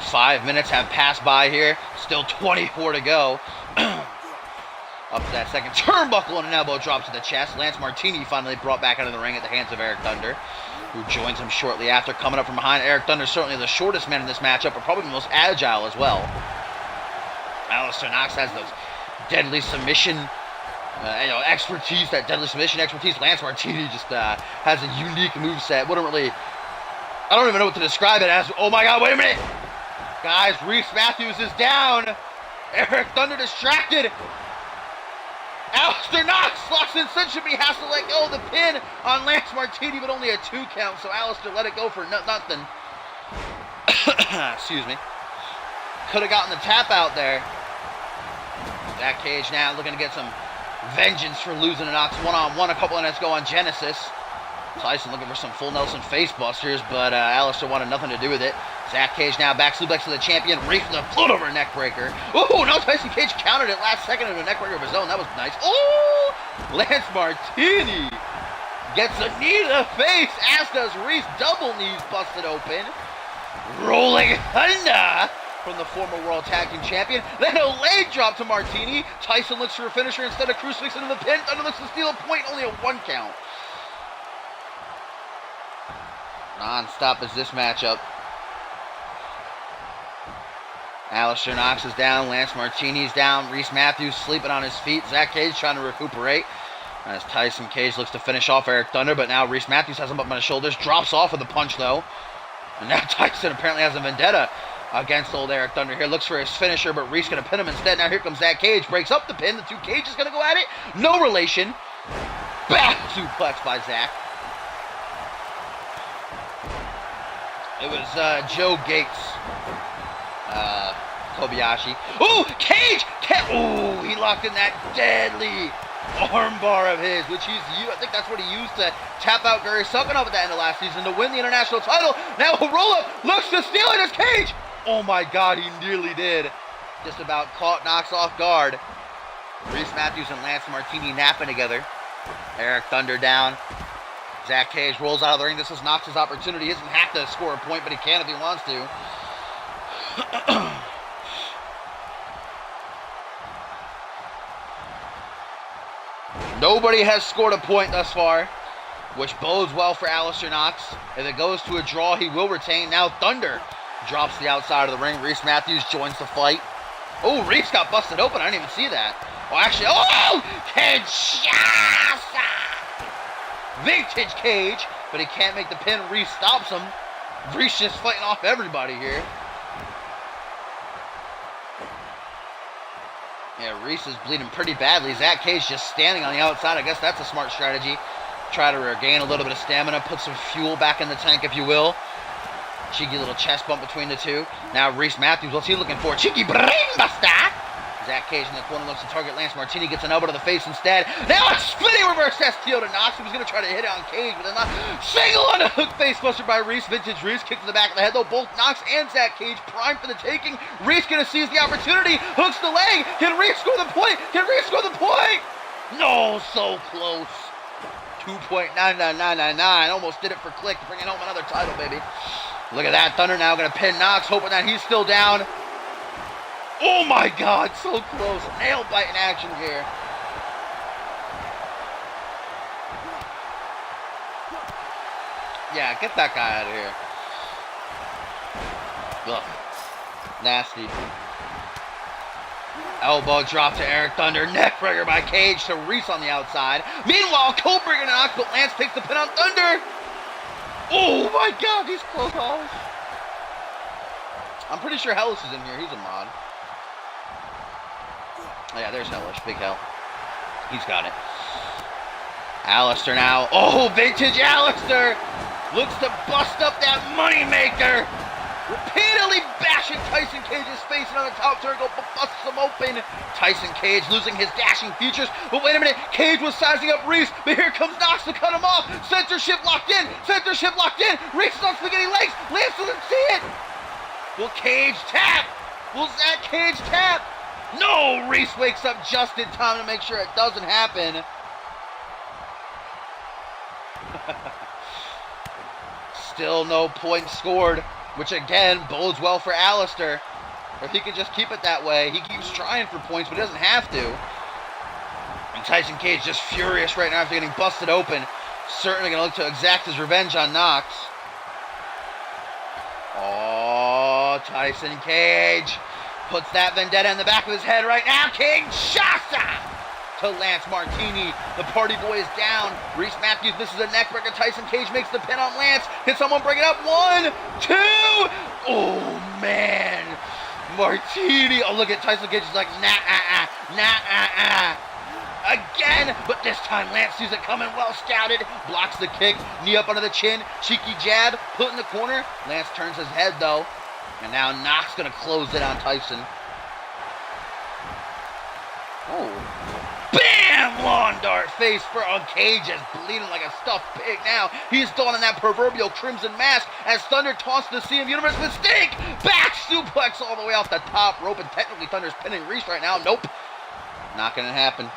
5 minutes have passed by here. Still 24 to go. Up to that second turnbuckle and an elbow drop to the chest. Lance Martini finally brought back into the ring at the hands of Eric Thunder, who joins him shortly after. Coming up from behind, Eric Thunder certainly the shortest man in this matchup, but probably the most agile as well. Aleister Knox has those deadly submission expertise, that deadly submission expertise. Lance Martini just has a unique moveset. I don't even know what to describe it as. Oh my God, wait a minute. Guys, Reese Matthews is down. Eric Thunder distracted. Aleister Knox locks in cinch. He has to let go of the pin on Lance Martini, but only a 2 count, so Aleister let it go for nothing. Excuse me. Could have gotten the tap out there. Zach Cage now looking to get some vengeance for losing to Knox one-on-one a couple of nights ago on Genesis. Tyson looking for some full Nelson face busters, but Aleister wanted nothing to do with it. Zach Cage now back suplex to the champion. Reese with a float over neck breaker. Oh, no, Tyson Cage countered it last second into a neck breaker of his own. That was nice. Oh, Lance Martini gets a knee to the face, as does Reese. Double knees busted open. Rolling Thunder from the former World Tag Team Champion. Then a leg drop to Martini. Tyson looks for a finisher instead of crucifix into the pin. Thunder looks to steal a point, only a 1 count. Non-stop is this matchup. Aleister Knox is down. Lance Martini's down. Reese Matthews sleeping on his feet. Zach Cage trying to recuperate as Tyson Cage looks to finish off Eric Thunder, but now Reese Matthews has him up on his shoulders. Drops off with a punch, though. And now Tyson apparently has a vendetta against old Eric Thunder here. Looks for his finisher, but Reese going to pin him instead. Now here comes Zach Cage. Breaks up the pin. The 2 Cages going to go at it. No relation. Back suplex by Zach. It was Joe Gates. Kobayashi. Ooh, Cage! Ooh, he locked in that deadly armbar of his, which I think that's what he used to tap out Gary Sukhanov at the end of last season to win the international title. Now a roll-up, looks to steal it as Cage. Oh my God, he nearly did. Just about caught Knox off guard. Reese Matthews and Lance Martini napping together. Eric Thunder down. Zach Cage rolls out of the ring. This is Knox's opportunity. He doesn't have to score a point, but he can if he wants to. Nobody has scored a point thus far, which bodes well for Aleister Knox. If it goes to a draw, he will retain. Now Thunder drops the outside of the ring. Reese Matthews joins the fight. Oh, Reese got busted open. I didn't even see that. Oh, actually, Kinshasa! Vintage Cage, but he can't make the pin. Reese stops him. Reese just fighting off everybody here. Yeah, Reese is bleeding pretty badly. Zach Cage just standing on the outside. I guess that's a smart strategy. Try to regain a little bit of stamina, put some fuel back in the tank, if you will. Cheeky little chest bump between the two. Now Reese Matthews, what's he looking for? Cheeky brainbuster! Zach Cage in the corner looks to target Lance Martini, gets an elbow to the face instead. Now a spinning reverse STO to Knox. He was going to try to hit it on Cage, but then not. Single on a hook face buster by Reese. Vintage Reese kick to the back of the head, though. Both Knox and Zach Cage primed for the taking. Reese going to seize the opportunity. Hooks the leg. Can Reese score the point? Can Reese score the point? No, so close. 2.99999. Almost did it for Click, bringing home another title, baby. Look at that. Thunder now going to pin Knox, hoping that he's still down. Oh my God, so close. Nail biting action here. Yeah, get that guy out of here. Ugh. Nasty. Elbow drop to Eric Thunder. Neckbreaker by Cage to Reese on the outside. Meanwhile, Coldbreaker to Knox, but Lance takes the pin on Thunder. Oh my God, these close calls. I'm pretty sure Hellas is in here. He's a mod. Oh yeah, there's Hellish. Big Hell. He's got it. Aleister now. Oh, vintage Aleister! Looks to bust up that moneymaker. Repeatedly bash dashing Tyson Cage's face on the top turnbuckle, busts him open. Tyson Cage losing his dashing features. But wait a minute, Cage was sizing up Reese, but here comes Knox to cut him off. Censorship locked in. Censorship locked in. Reese is on spaghetti legs. Lance doesn't see it. Will Cage tap? Will Zach Cage tap? No! Reese wakes up just in time to make sure it doesn't happen. Still no points scored, which again bodes well for Alistair. If he can just keep it that way, he keeps trying for points, but he doesn't have to. And Tyson Cage just furious right now after getting busted open. Certainly going to look to exact his revenge on Knox. Oh, Tyson Cage puts that vendetta in the back of his head right now. Kinshasa to Lance Martini. The party boy is down. Reese Matthews misses a neckbreaker. Tyson Cage makes the pin on Lance. Can someone bring it up? 1, 2. Oh, man. Martini. Oh, look at Tyson Cage. He's like, nah. Again, but this time Lance sees it coming, well scouted, blocks the kick, knee up under the chin, cheeky jab, put in the corner. Lance turns his head though, and now Knox gonna close it on Tyson. Oh, bam! Lawn dart face for Cage is bleeding like a stuffed pig now. He's donning that proverbial crimson mask as Thunder tosses the CMV Universe mistake. Back suplex all the way off the top rope, and technically Thunder's pinning Reese right now. Nope, not gonna happen.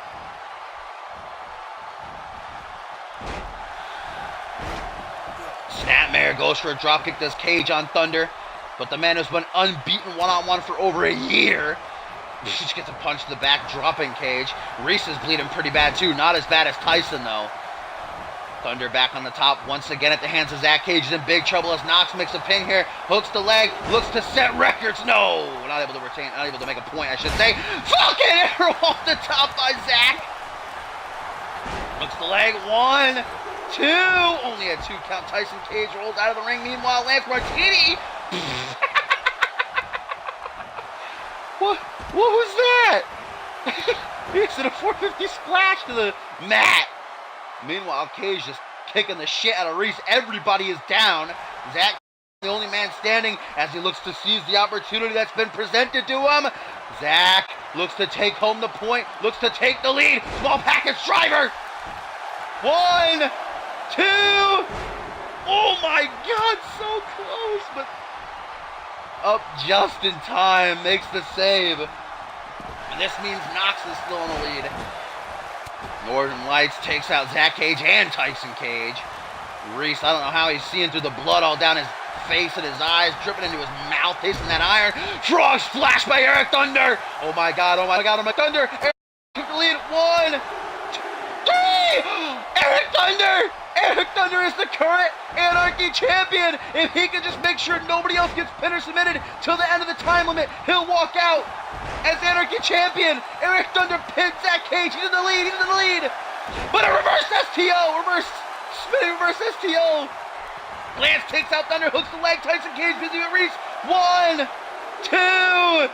Snapmare goes for a dropkick, does Cage on Thunder, but the man has been unbeaten one-on-one for over a year. Just gets a punch to the back, dropping Cage. Reese is bleeding pretty bad too, not as bad as Tyson though. Thunder back on the top once again at the hands of Zach Cage. He's in big trouble as Knox makes a pin here, hooks the leg, looks to set records. No, not able to retain, not able to make a point, I should say. Fucking arrow off the top by Zach. Hooks the leg, 1, 2, only a 2 count. Tyson Cage rolls out of the ring. Meanwhile, Lance Martini. What was that? It's a 450 splash to the mat. Meanwhile, Cage just kicking the shit out of Reese. Everybody is down. Zach, the only man standing, as he looks to seize the opportunity that's been presented to him. Zach looks to take home the point, looks to take the lead. Small package driver. 1, 2. Oh my God, so close, but up just in time, makes the save. And this means Knox is still in the lead. Northern Lights takes out Zach Cage and Tyson Cage. Reese, I don't know how he's seeing through the blood all down his face and his eyes, dripping into his mouth, tasting that iron. Frog splash by Eric Thunder. Oh my God, oh my God, oh my Thunder. Eric took the lead. 1, 2, 3. Eric Thunder. Eric Thunder is the current Anarchy champion. If he can just make sure nobody else gets pinned or submitted till the end of the time limit, he'll walk out as Anarchy champion. Eric Thunder pins Zach Cage. He's in the lead. He's in the lead. But a reverse STO. Spinning reverse STO. Lance takes out Thunder, hooks the leg. Tyson Cage busy with Reese. 1, 2,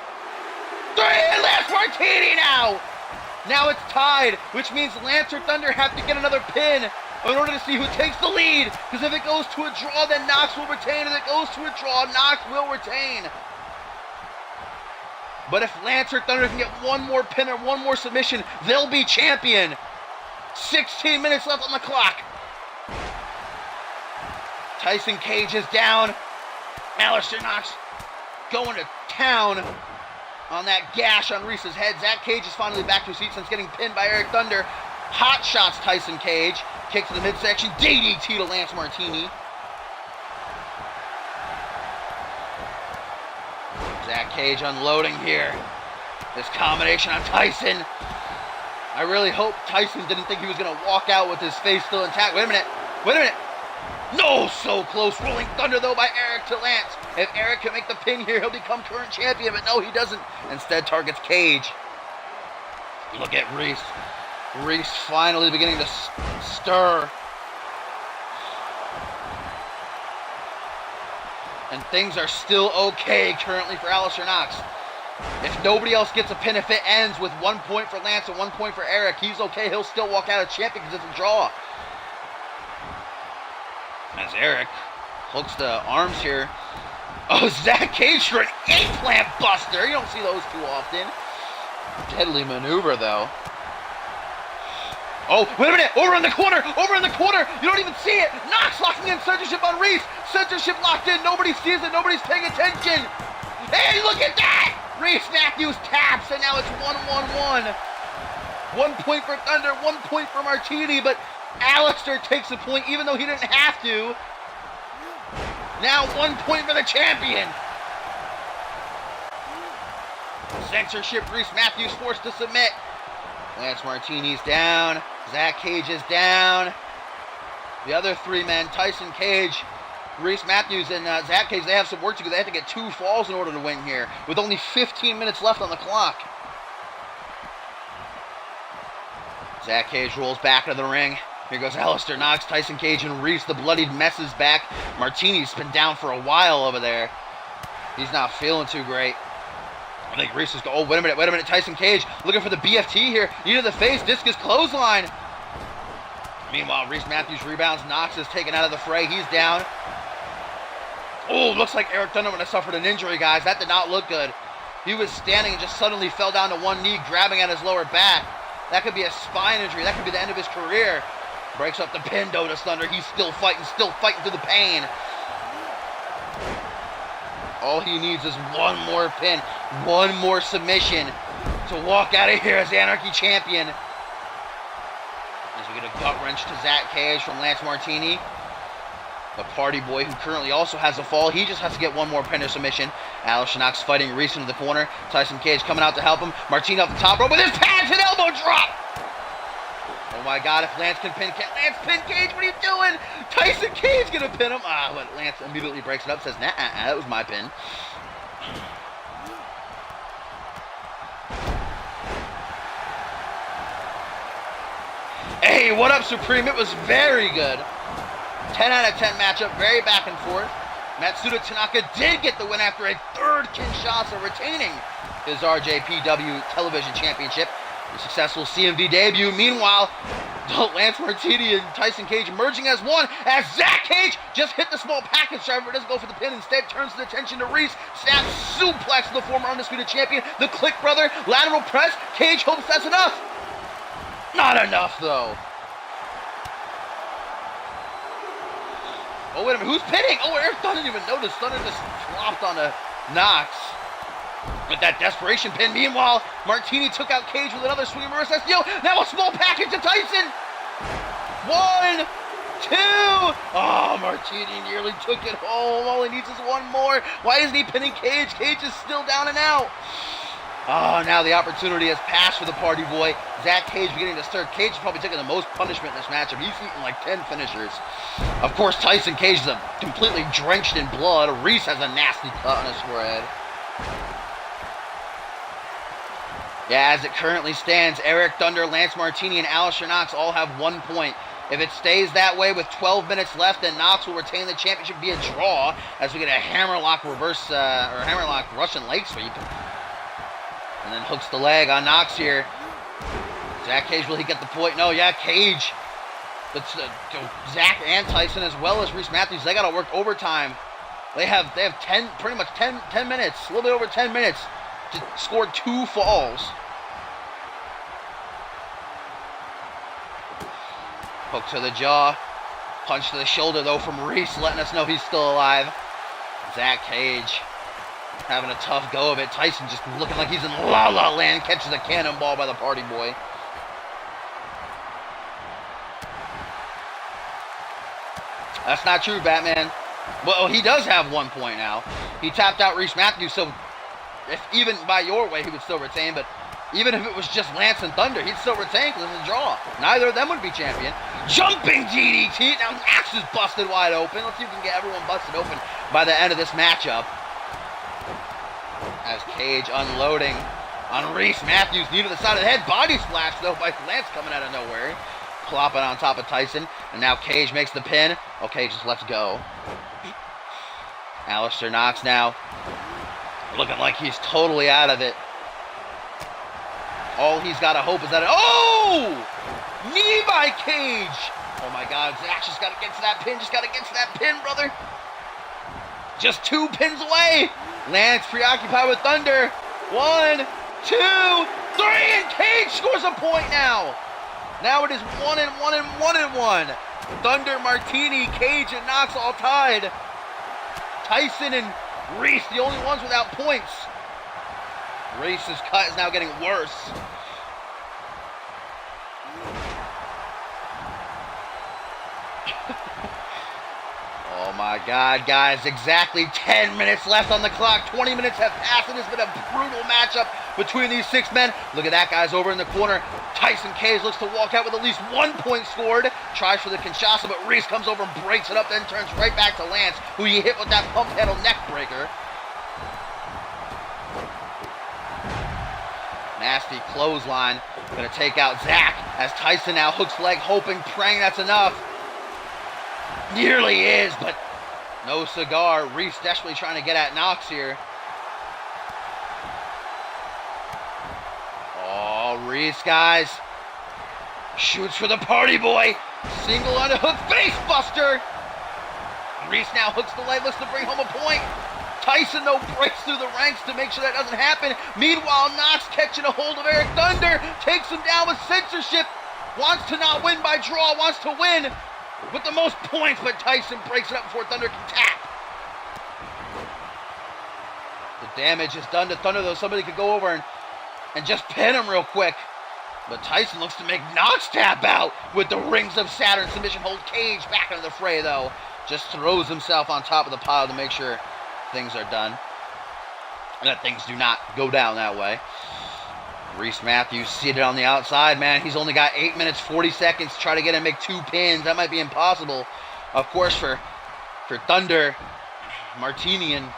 3. And Lance Martini now. Now it's tied, which means Lance or Thunder have to get another pin in order to see who takes the lead. Because if it goes to a draw, then Knox will retain. If it goes to a draw, Knox will retain. But if Lance or Thunder can get one more pin or one more submission, they'll be champion. 16 minutes left on the clock. Tyson Cage is down. Alistair Knox going to town on that gash on Reese's head. Zach Cage is finally back to his feet since getting pinned by Eric Thunder. Hot shots Tyson Cage. Kick to the midsection. DDT to Lance Martini. Zach Cage unloading here. This combination on Tyson. I really hope Tyson didn't think he was going to walk out with his face still intact. Wait a minute. No, so close. Rolling Thunder, though, by Eric to Lance. If Eric can make the pin here, he'll become current champion, but no, he doesn't. Instead, targets Cage. Look at Reese. Reese finally beginning to stir. And things are still okay currently for Alistair Knox. If nobody else gets a pin, if it ends with 1 point for Lance and 1 point for Eric, he's okay. He'll still walk out as champion because it's a draw. As Eric hooks the arms here Oh, Zach Cage for an eggplant buster. You don't see those too often. Deadly maneuver, though. Oh, wait a minute. Over in the corner. Over in the corner. You don't even see it. Knox locking in censorship on Reese. Censorship locked in. Nobody sees it. Nobody's paying attention. Hey, look at that. Reese Matthews taps, and now it's 1-1-1. 1 point for Thunder, 1 point for Martini, but Alistair takes a point even though he didn't have to. Now 1 point for the champion. Censorship, Reese Matthews forced to submit. Lance Martini's down. Zach Cage is down. The other three men, Tyson Cage, Reese Matthews, and Zach Cage, they have some work to do. They have to get 2 falls in order to win here, with only 15 minutes left on the clock. Zach Cage rolls back into the ring. Here goes Alistair, Knox, Tyson Cage, and Reese. The bloodied mess is back. Martini's been down for a while over there. He's not feeling too great. I think Reese is... Oh, wait a minute. Tyson Cage looking for the BFT here. Knee to the face, discus clothesline. Meanwhile, Reese Matthews rebounds. Knox is taken out of the fray. He's down. Oh, looks like Eric Thunder would have suffered an injury, guys. That did not look good. He was standing and just suddenly fell down to one knee, grabbing at his lower back. That could be a spine injury. That could be the end of his career. Breaks up the pin, Otis Thunder. He's still fighting through the pain. All he needs is one more pin, one more submission to walk out of here as Anarchy champion. As we get a gut wrench to Zach Cage from Lance Martini. The party boy who currently also has a fall. He just has to get one more pin or submission. Alistair Knox fighting Reese into the corner. Tyson Cage coming out to help him. Martini off the top rope with his pads and elbow drop. Oh my God, if Lance can pin Lance pin Cage, what are you doing? Tyson Cage gonna pin him. But Lance immediately breaks it up, says, nah, that was my pin. Hey, what up, Supreme? It was very good. 10 out of 10 matchup, very back and forth. Matsuda Tanaka did get the win after a third Kinshasa, retaining his RJPW Television Championship. A successful CMV debut. Meanwhile, Lance Martini and Tyson Cage merging as one, as Zach Cage just hit the small package driver. Doesn't go for the pin, instead turns his attention to Reese. Snap suplex to the former Undisputed Champion. The Click Brother, lateral press. Cage hopes that's enough. Not enough, though. Oh, wait a minute, who's pinning? Oh, Eric Thunder didn't even notice. Thunder just flopped onto Knox with that desperation pin. Meanwhile, Martini took out Cage with another swing reverse STO. Now a small package to Tyson. 1, 2. Oh, Martini nearly took it home. All he needs is one more. Why isn't he pinning Cage? Cage is still down and out. Oh, now the opportunity has passed for the party boy. Zach Cage beginning to stir. Cage is probably taking the most punishment in this matchup. He's eaten like 10 finishers. Of course, Tyson Cage is completely drenched in blood. Reese has a nasty cut on his forehead. Yeah, as it currently stands, Eric Thunder, Lance Martini, and Alistair Knox all have 1 point. If it stays that way with 12 minutes left, then Knox will retain the championship via draw as we get a hammerlock reverse, or hammerlock Russian leg sweep. And then hooks the leg on Knox here. Zach Cage, will he get the point? No, yeah, Cage. But Zach and Tyson, as well as Reese Matthews, they got to work overtime. They have 10, pretty much 10 minutes, a little bit over 10 minutes to score 2 falls. Hook to the jaw. Punch to the shoulder, though, from Reese, letting us know he's still alive. Zach Cage having a tough go of it. Tyson just looking like he's in La La Land. Catches a cannonball by the party boy. That's not true, Batman. Well, he does have 1 point now. He tapped out Reese Matthews, so if even by your way, he would still retain. But even if it was just Lance and Thunder, he'd still retain because it's a draw. Neither of them would be champion. Jumping DDT. Now Knox is busted wide open. Let's see if we can get everyone busted open by the end of this matchup. As Cage unloading on Reese Matthews. Knee to the side of the head. Body splash, though, by Lance coming out of nowhere. Plopping on top of Tyson. And now Cage makes the pin. Okay, just let's go. Alistair Knox now looking like he's totally out of it. All he's got to hope is that... Oh! Knee by Cage! Oh, my God. Zach just got to get to that pin. Just got to get to that pin, brother. Just 2 pins away. Lance preoccupied with Thunder. 1, 2, 3, and Cage scores a point now. Now it is 1 and 1 and 1 and 1. Thunder, Martini, Cage, and Knox all tied. Tyson and Reese, the only ones without points. Reese's cut is now getting worse. Oh my God, guys, exactly 10 minutes left on the clock. 20 minutes have passed, and it's been a brutal matchup between these 6 men. Look at that, guys, over in the corner. Tyson Cage looks to walk out with at least 1 point scored. Tries for the Kinshasa, but Reese comes over and breaks it up, then turns right back to Lance, who he hit with that pump handle neck breaker. Nasty clothesline. Gonna take out Zach as Tyson now hooks leg, hoping, praying that's enough. Nearly is, but no cigar. Reese desperately trying to get at Knox here. Oh, Reese, guys. Shoots for the party boy. Single on a hook, face buster. Reese now hooks the leg, looks to bring home a point. Tyson, though, breaks through the ranks to make sure that doesn't happen. Meanwhile, Knox catching a hold of Eric Thunder. Takes him down with censorship. Wants to not win by draw, wants to win with the most points, but Tyson breaks it up before Thunder can tap. The damage is done to Thunder, though. Somebody could go over and just pin him real quick. But Tyson looks to make Knox tap out with the Rings of Saturn submission hold. Cage back into the fray, though. Just throws himself on top of the pile to make sure things are done. And that things do not go down that way. Reese Matthews seated on the outside, man. He's only got 8 minutes, 40 seconds to try to get him to make 2 pins. That might be impossible. Of course, for Thunder, Martini, and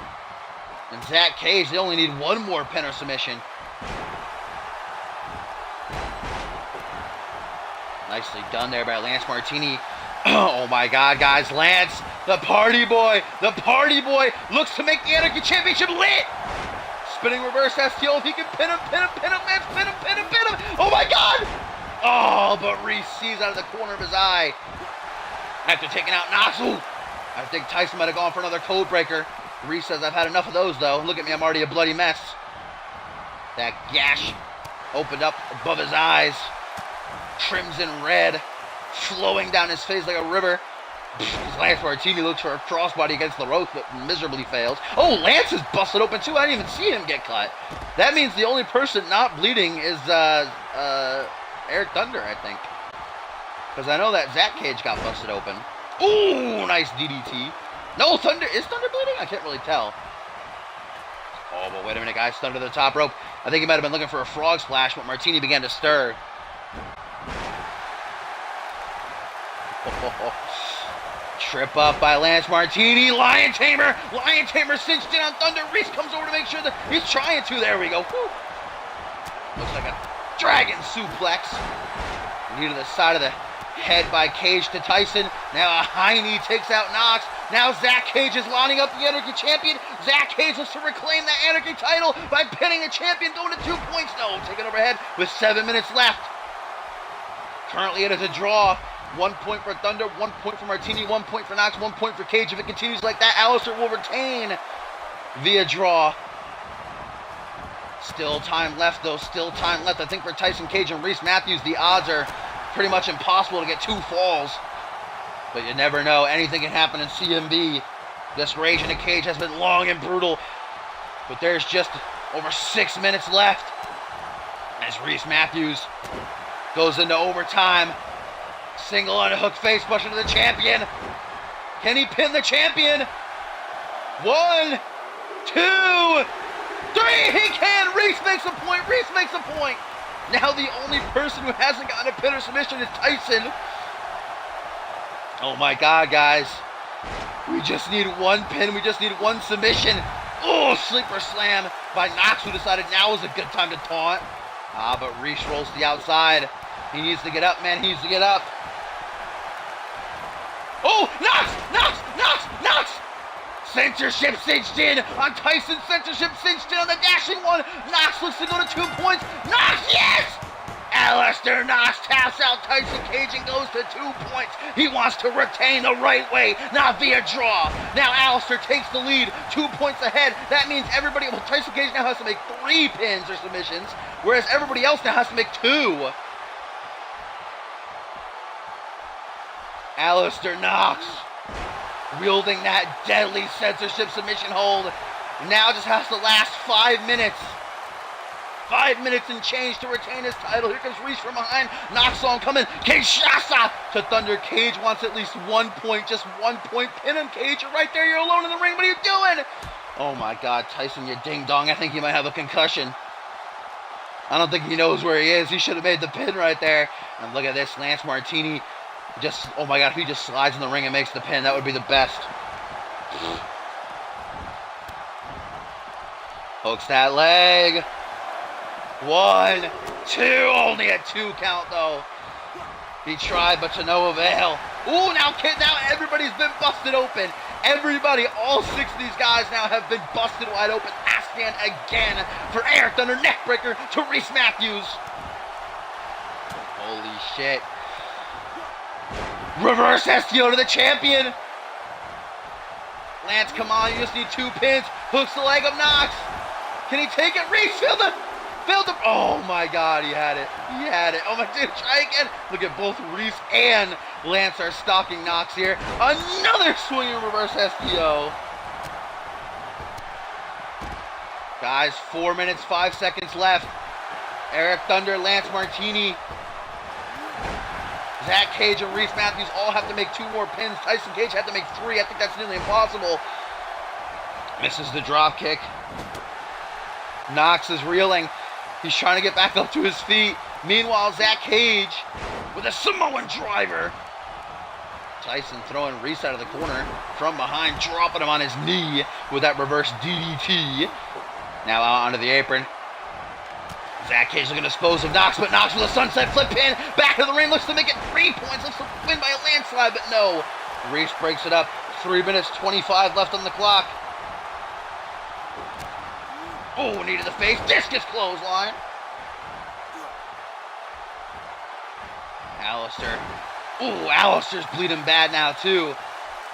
Zach Cage, they only need 1 more pin or submission. Nicely done there by Lance Martini. Oh my God, guys. Lance, the party boy, looks to make the Anarchy Championship lit. Spinning reverse STO, if he can pin him, Lance, pin him. Oh my God! Oh, but Reese sees out of the corner of his eye. After taking out Knox. Ooh, I think Tyson might have gone for another code breaker. Reese says, I've had enough of those, though. Look at me, I'm already a bloody mess. That gash opened up above his eyes. Crimson red flowing down his face like a river. Lance Martini looks for a crossbody against the ropes, but miserably fails. Oh, Lance is busted open too. I didn't even see him get cut. That means the only person not bleeding is Eric Thunder, I think. Because I know that Zach Cage got busted open. Ooh, nice DDT. No, Thunder. Is Thunder bleeding? I can't really tell. Oh, but wait a minute, guys. Thunder to the top rope. I think he might have been looking for a frog splash, but Martini began to stir. Trip up by Lance Martini. Lion Tamer cinched in on Thunder. Reese comes over to make sure that he's trying to. There we go. Woo. Looks like a dragon suplex. Knee to the side of the head by Cage to Tyson. Now a high knee takes out Knox. Now Zach Cage is lining up the Anarchy champion. Zach Cage looks to reclaim the Anarchy title by pinning the champion, going to 2 points. No, taken overhead with 7 minutes left. Currently it is a draw. 1 point for Thunder, 1 point for Martini, 1 point for Knox, 1 point for Cage. If it continues like that, Alistair will retain via draw. Still time left, though. Still time left. I think for Tyson Cage and Reese Matthews, the odds are pretty much impossible to get 2 falls. But you never know. Anything can happen in CMV. This rage in the cage has been long and brutal. But there's just over 6 minutes left as Reese Matthews goes into overtime. Single on a hook face buster to the champion. Can he pin the champion? 1, 2, 3. He can. Reese makes a point. Now the only person who hasn't gotten a pin or submission is Tyson. Oh my God, guys. We just need 1 pin. We just need 1 submission. Oh, sleeper slam by Knox, who decided now is a good time to taunt. But Reese rolls to the outside. He needs to get up, man. He needs to get up. Oh, Knox! Censorship cinched in on Tyson. Censorship cinched in on the dashing one. Knox looks to go to 2 points. Knox, yes! Alistair Knox taps out Tyson Cage and goes to 2 points. He wants to retain the right way, not via draw. Now Alistair takes the lead, 2 points ahead. That means everybody, well, Tyson Cage now has to make 3 pins or submissions, whereas everybody else now has to make 2. Alistair Knox wielding that deadly censorship submission hold. Now just has to last 5 minutes. 5 minutes and change to retain his title. Here comes Reese from behind. Knox on coming. Kinshasa to Thunder. Cage wants at least 1 point. Just 1 point. Pin him, Cage. You're right there. You're alone in the ring. What are you doing? Oh my God, Tyson, you ding dong. I think he might have a concussion. I don't think he knows where he is. He should have made the pin right there. And look at this. Lance Martini just, oh my God, if he just slides in the ring and makes the pin, that would be the best. Hooks that leg. 1, 2, only a 2 count though. He tried, but to no avail. Ooh, now everybody's been busted open. Everybody, all 6 of these guys now have been busted wide open. Ascan again for Air Thunder neckbreaker to Reese Matthews. Holy shit. Reverse STO to the champion. Lance, come on, you just need 2 pins. Hooks the leg of Knox. Can he take it? Reese, filled the. Oh my God, he had it. He had it. Oh my dude, try again. Look at both Reese and Lance are stalking Knox here. Another swinging reverse STO. Guys, 4 minutes, 5 seconds left. Eric Thunder, Lance Martini, Zach Cage and Reese Matthews all have to make 2 more pins. Tyson Cage had to make 3. I think that's nearly impossible. Misses the drop kick. Knox is reeling. He's trying to get back up to his feet. Meanwhile, Zach Cage with a Samoan driver. Tyson throwing Reese out of the corner from behind, dropping him on his knee with that reverse DDT. Now out onto the apron. Zach Cage looking to dispose of Knox, but Knox with a sunset flip pin. Back of the ring, looks to make it 3 points. Looks to win by a landslide, but no. Reese breaks it up. 3 minutes, 25 left on the clock. Oh, knee to the face. Discus clothesline. Alistair. Ooh, Alistair's bleeding bad now, too.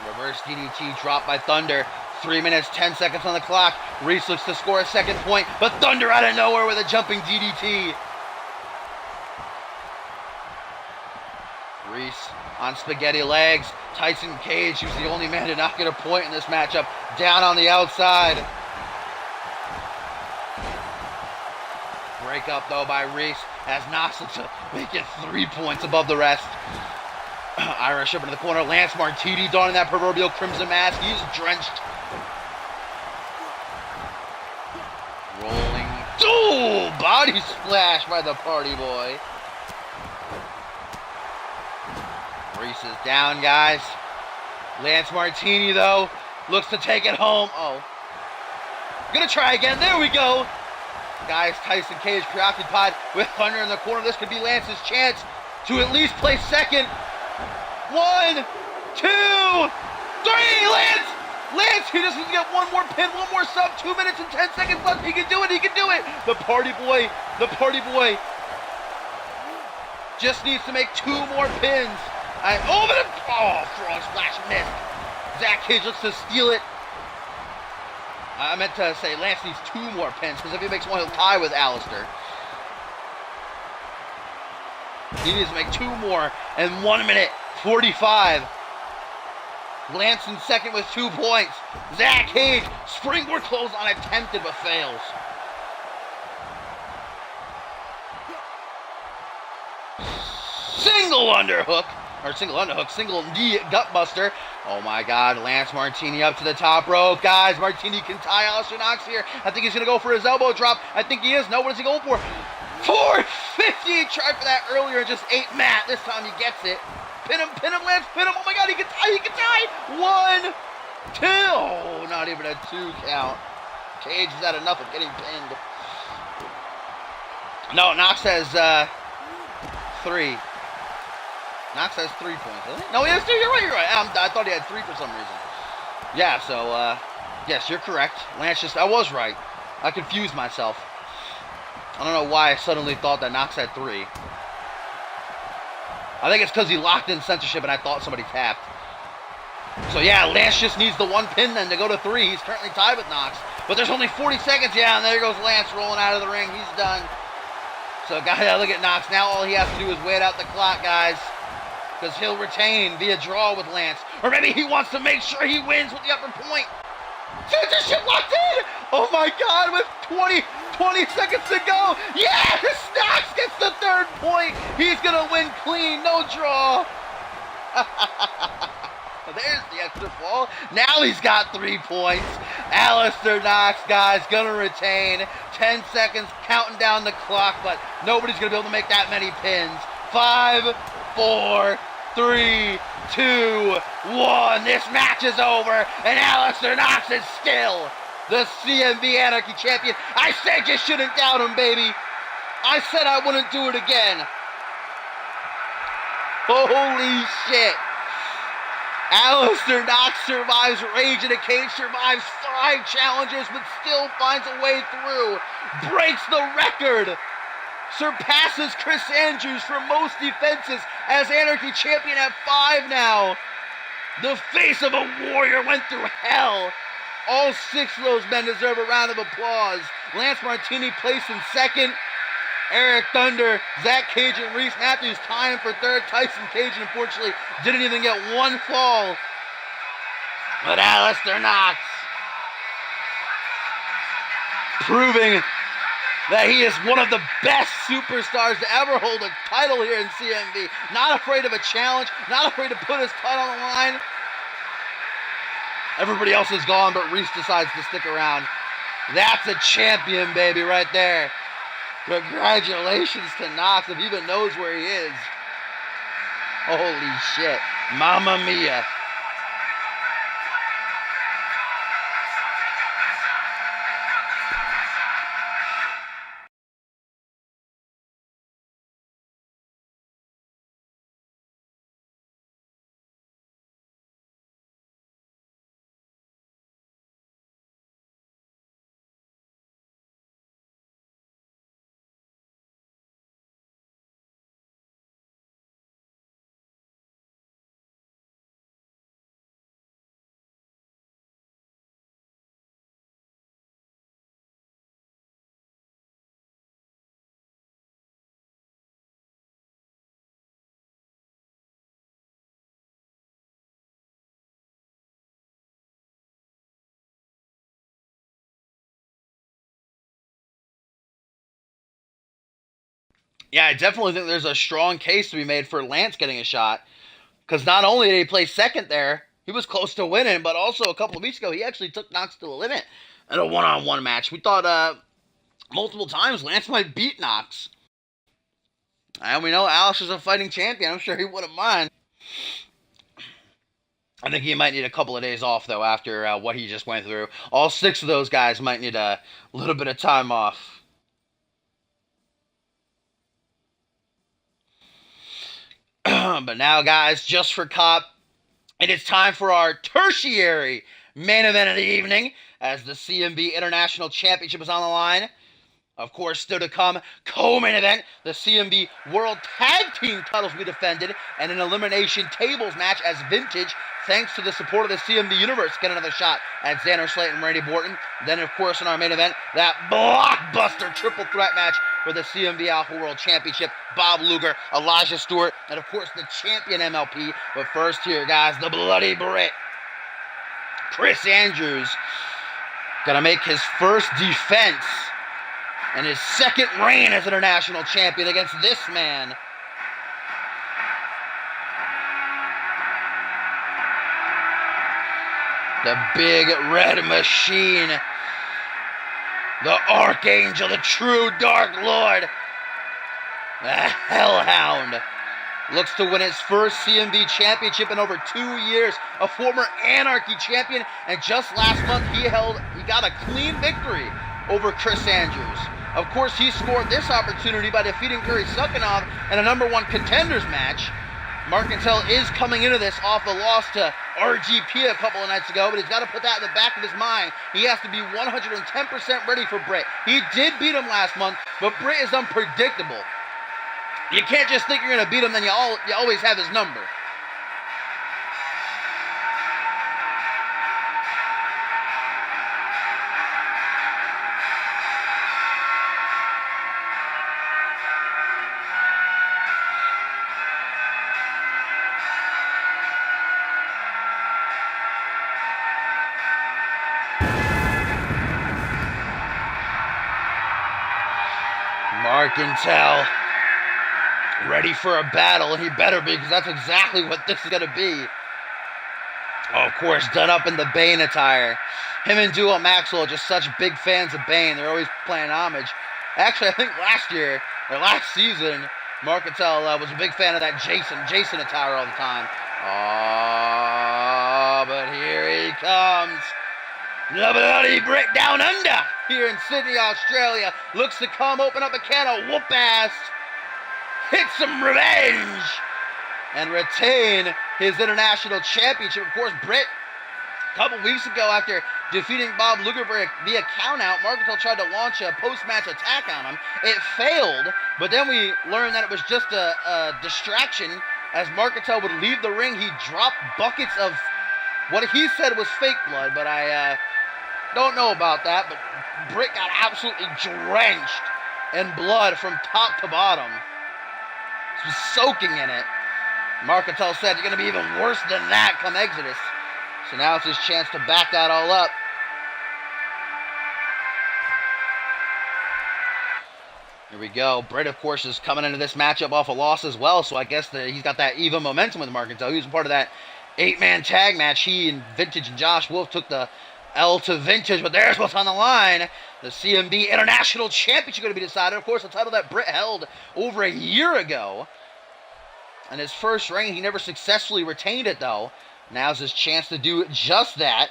Reverse DDT dropped by Thunder. 3 minutes, 10 seconds on the clock. Reese looks to score a 2nd point, but Thunder out of nowhere with a jumping DDT. Reese on spaghetti legs. Tyson Cage, who's the only man to not get a point in this matchup, down on the outside. Break up, though, by Reese as Knox looks to make it 3 points above the rest. Irish up into the corner. Lance Martini donning that proverbial crimson mask. He's drenched. Rolling. Ooh, body splash by the party boy. Reese is down, guys. Lance Martini, though, looks to take it home. Oh. Gonna try again. There we go. Guys, Tyson Cage preoccupied with Thunder in the corner. This could be Lance's chance to at least place 2nd. 1, 2, 3. Lance, he just needs to get 1 more pin, 1 more sub. 2 minutes and 10 seconds left. He can do it. He can do it. The party boy just needs to make 2 more pins. Frog splash missed. Zach Cage looks to steal it. I meant to say Lance needs 2 more pins, because if he makes 1, he'll tie with Alistair. He needs to make 2 more in 1 minute 45. Lance in 2nd with 2 points. Zach Cage, springboard clothesline attempted but fails. Single underhook. Single knee gutbuster. Oh my God, Lance Martini up to the top rope. Guys, Martini can tie Alistair Knox here. I think he's going to go for his elbow drop. I think he is. No, what is he going for? 450. He tried for that earlier and just ate Matt. This time he gets it. Pin him, Lance, pin him. Oh my God, he can tie. 1, 2. Oh, not even a 2 count. Cage has had enough of getting pinned. No, Knox has 3. Knox has 3 points, doesn't he? No, he has 2. You're right. I thought he had 3 for some reason. Yeah, so, yes, you're correct. Lance I was right. I confused myself. I don't know why I suddenly thought that Knox had 3. I think it's because he locked in censorship and I thought somebody tapped. So yeah, Lance just needs the one pin then to go to 3. He's currently tied with Knox. But there's only 40 seconds, yeah, and there goes Lance rolling out of the ring. He's done. So guys, look at Knox. Now all he has to do is wait out the clock, guys. Because he'll retain via draw with Lance. Or maybe he wants to make sure he wins with the upper point. Censorship locked in! Oh my god, with 20 seconds to go. Yes! Knox gets the 3rd point. He's going to win clean, no draw. There's the extra fall. Now he's got 3 points. Alistair Knox, guys, gonna retain. 10 seconds, counting down the clock, but nobody's gonna be able to make that many pins. 5, 4, 3, 2, 1. This match is over, and Alistair Knox is still the CMV Anarchy champion. I said you shouldn't doubt him, baby. I said I wouldn't do it again. Holy shit. Alistair Knox survives Rage in a Cage, survives 5 challenges, but still finds a way through. Breaks the record. Surpasses Chris Andrews for most defenses as Anarchy champion at 5 now. The face of a warrior went through hell. All 6 of those men deserve a round of applause. Lance Martini placed in 2nd. Eric Thunder, Zach Cage, and Reese Matthews tying for 3rd. Tyson Cage, unfortunately, didn't even get 1 fall. But Alistair Knox, proving that he is one of the best superstars to ever hold a title here in CMV. Not afraid of a challenge, not afraid to put his title on the line. Everybody else is gone, but Reese decides to stick around. That's a champion, baby, right there. Congratulations to Knox, if he even knows where he is. Holy shit. Mamma mia. Yeah, I definitely think there's a strong case to be made for Lance getting a shot. Because not only did he play 2nd there, he was close to winning, but also a couple of weeks ago, he actually took Knox to the limit in a one-on-one match. We thought multiple times Lance might beat Knox. And we know Alice is a fighting champion. I'm sure he wouldn't mind. I think he might need a couple of days off, though, after what he just went through. All 6 of those guys might need a little bit of time off. But now, guys, just for Cop, it is time for our tertiary main event of the evening, as the CMV International Championship is on the line. Of course, still to come, co-main event, the CMV World Tag Team titles will be defended, and an elimination tables match as Vintage, thanks to the support of the CMV Universe, get another shot at Xander Slate and Randy Borton. Then, of course, in our main event, that blockbuster triple threat match for the CMV Alpha World Championship, Bob Luger, Elijah Stewart, and, of course, the champion MLP. But first here, guys, the Bloody Brit, Chris Andrews, gonna make his first defense and his 2nd reign as international champion against this man. The big red machine. The Archangel, the true Dark Lord. The Hellhound. Looks to win his first CMV championship in over 2 years. A former Anarchy champion. And just last month, he got a clean victory over Chris Andrews. Of course, he scored this opportunity by defeating Gary Sukhanov in a #1 contenders match. Mark Cantel is coming into this off a loss to RGP a couple of nights ago, but he's got to put that in the back of his mind. He has to be 110% ready for Britt. He did beat him last month, but Britt is unpredictable. You can't just think you're going to beat him, then you always have his number. Marcantel ready for a battle, and he better be, because that's exactly what this is going to be. Oh, of course, done up in the Bane attire. Him and Duo Maxwell are just such big fans of Bane. They're always playing homage. Actually, I think last season, Marcantel was a big fan of that Jason attire all the time. Oh, but here he comes. The bloody Brit down under here in Sydney, Australia. Looks to come, open up a can of whoop ass. Hit some revenge. And retain his international championship. Of course, Britt, a couple weeks ago after defeating Bob Luger via countout, Marcantel tried to launch a post-match attack on him. It failed, but then we learned that it was just a distraction. As Marcantel would leave the ring, he dropped buckets of what he said was fake blood, but I don't know about that. But Britt got absolutely drenched in blood from top to bottom. He was soaking in it. Marcantel said it's going to be even worse than that come Exodus. So now it's his chance to back that all up. Here we go. Britt, of course, is coming into this matchup off a loss as well, so I guess he's got that even momentum with Marcantel. He was part of that 8-man tag match. He and Vintage and Josh Wolf took the L to Vintage, but there's what's on the line. The CMV International Championship going to be decided. Of course, the title that Britt held over a year ago. In his first reign, he never successfully retained it, though. Now's his chance to do just that.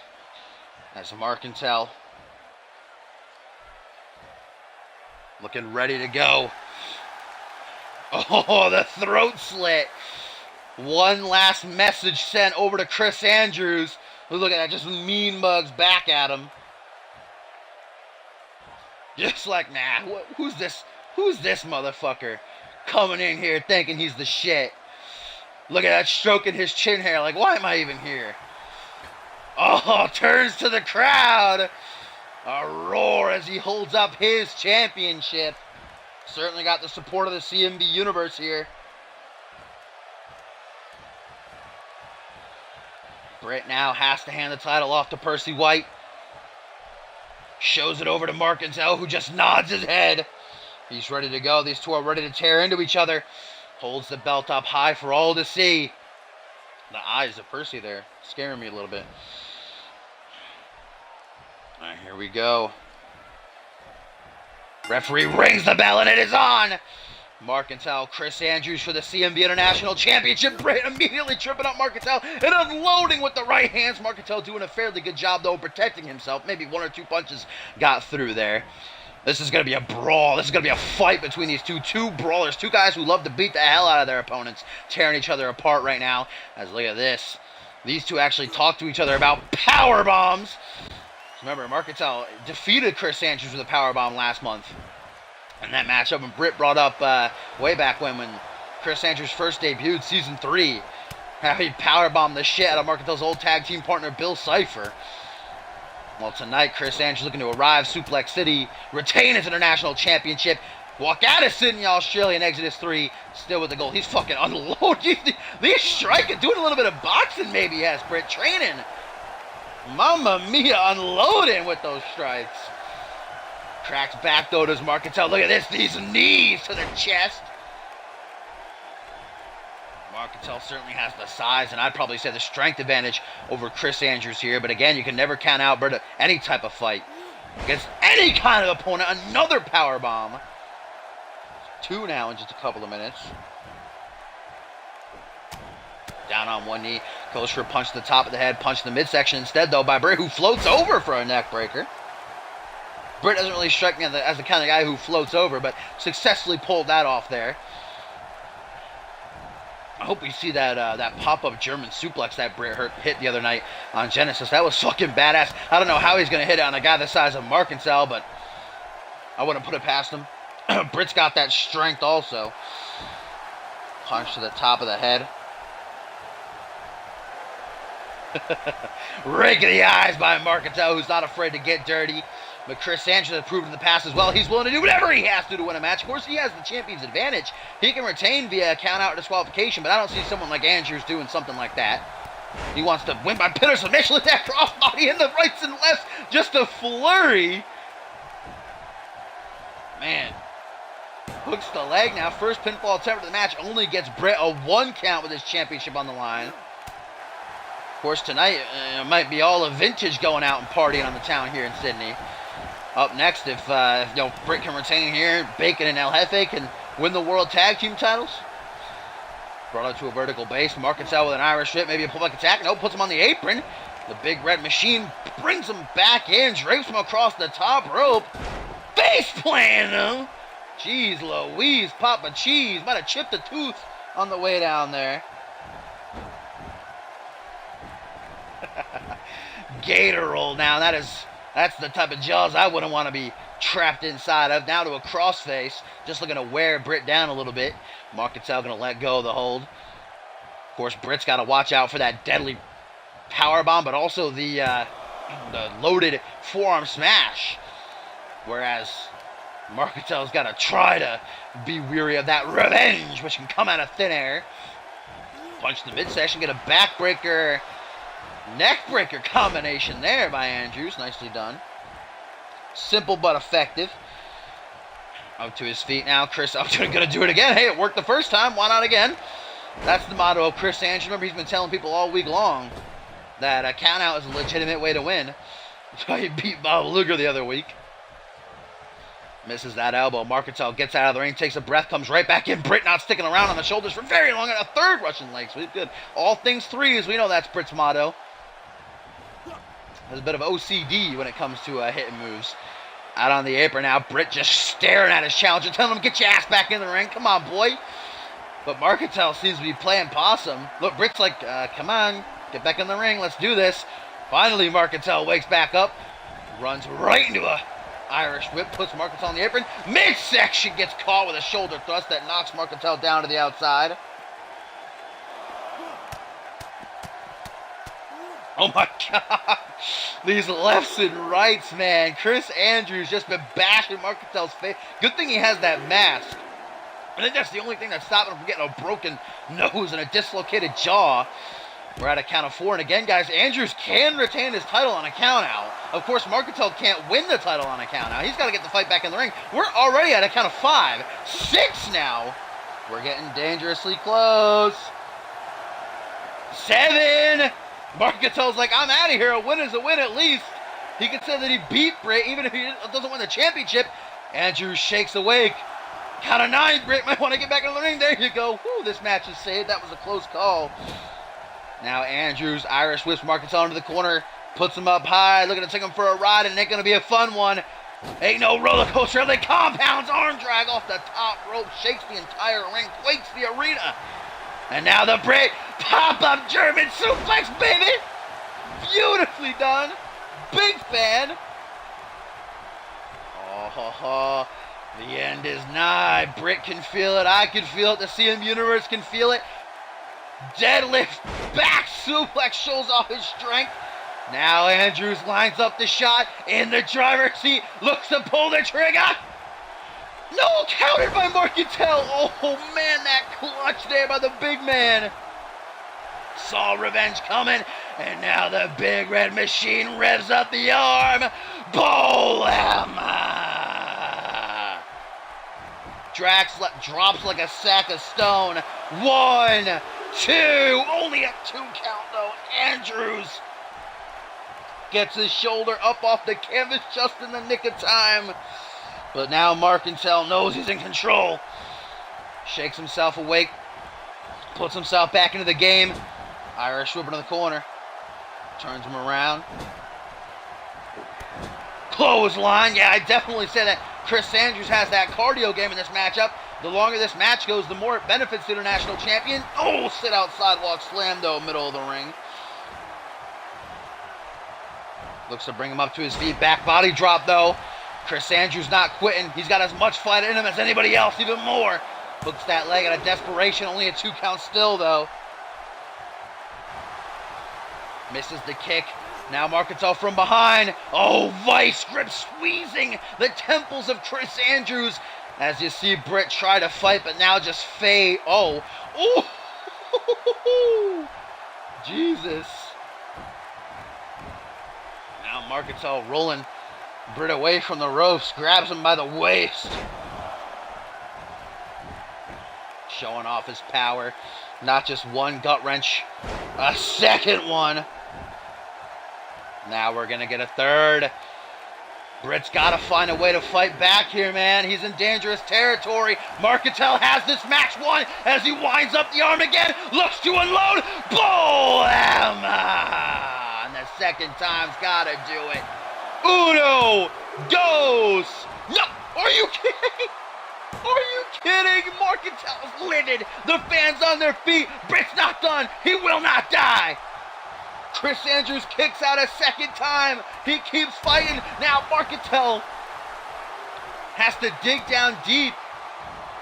As Marcantel looking ready to go. Oh, the throat slit. One last message sent over to Chris Andrews. Look at that, just mean mugs back at him. Just like, nah, who's this motherfucker coming in here thinking he's the shit? Look at that, stroking his chin hair like, why am I even here? Oh, turns to the crowd. A roar as he holds up his championship. Certainly got the support of the CMV universe here. Britt now has to hand the title off to Percy White. Shows it over to Marcantel, who just nods his head. He's ready to go. These two are ready to tear into each other. Holds the belt up high for all to see. The eyes of Percy there scaring me a little bit. All right, here we go. Referee rings the bell and it is on. Marcantel, Chris Andrews for the CMV International Championship. Britt immediately tripping up Marcantel and unloading with the right hands. Marcantel doing a fairly good job, though, protecting himself. Maybe one or two punches got through there. This is going to be a brawl. This is going to be a fight between these two brawlers. Two guys who love to beat the hell out of their opponents, tearing each other apart right now. As look at this. These two actually talk to each other about power bombs. Remember, Marcantel defeated Chris Andrews with a power bomb last month. And that matchup, and Britt brought up way back when Chris Andrews first debuted, Season 3. How he powerbombed the shit out of Marcantel's old tag team partner, Bill Cipher. Well, tonight, Chris Andrews looking to arrive Suplex City, retain his international championship, walk out of Sydney, Australia in Exodus 3, still with the gold. He's fucking unloading. He's striking, doing a little bit of boxing maybe, yes, Britt, training. Mamma mia, unloading with those strikes. Cracks back though, does Marcantel. Look at this, these knees to the chest. Marcantel certainly has the size, and I'd probably say the strength advantage over Chris Andrews here. But again, you can never count out Britt any type of fight. Against any kind of opponent, another power bomb. Two now in just a couple of minutes. Down on one knee, goes for a punch to the top of the head, punch to the midsection instead, though, by Britt, who floats over for a neck breaker. Britt doesn't really strike me as the kind of guy who floats over, but successfully pulled that off there. I hope we see that pop-up German suplex that Britt hit the other night on Genesis. That was fucking badass. I don't know how he's going to hit it on a guy the size of Marcantel, but I wouldn't put it past him. Britt's got that strength also. Punch to the top of the head. Rake of the eyes by Marcantel, who's not afraid to get dirty. But Chris Andrews has proved in the past as well he's willing to do whatever he has to win a match. Of course, he has the champion's advantage. He can retain via count-out or disqualification, but I don't see someone like Andrews doing something like that. He wants to win by pin or submission with that crossbody in the rights and lefts. Just a flurry. Man. Hooks the leg now. First pinfall attempt of the match. Only gets Britt a 1 count with his championship on the line. Of course, tonight it might be all a vintage going out and partying on the town here in Sydney. Up next, if Britt can retain here, Bacon and El Jefe can win the World Tag Team titles. Brought up to a vertical base. Marcantel with an Irish whip, maybe a public attack. No, puts him on the apron. The Big Red Machine brings him back in, drapes him across the top rope. Face plant him. Jeez Louise, Papa Cheese. Might have chipped a tooth on the way down there. Gator roll now. That's the type of jaws I wouldn't want to be trapped inside of. Now to a crossface. Just looking to wear Britt down a little bit. Marcantel going to let go of the hold. Of course, Britt's got to watch out for that deadly powerbomb, but also the loaded forearm smash. Whereas Marcantel's got to try to be weary of that revenge, which can come out of thin air. Punch the midsection, get a backbreaker, neckbreaker combination there by Andrews. Nicely done. Simple but effective. Up to his feet now. Chris Upton going to do it again. Hey, it worked the first time. Why not again? That's the motto of Chris Andrews. Remember, he's been telling people all week long that a count-out is a legitimate way to win. That's why he beat Bob Luger the other week. Misses that elbow. Marcantel gets out of the ring, takes a breath, comes right back in. Britt not sticking around on the shoulders for very long. And a third Russian leg sweep. Good. All things threes. We know that's Britt's motto. There's a bit of OCD when it comes to hitting moves. Out on the apron now. Britt just staring at his challenger, telling him, get your ass back in the ring. Come on, boy. But Marcantel seems to be playing possum. Look, Britt's like, come on. Get back in the ring. Let's do this. Finally, Marcantel wakes back up. Runs right into a Irish whip. Puts Marcantel on the apron. Midsection gets caught with a shoulder thrust that knocks Marcantel down to the outside. Oh my God. These lefts and rights, man. Chris Andrews just been bashing Marcantel's face. Good thing he has that mask. I think that's the only thing that's stopping him from getting a broken nose and a dislocated jaw. We're at a count of 4. And again, guys, Andrews can retain his title on a count out. Of course, Marcantel can't win the title on a count out. He's got to get the fight back in the ring. We're already at a count of 5. 6 now. We're getting dangerously close. 7. Marcantel's like, I'm out of here. A win is a win at least. He can say that he beat Britt even if he doesn't win the championship. Andrews shakes awake. Count of 9. Britt might want to get back in the ring. There you go. Whew, this match is saved. That was a close call. Now Andrews Irish whips Marcantel into the corner. Puts him up high. Looking to take him for a ride, and it ain't going to be a fun one. Ain't no roller coaster. They compounds arm drag off the top rope. Shakes the entire ring. Quakes the arena. And now the Britt pop-up German suplex, baby! Beautifully done. Big fan. Oh, the end is nigh. Britt can feel it. I can feel it. The CM Universe can feel it. Deadlift, back suplex shows off his strength. Now Andrews lines up the shot in the driver's seat. Looks to pull the trigger. No, countered by Marcantel. Oh, man, that clutch there by the big man. Saw revenge coming, and now the Big Red Machine revs up the arm. Bolama. Drops like a sack of stone. 1, 2. Only a 2 count, though. Andrews gets his shoulder up off the canvas just in the nick of time. But now Marcantel knows he's in control. Shakes himself awake. Puts himself back into the game. Irish whip into the corner. Turns him around. Clothesline. Yeah, I definitely say that Chris Andrews has that cardio game in this matchup. The longer this match goes, the more it benefits the international champion. Oh, sit out sidewalk slam, though, middle of the ring. Looks to bring him up to his feet. Back body drop, though. Chris Andrews not quitting. He's got as much fight in him as anybody else, even more. Hooks that leg out of desperation. Only a 2 count still, though. Misses the kick. Now Marketell from behind. Oh, vice grip squeezing the temples of Chris Andrews. As you see Britt try to fight, but now just fade. Oh. Oh. Jesus. Now Marketell rolling Britt away from the ropes. Grabs him by the waist. Showing off his power. Not just one gut wrench. A second one. Now we're going to get a third. Britt's got to find a way to fight back here, man. He's in dangerous territory. Marketell has this match won as he winds up the arm again. Looks to unload. Blam! And the second time's got to do it. Uno, dos. No, are you kidding? Are you kidding? Marketell's lidded. The fans on their feet. Britt's not done. He will not die. Chris Andrews kicks out a second time. He keeps fighting. Now Marketell has to dig down deep.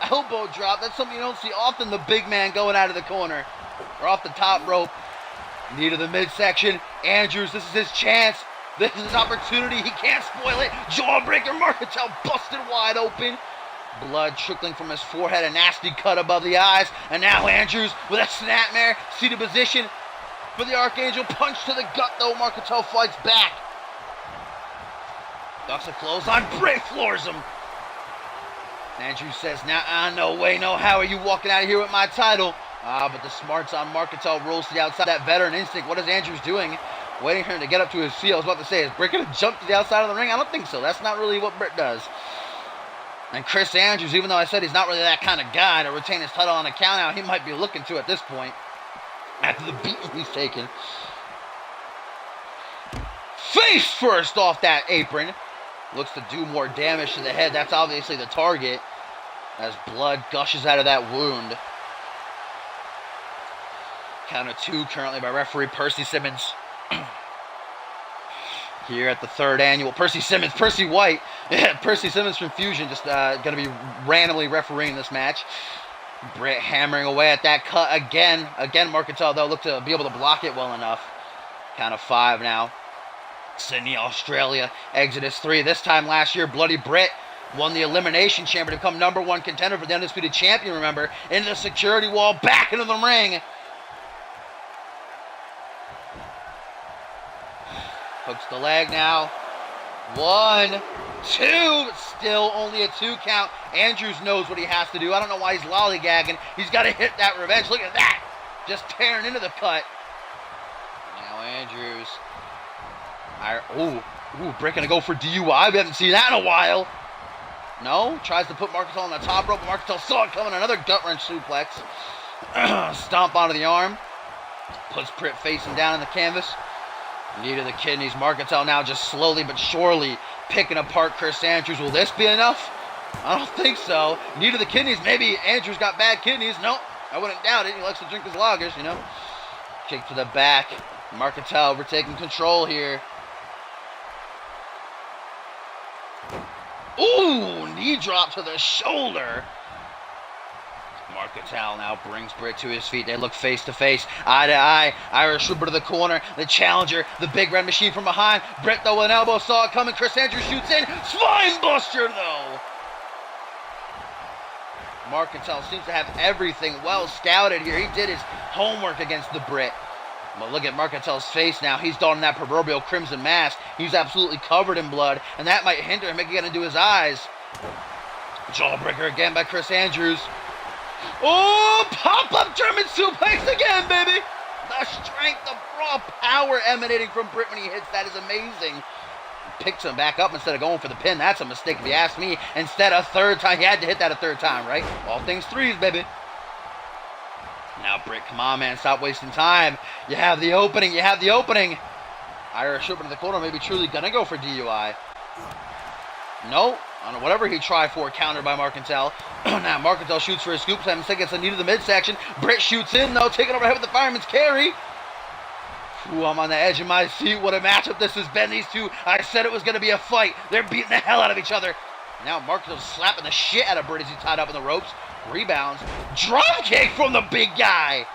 Elbow drop. That's something you don't see often. The big man going out of the corner or off the top rope. Knee to the midsection. Andrews, this is his chance. This is his opportunity. He can't spoil it. Jawbreaker. Marketell busted wide open. Blood trickling from his forehead. A nasty cut above the eyes. And now Andrews with a snapmare. Seated position. For the Archangel, punch to the gut though. Marketell fights back. Ducks a clothesline. Britt floors him. Andrews says, nah, no way, no how are you walking out of here with my title? But the smarts on Marketell rolls to the outside. That veteran instinct. What is Andrews doing? Waiting for him to get up to his feet. I was about to say, is Britt going to jump to the outside of the ring? I don't think so. That's not really what Britt does. And Chris Andrews, even though I said he's not really that kind of guy to retain his title on a count out, he might be looking to at this point. After the beating he's taken. Face first off that apron. Looks to do more damage to the head. That's obviously the target. As blood gushes out of that wound. Count of 2 currently by referee Percy Simmons. Here at the 3rd annual. Percy White. Yeah, Percy Simmons from Fusion just going to be randomly refereeing this match. Britt hammering away at that cut again. Again, Marketell, though, look to be able to block it well enough. Count of 5 now. Sydney, Australia. Exodus 3. This time last year, Bloody Britt won the Elimination Chamber to become #1 contender for the Undisputed Champion, remember. Into the security wall, back into the ring. Hooks the leg now. 1, 2, still only a 2 count. Andrews knows what he has to do. I don't know why he's lollygagging. He's got to hit that revenge. Look at that. Just tearing into the cut. Now Andrews. Britt gonna go for DUI. We haven't seen that in a while. No, tries to put Marketell on the top rope, but Marketell saw it coming. Another gut wrench suplex. Stomp onto the arm. Puts Britt facing down in the canvas. Knee to the kidneys. Marketell now just slowly but surely picking apart Chris Andrews. Will this be enough? I don't think so. Knee to the kidneys. Maybe Andrews got bad kidneys. Nope. I wouldn't doubt it. He likes to drink his lagers, you know. Kick to the back. Marketell, we're taking control here. Ooh, knee drop to the shoulder. Marketell now brings Britt to his feet. They look face to face, eye to eye. Irish Ripper to the corner. The challenger, the big red machine from behind. Britt though with an elbow, saw it coming. Chris Andrews shoots in. Spine buster though. Marketell seems to have everything well scouted here. He did his homework against the Britt. But look at Marketell's face now. He's donning that proverbial crimson mask. He's absolutely covered in blood, and that might hinder him, make it get into his eyes. Jawbreaker again by Chris Andrews. Oh, pop-up German suplex again, baby. The strength, the raw power emanating from Britt when he hits that is amazing. Picks him back up instead of going for the pin. That's a mistake if you ask me. Instead, a third time. He had to hit that a third time, right? All things threes, baby. Now, Britt, come on, man. Stop wasting time. You have the opening. You have the opening. Irish Ripper to the corner. Maybe truly going to go for DUI. No. I don't know, whatever he tried for, countered by Marketell. Now, Marketell shoots for his scoop. Sam gets a knee to the midsection. Britt shoots in, though. Taking overhead with the fireman's carry. Ooh, I'm on the edge of my seat. What a matchup this has been. These two, I said it was going to be a fight. They're beating the hell out of each other. Now, Marketell's slapping the shit out of Britt as he's tied up in the ropes. Rebounds. Drop kick from the big guy.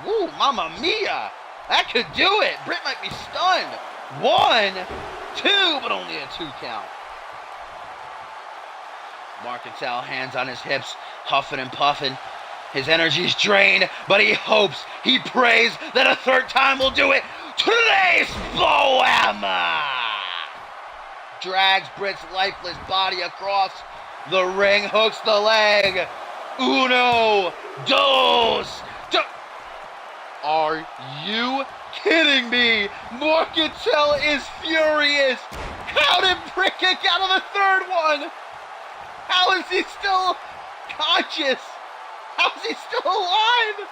Woo, mamma mia. That could do it. Britt might be stunned. 1, 2, but only a 2 count. Marcantel, hands on his hips, huffing and puffing. His energy's drained, but he hopes, he prays that a third time will do it. Today's Boama! Drags Britt's lifeless body across the ring, hooks the leg. Uno, dos. Are you kidding me? Marcantel is furious. How did Britt kick out of the third one? How is he still conscious? How is he still alive?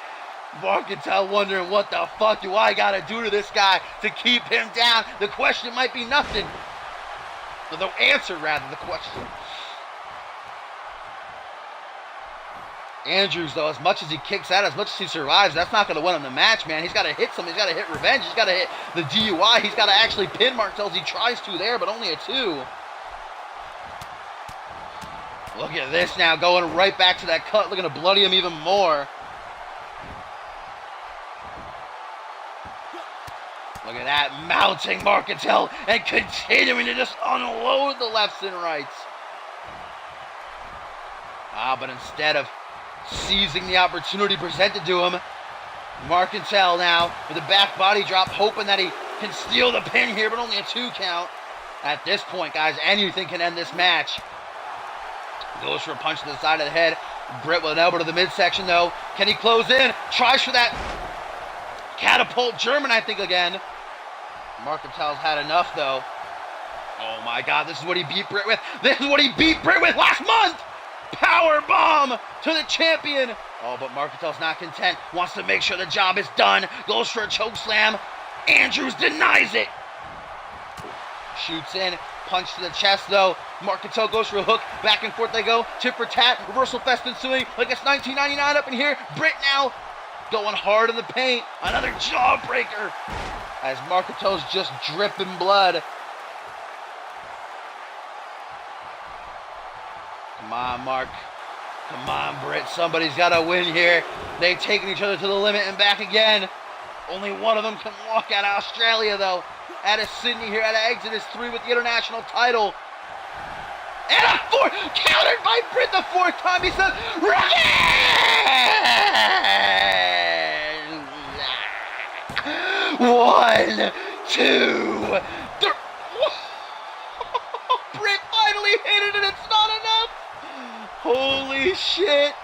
Marcantel wondering, what the fuck do I gotta do to this guy to keep him down? The question might be nothing. Or the answer, rather, the question. Andrews, though, as much as he kicks out, as much as he survives, that's not going to win him the match, man. He's got to hit something. He's got to hit revenge. He's got to hit the DUI. He's got to actually pin Marcantel as he tries to there, but only a 2. Look at this now, going right back to that cut, looking to bloody him even more. Look at that, mounting Marcantel and continuing to just unload the lefts and rights. But instead of seizing the opportunity presented to him, Marcantel now with a back body drop, hoping that he can steal the pin here, but only a 2 count. At this point, guys, anything can end this match. Goes for a punch to the side of the head. Britt with an elbow to the midsection, though. Can he close in? Tries for that catapult German, I think, again. Marcantel's had enough, though. Oh, my God. This is what he beat Britt with. This is what he beat Britt with last month. Power bomb to the champion. Oh, but Marcantel's not content. Wants to make sure the job is done. Goes for a choke slam. Andrews denies it. Shoots in. Punch to the chest, though. Marcantel goes for a hook. Back and forth they go. Tit for tat. Reversal fest ensuing like it's 1999 up in here. Britt now going hard in the paint. Another jawbreaker as Marcantel's just dripping blood. Come on, Mark. Come on, Britt. Somebody's got to win here. They've taken each other to the limit and back again. Only one of them can walk out of Australia, though. Out of Sydney here, out of Exodus 3 with the international title. And a 4, countered by Britt the 4th time. He says, revenge! 1, 2, 3. Britt finally hit it, and it's not enough. Holy shit.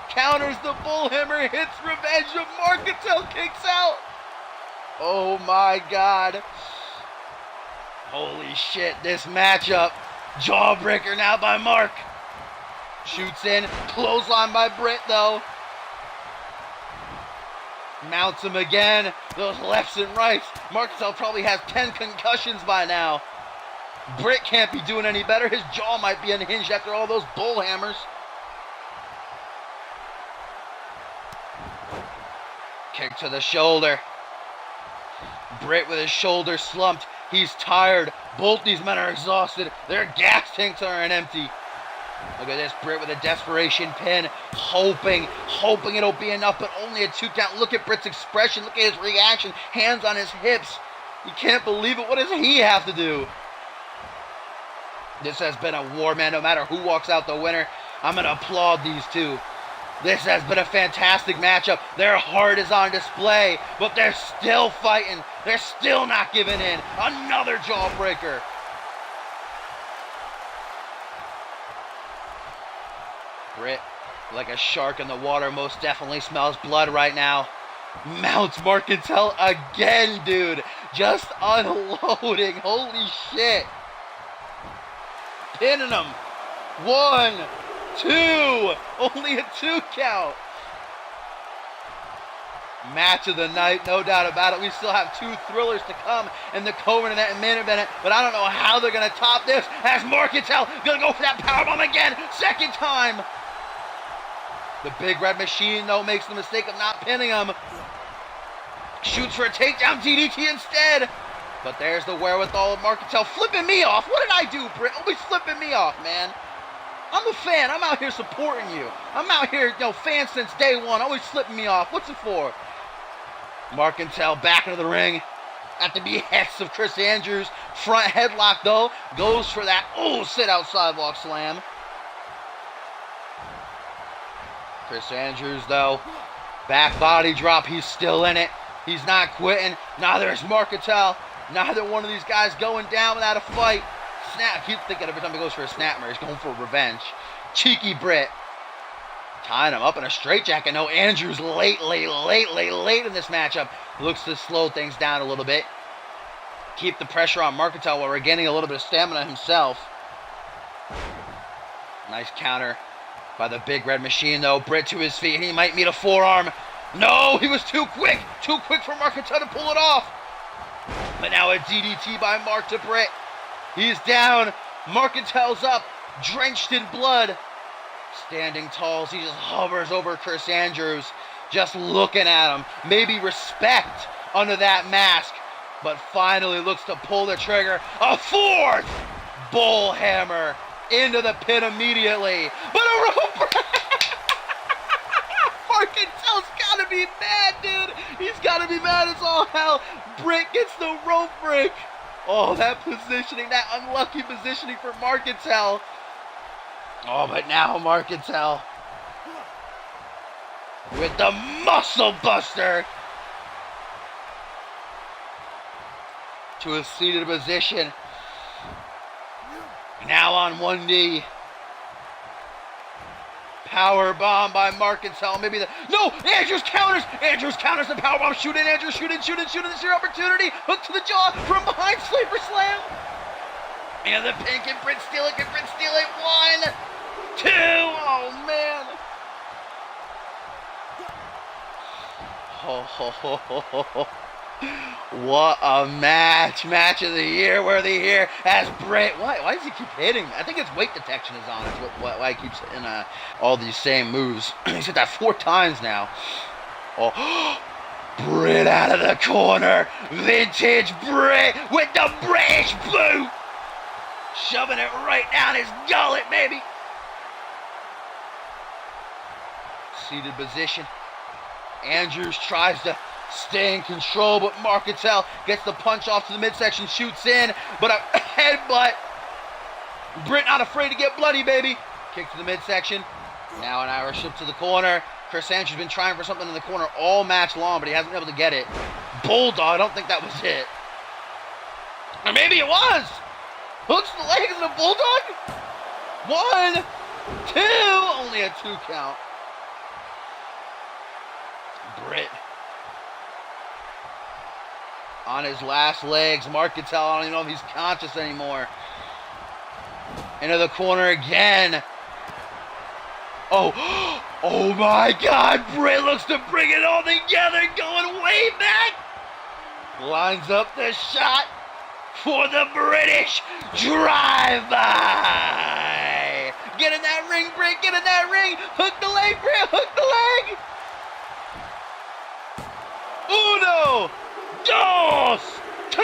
Counters the bullhammer, hits revenge, and Marcantel kicks out. Oh my God. Holy shit, this matchup. Jawbreaker now by Mark. Shoots in, clothesline by Britt, though. Mounts him again. Those lefts and rights. Marcantel probably has 10 concussions by now. Britt can't be doing any better. His jaw might be unhinged after all those bull hammers. Kick to the shoulder. Britt with his shoulder slumped. He's tired. Both these men are exhausted. Their gas tanks are empty. Look at this, Britt with a desperation pin, hoping it'll be enough, but only a 2 count. Look at Britt's expression. Look at his reaction. Hands on his hips. You can't believe it. What does he have to do? This has been a war, man. No matter who walks out the winner, I'm going to applaud these two. This has been a fantastic matchup. Their heart is on display, but they're still fighting. They're still not giving in. Another jawbreaker. Britt, like a shark in the water, most definitely smells blood right now. Mounts Marcantel again, dude. Just unloading. Holy shit. Pinning him. 1, 2. Only a 2 count. Match of the night, no doubt about it. We still have 2 thrillers to come in the co-main event and main event, but I don't know how they're going to top this. As Marcantel going to go for that powerbomb again, 2nd time. The big red machine, though, makes the mistake of not pinning him. Shoots for a takedown DDT instead. But there's the wherewithal of Marcantel flipping me off. What did I do, Britt? Always flipping me off, man. I'm a fan. I'm out here supporting you. I'm out here, fan since day one. Always slipping me off. What's it for? Marcantel back into the ring at the behest of Chris Andrews. Front headlock, though. Goes for that, sit-out sidewalk slam. Chris Andrews, though. Back body drop. He's still in it. He's not quitting. Neither is Marcantel. Neither one of these guys going down without a fight. Snap. I keep thinking every time he goes for a snapmare, he's going for revenge. Cheeky Britt. Tying him up in a straitjacket. No, Andrews late in this matchup. Looks to slow things down a little bit. Keep the pressure on Marcantel while regaining a little bit of stamina himself. Nice counter by the Big Red Machine, though. Britt to his feet, and he might meet a forearm. No, he was too quick. Too quick for Marcantel to pull it off. But now a DDT by Mark to Britt. He's down. Marcantel's up, drenched in blood. Standing tall as he just hovers over Chris Andrews, just looking at him. Maybe respect under that mask, but finally looks to pull the trigger. A fourth bull hammer into the pin immediately. But a rope break! Marcantel's gotta be mad, dude. He's gotta be mad as all hell. Britt gets the rope break. Oh, that positioning, that unlucky positioning for Marcantel. Oh, but now Marcantel with the muscle buster to a seated position. Now on one knee. Power bomb by Marcantel. Maybe the... No! Andrews counters! Andrews counters the power bomb. Shoot in, Andrews. Shoot in. This is your opportunity. Hook to the jaw from behind. Sleeper slam. And the pin. Can Britt steal it? 1, 2. Oh, man. What a match. Match of the year. Worthy here as Britt. Why does he keep hitting? I think it's weight detection is on. It's why he keeps hitting all these same moves. He's hit that 4 times now. Oh, Britt out of the corner. Vintage Britt with the British boot. Shoving it right down his gullet, baby. Seated position. Andrews tries to stay in control, but Marcantel gets the punch off to the midsection, shoots in, but a headbutt. Britt not afraid to get bloody, baby. Kick to the midsection. Now an Irish whip to the corner. Chris Andrews has been trying for something in the corner all match long, but he hasn't been able to get it. Bulldog, I don't think that was it. Or maybe it was. Hooks the legs of the Bulldog. 1, 2. Only a 2 count. Britt on his last legs. Marcantel, I don't even know if he's conscious anymore. Into the corner again. Oh my God. Britt looks to bring it all together, going way back. Lines up the shot for the British drive-by. Get in that ring, Britt. Get in that ring. Hook the leg, Britt. Hook the leg. 1, 2, 3.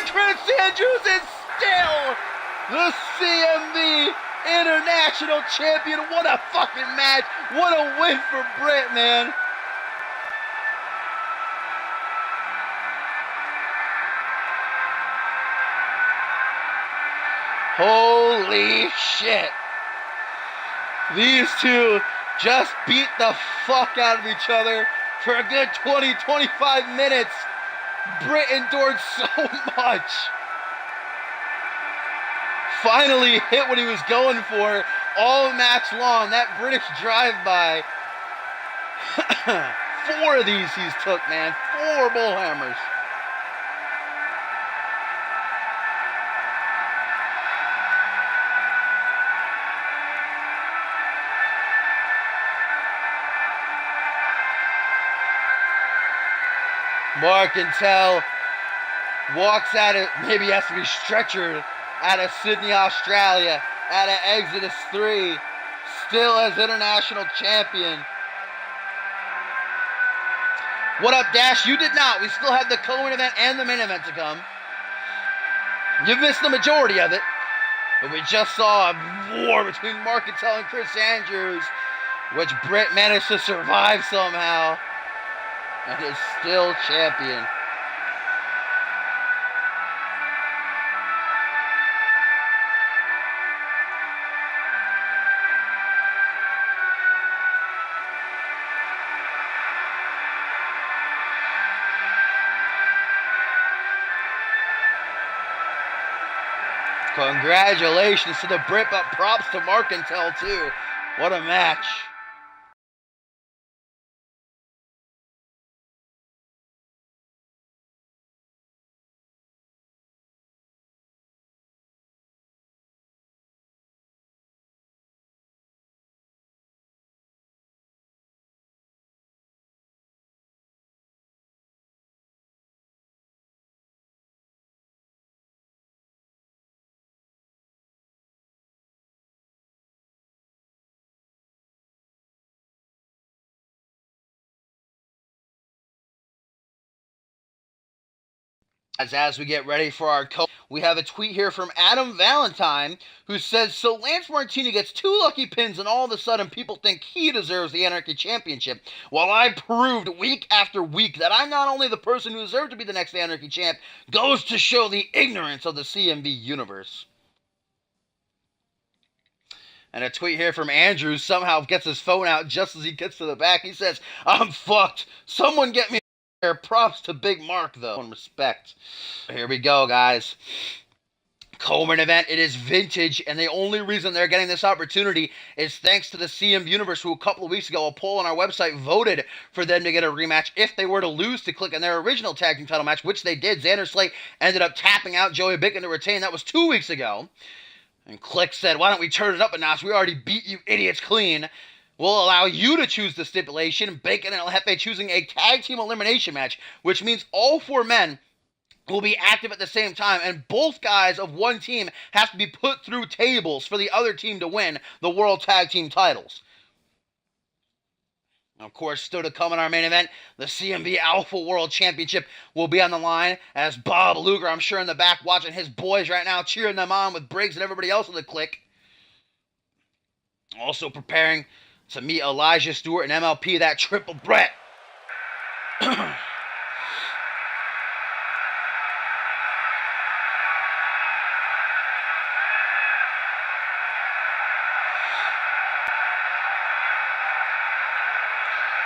Chris Andrews is still the CMV International Champion. What a fucking match. What a win for Britt, man. Holy shit. These two just beat the fuck out of each other for a good 20-25 minutes. Britt endured so much. Finally hit what he was going for all match long. That British drive-by. 4 of these he's took, man. 4 bull hammers. Marcantel walks out of, maybe he has to be stretchered out of Sydney, Australia, out of Exodus 3, still as international champion. What up, Dash? You did not. We still have the co-main event and the main event to come. You've missed the majority of it. But we just saw a war between Marcantel and Chris Andrews, which Britt managed to survive somehow and is still champion. Congratulations to the Brit, but props to Marcantel too. What a match. As we get ready for our we have a tweet here from Adam Valentine who says, so Lance Martini gets 2 lucky pins and all of a sudden people think he deserves the Anarchy Championship, while I proved week after week that I'm not only the person who deserved to be the next Anarchy Champ, goes to show the ignorance of the CMV universe. And a tweet here from Andrew somehow gets his phone out just as he gets to the back. He says, I'm fucked. Someone get me here. Props to Big Mark, though. In respect. Here we go, guys. Co-main event. It is vintage, and the only reason they're getting this opportunity is thanks to the CM Universe, who a couple of weeks ago, a poll on our website voted for them to get a rematch if they were to lose to Click in their original tag team title match, which they did. Xander Slate ended up tapping out Joey Bickin to retain. That was 2 weeks ago. And Click said, why don't we turn it up a notch? We already beat you idiots clean. We'll allow you to choose the stipulation. Bacon and El Jefe choosing a tag team elimination match, which means all 4 men will be active at the same time, and both guys of one team have to be put through tables for the other team to win the World Tag Team titles. Of course, still to come in our main event, the CMV Alpha World Championship will be on the line as Bob Luger, I'm sure in the back watching his boys right now, cheering them on with Briggs and everybody else in the Click. Also preparing to meet Elijah Stewart and MLP, that triple threat.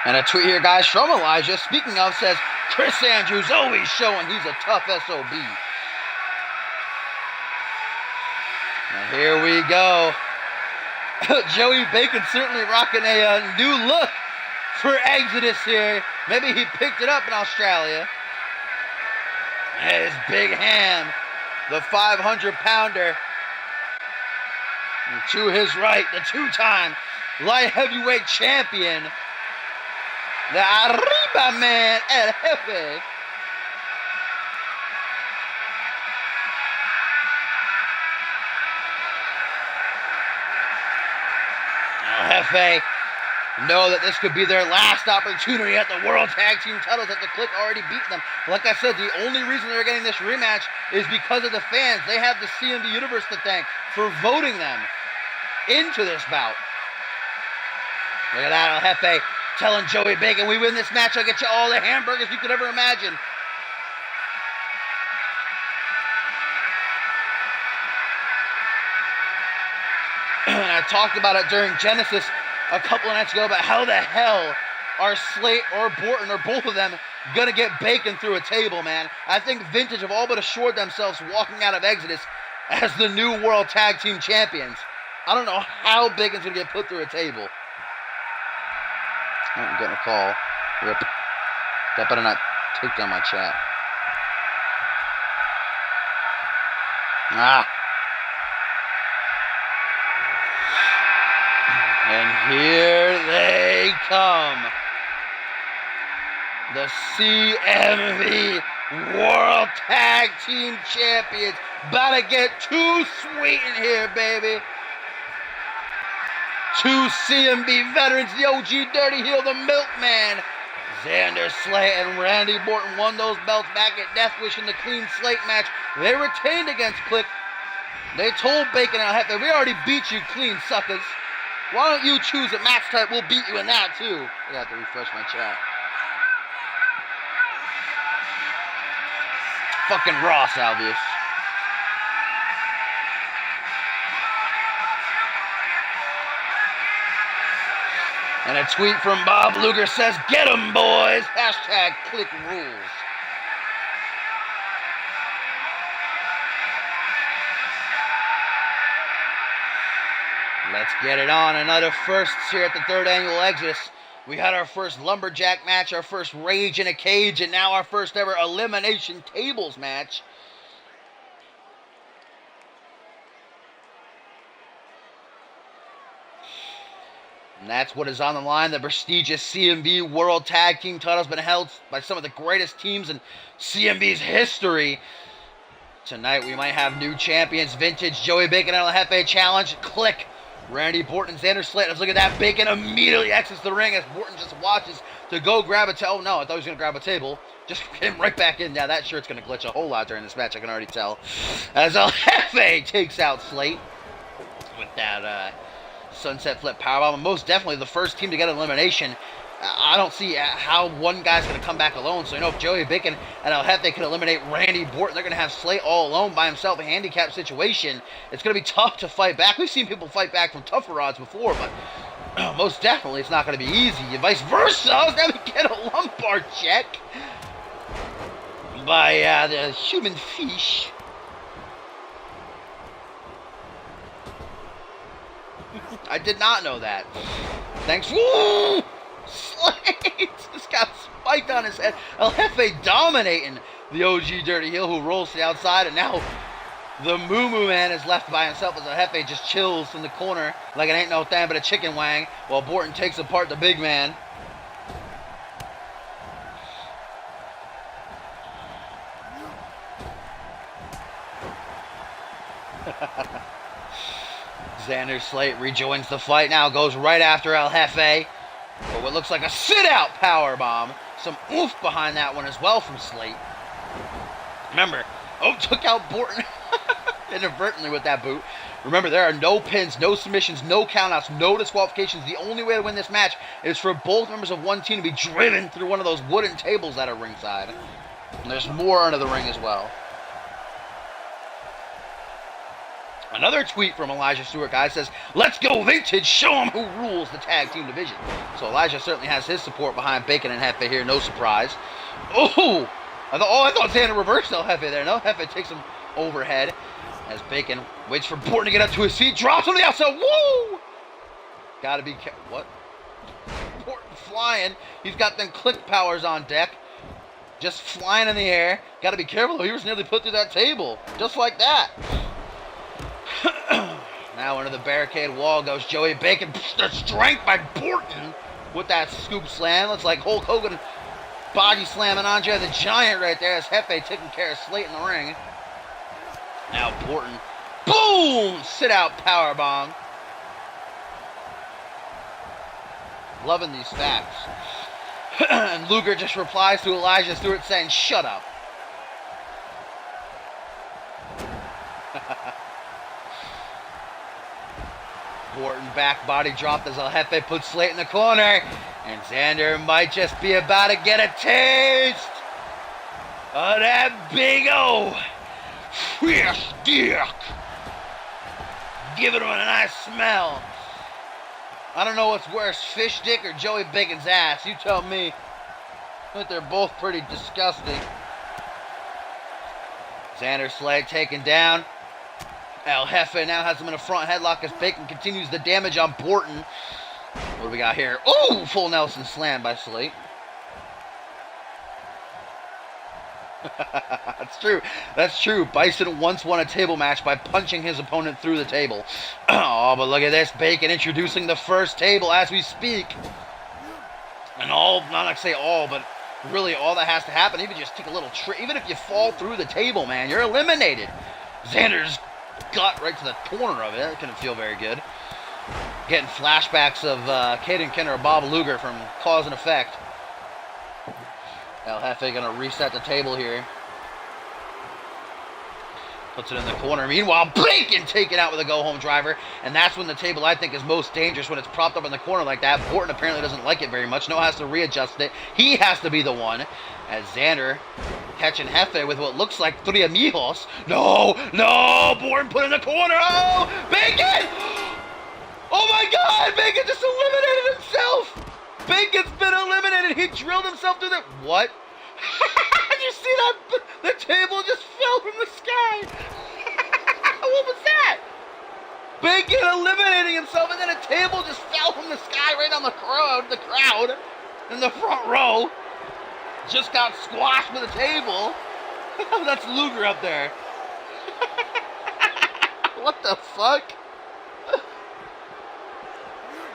And a tweet here, guys, from Elijah, speaking of, says, Chris Andrews always showing he's a tough SOB. And here we go. Joey Bacon certainly rocking a new look for Exodus here. Maybe he picked it up in Australia. And his big hand, the 500-pounder. And to his right, the 2-time light heavyweight champion, the Arriba Man, El Jefe. El Jefe know that this could be their last opportunity at the World Tag Team titles, that the Click already beat them. Like I said, the only reason they're getting this rematch is because of the fans. They have the CMV Universe to thank for voting them into this bout. Look at that, El Jefe telling Joey Bacon, we win this match, I'll get you all the hamburgers you could ever imagine. And I talked about it during Genesis a couple of nights ago about how the hell are Slate or Borton or both of them gonna get Bacon through a table, man. I think Vintage have all but assured themselves walking out of Exodus as the new World Tag Team Champions. I don't know how Bacon's gonna get put through a table. I'm getting a call. Rip. That better not take down my chat. And here they come. The CMV World Tag Team Champions. About to get too sweet in here, baby. 2 CMV veterans, the OG Dirty Heel, the Milkman. Xander Slate and Randy Orton won those belts back at Death Wish in the Clean Slate match. They retained against Click. They told Bacon and El Jefe, we already beat you clean, suckers. Why don't you choose a match type? We'll beat you in that, too. I have to refresh my chat. Fucking Ross, Albius. And a tweet from Bob Luger says, get 'em, boys. Hashtag click rules. Let's get it on. Another first here at the 3rd annual Exodus. We had our first lumberjack match, our first Rage in a Cage, and now our first ever Elimination Tables match. And that's what is on the line. The prestigious CMV World Tag Team title has been held by some of the greatest teams in CMV's history. Tonight we might have new champions. Vintage Joey Bacon and El Jefe challenge. Click. Randy Borton, Xander Slate. Let's look at that. Bacon immediately exits the ring as Borton just watches to go grab a table. Oh, no, I thought he was going to grab a table. Just get him right back in. Now, that shirt's going to glitch a whole lot during this match, I can already tell. As El Jefe takes out Slate with that sunset flip powerbomb. Most definitely the first team to get an elimination. I don't see how one guy's going to come back alone. So, if Joey Bacon and El Jefe can eliminate Randy Borton, they're going to have Slate all alone by himself, a handicap situation. It's going to be tough to fight back. We've seen people fight back from tougher odds before, but most definitely it's not going to be easy. And vice versa. Now we get a lumbar check by the human fish. I did not know that. Thanks. Woo! Slate just got spiked on his head. El Jefe dominating the OG Dirty Heel, who rolls to the outside, and now the Moo Moo Man is left by himself as El Jefe just chills in the corner like it ain't no thing but a chicken wang, while Borton takes apart the big man. Xander Slate rejoins the fight now, goes right after El Jefe. For what looks like a sit-out powerbomb. Some oomph behind that one as well from Slate. Remember, took out Borton inadvertently with that boot. Remember, there are no pins, no submissions, no countouts, no disqualifications. The only way to win this match is for both members of one team to be driven through one of those wooden tables that are ringside. And there's more under the ring as well. Another tweet from Elijah Stewart, guys, says, let's go Vintage, show them who rules the tag team division. So Elijah certainly has his support behind Bacon and Jefe here, no surprise. Oh, I thought Xander reversed El Jefe there. No, Jefe takes him overhead as Bacon waits for Borton to get up to his feet, drops on the outside, woo! Gotta be careful, what? Borton flying, he's got them click powers on deck. Just flying in the air. Gotta be careful though, he was nearly put through that table, just like that. Now under the barricade wall goes Joey Bacon. The strength by Borton with that scoop slam. Looks like Hulk Hogan body slamming Andre the Giant right there as Jefe taking care of Slate in the ring. Now Borton, boom! Sit out powerbomb. Loving these facts. And Luger just replies to Elijah Stewart saying, shut up. Borton back body dropped as El Jefe puts Slate in the corner. And Xander might just be about to get a taste of that big O fish dick. Give it a nice smell. I don't know what's worse, fish dick or Joey Bacon's ass. You tell me. I think they're both pretty disgusting. Xander Slate taken down. El Jefe now has him in a front headlock as Bacon continues the damage on Borton. What do we got here? Oh, full Nelson slam by Slate. That's true. That's true. Bison once won a table match by punching his opponent through the table. Oh, but look at this. Bacon introducing the first table as we speak. And all, not like say all, but really all that has to happen, even just take a little trip. Even if you fall through the table, man, you're eliminated. Xander's got right to the corner of it. That couldn't feel very good. Getting flashbacks of Caden Kenner or Bob Luger from Cause and Effect. El Jefe gonna reset the table here. Puts it in the corner. Meanwhile, Bacon taken out with a go-home driver. And that's when the table, I think, is most dangerous, when it's propped up in the corner like that. Borton apparently doesn't like it very much. Noah has to readjust it. He has to be the one. As Xander catching Jefe with what looks like three amigos. No, no, Borton put in the corner. Oh, Bacon! Oh my God, Bacon just eliminated himself. Bacon's been eliminated. He drilled himself through the... What? Did you see that? The table just fell from the sky. What was that? Bacon eliminating himself, and then a table just fell from the sky right on the crowd in the front row. Just got squashed with a table. That's Luger up there. What the fuck?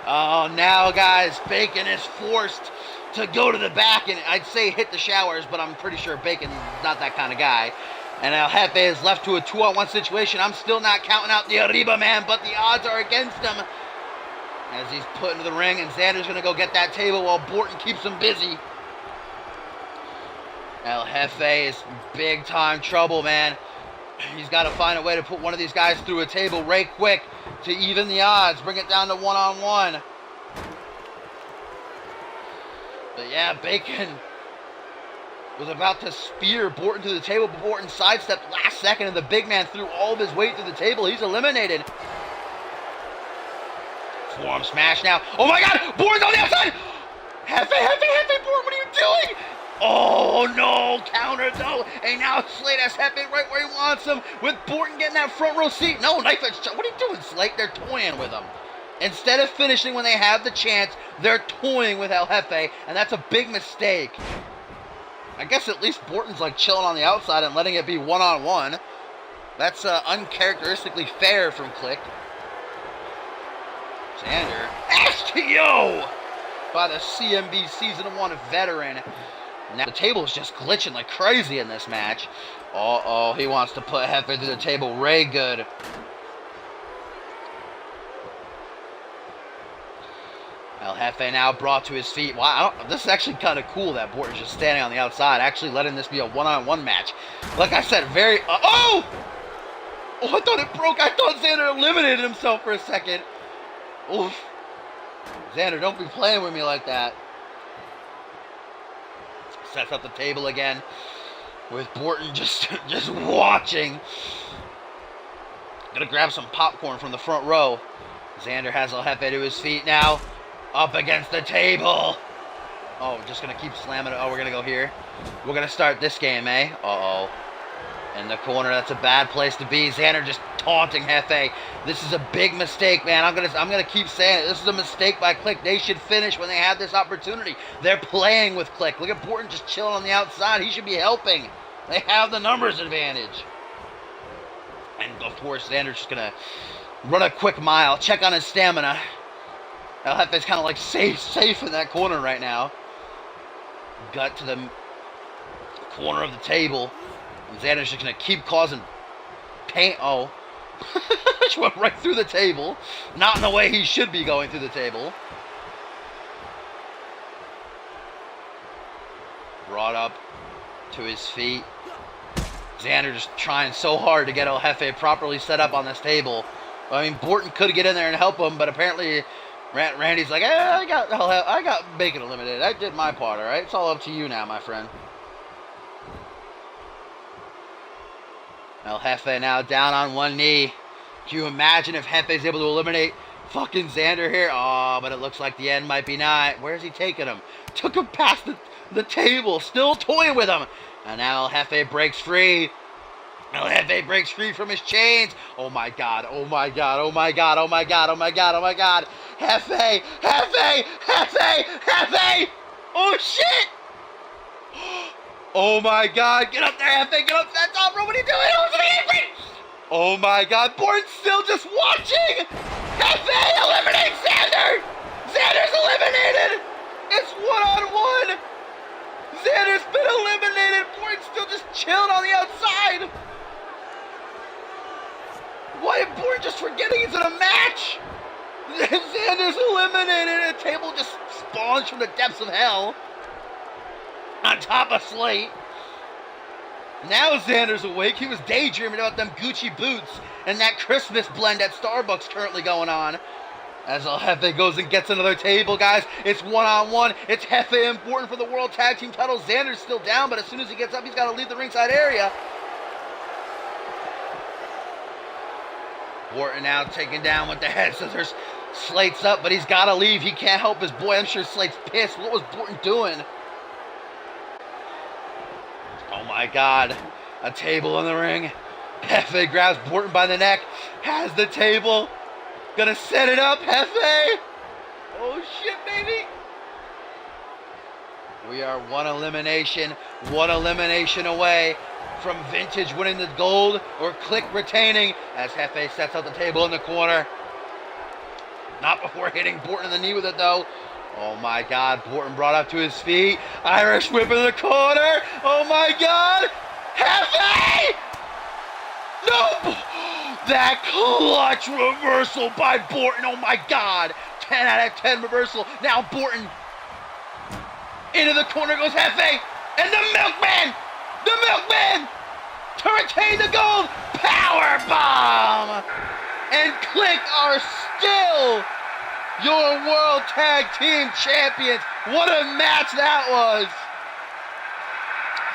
Oh, now, guys, Bacon is forced to go to the back, and I'd say hit the showers, but I'm pretty sure Bacon's not that kind of guy. And El Jefe is left to a 2-on-1 situation. I'm still not counting out the Arriba man, but the odds are against him as he's put into the ring, and Xander's going to go get that table while Borton keeps him busy. El Jefe is big-time trouble, man. He's got to find a way to put one of these guys through a table right quick to even the odds, bring it down to 1-on-1. But yeah, Bacon was about to spear Borton to the table, but Borton sidestepped last second, and the big man threw all of his weight through the table. He's eliminated. Forearm smash now. Oh my God! Borton's on the outside! Jefe, Borton, what are you doing? Oh no, counter though, and now Slate has Jefe right where he wants him, with Borton getting that front row seat. No, knife edge. What are you doing, Slate? They're toying with him. Instead of finishing when they have the chance, they're toying with El Jefe, and that's a big mistake. I guess at least Borton's like chilling on the outside and letting it be 1-on-1. That's uncharacteristically fair from Click. Xander, STO by the CMV Season 1 veteran. Now the table is just glitching like crazy in this match. Uh-oh, he wants to put Jefe through the table. Ray good. El Jefe now brought to his feet. Wow, this is actually kind of cool that Borton's just standing on the outside, actually letting this be a 1-on-1 match. Like I said, very... Oh! Oh, I thought it broke. I thought Xander eliminated himself for a second. Oof. Xander, don't be playing with me like that. Sets up the table again, with Borton just watching. Gonna grab some popcorn from the front row. Xander has El Jefe to his feet now. Up against the table. Oh, just gonna keep slamming it. Oh, we're gonna go here. We're gonna start this game, eh? Uh-oh. In the corner, that's a bad place to be. Xander just taunting Jefe. This is a big mistake, man. I'm gonna keep saying it. This is a mistake by Click. They should finish when they have this opportunity. They're playing with Click. Look at Borton just chilling on the outside. He should be helping. They have the numbers advantage. And of course, Xander's just gonna run a quick mile, check on his stamina. El Jefe's kind of like safe in that corner right now. Gut to the corner of the table. And Xander's just going to keep causing pain. Oh. Just went right through the table. Not in the way he should be going through the table. Brought up to his feet. Xander just trying so hard to get El Jefe properly set up on this table. I mean, Borton could get in there and help him, but apparently Randy's like, I got Bacon eliminated. I did my part, all right? It's all up to you now, my friend. El Jefe now down on one knee. Can you imagine if Jefe's able to eliminate fucking Xander here? Oh, but it looks like the end might be not. Where's he taking him? Took him past the table. Still toying with him. And now El Jefe breaks free. El Jefe breaks free from his chains. Oh my God, oh my God, oh my God, oh my God, oh my God, oh my God. Jefe, Jefe, Jefe, Jefe. Oh shit. Oh my God, get up there, Jefe, get up that top rope. What are you doing? Oh my God, Borton's still just watching. Jefe eliminates Xander. Xander's eliminated. It's 1-on-1. Xander's been eliminated. Borton's still just chilling on the outside. Why did Borton just forgetting he's in a match? Xander's eliminated. A table just spawns from the depths of hell on top of Slate. Now Xander's awake. He was daydreaming about them Gucci boots and that Christmas blend at Starbucks currently going on. As El Jefe goes and gets another table, guys. It's one-on-one. It's Jefe important for the World Tag Team titles. Xander's still down, but as soon as he gets up, he's got to leave the ringside area. Borton now taken down with the head scissors. Slate's up, but he's got to leave. He can't help his boy. I'm sure Slate's pissed. What was Borton doing? Oh my God. A table in the ring. Jefe grabs Borton by the neck. Has the table. Gonna set it up, Jefe. Oh shit, baby. We are one elimination away from Vintage winning the gold or Click retaining as Jefe sets up the table in the corner. Not before hitting Borton in the knee with it though. Oh my God, Borton brought up to his feet. Irish whip in the corner. Oh my God. Jefe! No! That clutch reversal by Borton. Oh my God. 10 out of 10 reversal. Now Borton. Into the corner goes Jefe. And the Milkman. The Milkman. To retain the gold. Power bomb. And Click are still your World Tag Team Champions. What a match that was.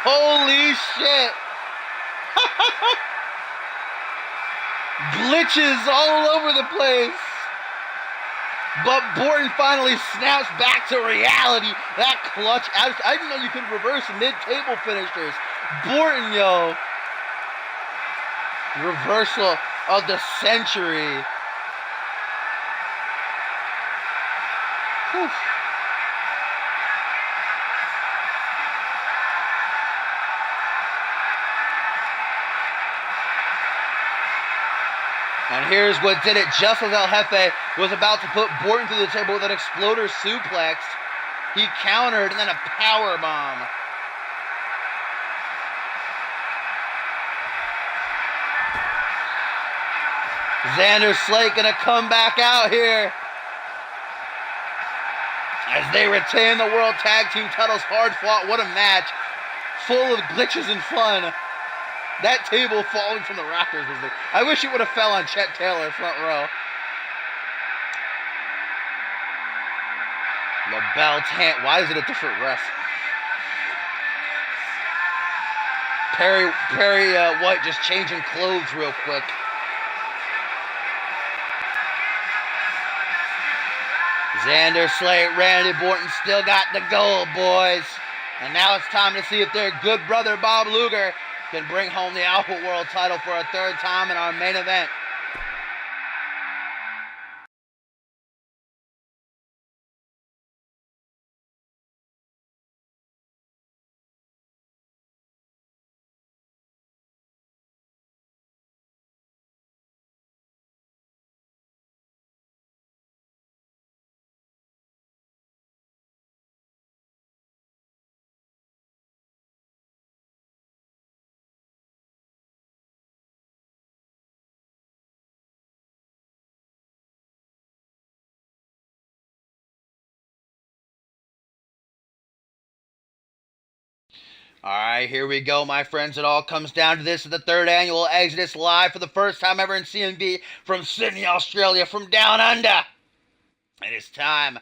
Holy shit. Glitches all over the place. But Borton finally snaps back to reality. That clutch. I didn't know you could reverse mid-table finishers. Borton, yo. Reversal of the century. Whew. And here's what did it. Just as El Jefe was about to put Borton through the table with an exploder suplex, he countered and then a power bomb. Xander Slate gonna come back out here as they retain the World Tag Team titles. Hard fought. What a match. Full of glitches and fun. That table falling from the rafters was I wish it would have fell on Chet Taylor front row. The belt hand. Why is it a different ref? Perry White just changing clothes real quick. Xander Slate, Randy Borton still got the gold, boys. And now it's time to see if their good brother Bob Luger can bring home the Alpha World title for a third time in our main event. All right, here we go, my friends. It all comes down to this. The third annual Exodus live for the first time ever in CMV from Sydney, Australia, from down under. And it's time.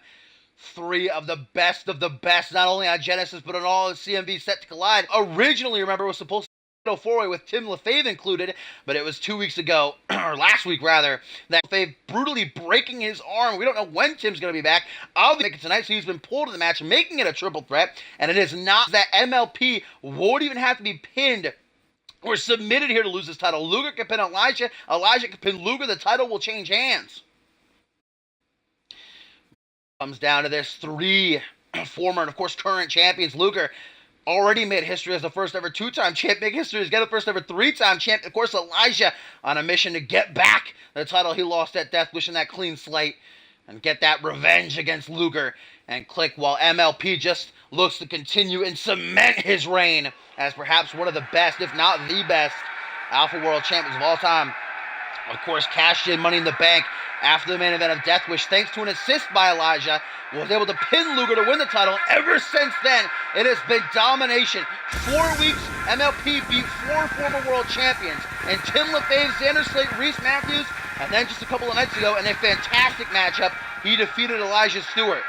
Three of the best, not only on Genesis, but on all of CMV set to collide. Originally, remember, it was supposed to be a four-way with Tim LaFave included, but it was 2 weeks ago, or last week rather, that LaFave brutally breaking his arm. We don't know when Tim's going to be back. I'll make it tonight, so he's been pulled to the match, making it a triple threat, and it is not that MLP won't even have to be pinned or submitted here to lose his title. Luger can pin Elijah. Elijah can pin Luger. The title will change hands. Comes down to this. Three former and, of course, current champions. Luger already made history as the first ever two-time champ. Big history as the first ever three-time champ. Of course, Elijah on a mission to get back the title he lost at Death, wishing that clean slate and get that revenge against Luger and Click, while MLP just looks to continue and cement his reign as perhaps one of the best, if not the best, Alpha World Champions of all time. Of course, cashed in Money in the Bank after the main event of Death Wish, thanks to an assist by Elijah, was able to pin Luger to win the title. Ever since then, it has been domination. 4 weeks, MLP beat 4 former world champions, and Tim LaFave, Xander Slate, Reese Matthews, and then just a couple of nights ago, in a fantastic matchup, he defeated Elijah Stewart.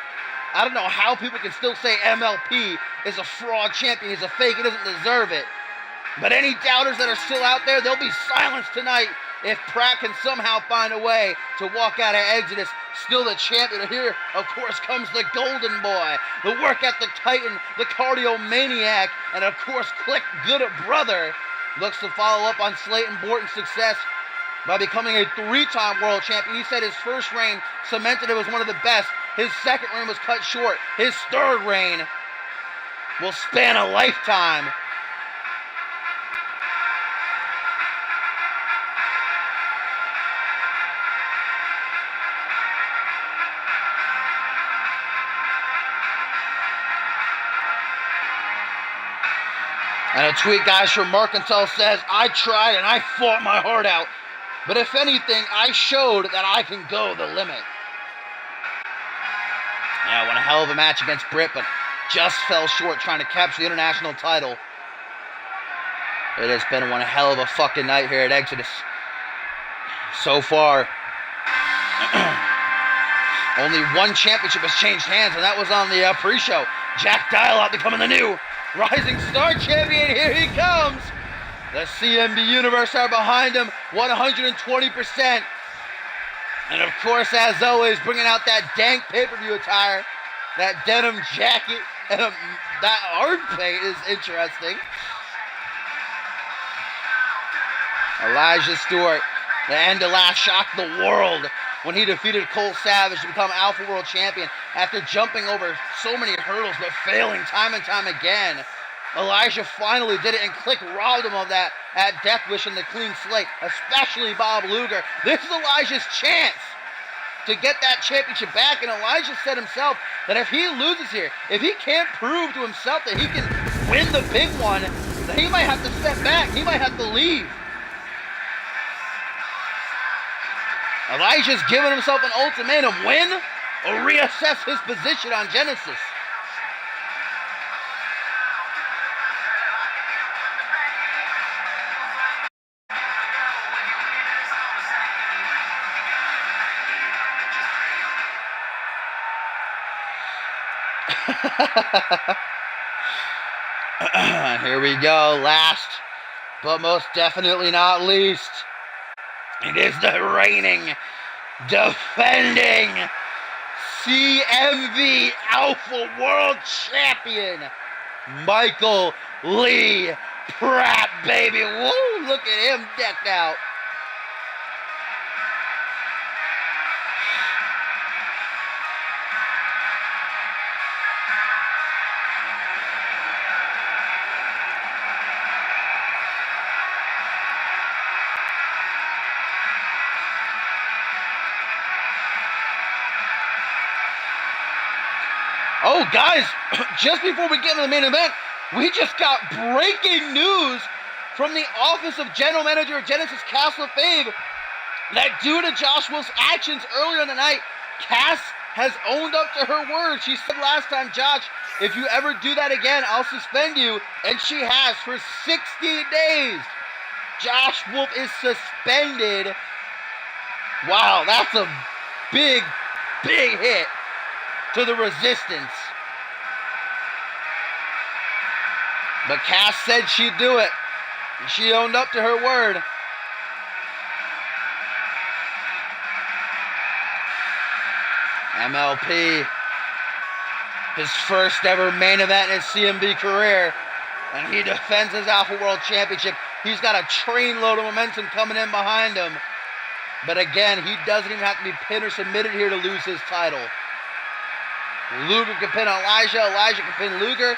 I don't know how people can still say MLP is a fraud champion. He's a fake. He doesn't deserve it. But any doubters that are still out there, they'll be silenced tonight if Pratt can somehow find a way to walk out of Exodus still the champion. Here, of course, comes the Golden Boy, the work ethic titan, the cardio maniac, and of course, Click Good Brother looks to follow up on Slayton Borton's success by becoming a 3-time world champion. He said his first reign cemented it was one of the best. His second reign was cut short. His third reign will span a lifetime. And a tweet, guys, from Mercantile says, I tried and I fought my heart out. But if anything, I showed that I can go the limit. Yeah, won a hell of a match against Britt, but just fell short trying to capture the international title. It has been one hell of a fucking night here at Exodus. So far, only one championship has changed hands, and that was on the pre-show. Jack Dialot becoming the new Rising Star Champion. Here he comes. The CMV Universe are behind him 120%. And of course, as always, bringing out that dank pay-per-view attire, that denim jacket, and that hard paint is interesting. Elijah Stewart, the end of last, shocked the world when he defeated Cole Savage to become Alpha World Champion after jumping over so many hurdles but failing time and time again. Elijah finally did it, and Click robbed him of that at Death Wish in the clean slate, especially Bob Luger. This is Elijah's chance to get that championship back, and Elijah said himself that if he loses here, if he can't prove to himself that he can win the big one, then he might have to step back. He might have to leave. Elijah's given himself an ultimatum: win or reassess his position on Genesis. Here we go. Last, but most definitely not least, it is the reigning, defending CMV Alpha World Champion, Michael Lee Pratt, baby. Woo, look at him decked out. Oh, guys, just before we get into the main event, we just got breaking news from the office of General Manager of Genesis, Cass LaFave, that due to Josh Wolf's actions earlier in the night, Cass has owned up to her word. She said last time, Josh, if you ever do that again, I'll suspend you. And she has for 60 days. Josh Wolf is suspended. Wow, that's a big, big hit to the resistance. But Cass said she'd do it. And she owned up to her word. MLP, his first ever main event in his CMV career, and he defends his Alpha World Championship. He's got a trainload of momentum coming in behind him. But again, he doesn't even have to be pinned or submitted here to lose his title. Luger can pin Elijah. Elijah can pin Luger.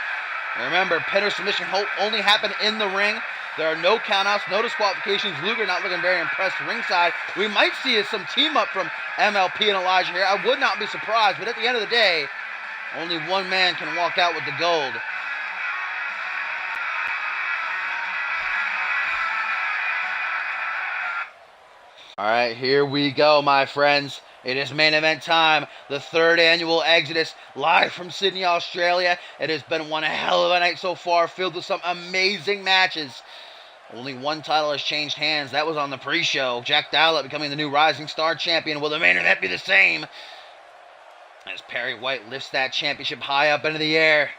Remember, pin or submission only happen in the ring. There are no countouts, no disqualifications. Luger not looking very impressed ringside. We might see some team up from MLP and Elijah here. I would not be surprised, but at the end of the day, only one man can walk out with the gold. All right, here we go, my friends. It is main event time. The third annual Exodus, live from Sydney, Australia. It has been one hell of a night so far, filled with some amazing matches. Only one title has changed hands. That was on the pre-show. Jack Dowlett becoming the new Rising Star champion. Will the main event be the same? As Perry White lifts that championship high up into the air.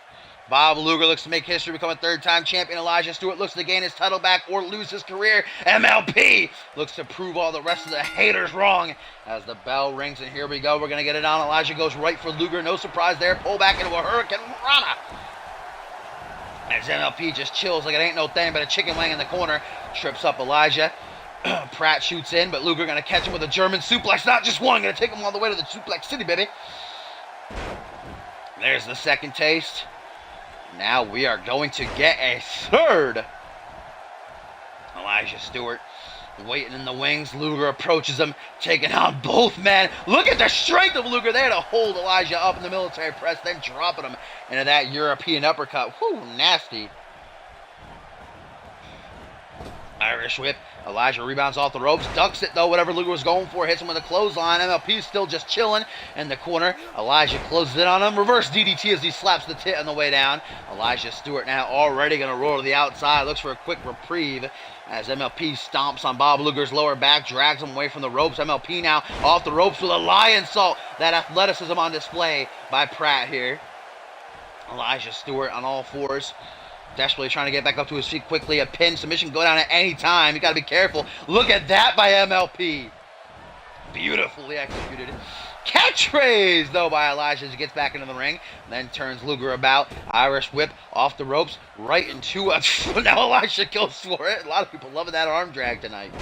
Bob Luger looks to make history, become a third-time champion. Elijah Stewart looks to gain his title back or lose his career. MLP looks to prove all the rest of the haters wrong. As the bell rings, and here we go. We're going to get it on. Elijah goes right for Luger. No surprise there. Pull back into a Hurricane Rana. As MLP just chills like it ain't no thing but a chicken wing in the corner. Trips up Elijah. Pratt shoots in, but Luger going to catch him with a German suplex. Not just one. Going to take him all the way to the suplex city, baby. There's the second taste. Now we are going to get a third. Elijah Stewart waiting in the wings. Luger approaches him, taking on both men. Look at the strength of Luger there to hold Elijah up in the military press, then dropping him into that European uppercut. Whew, nasty. Irish whip. Elijah rebounds off the ropes, ducks it though, whatever Luger was going for, hits him with a clothesline. MLP still just chilling in the corner. Elijah closes it on him, reverse DDT as he slaps the tit on the way down. Elijah Stewart now already going to roll to the outside, looks for a quick reprieve as MLP stomps on Bob Luger's lower back, drags him away from the ropes. MLP now off the ropes with a lion salt. That athleticism on display by Pratt here. Elijah Stewart on all fours, desperately trying to get back up to his feet quickly. A pin submission go down at any time. You got to be careful. Look at that by MLP. Beautifully executed. Catchphrase though by Elijah as he gets back into the ring. Then turns Luger about. Irish whip off the ropes. Right into a... Now Elijah goes for it. A lot of people loving that arm drag tonight.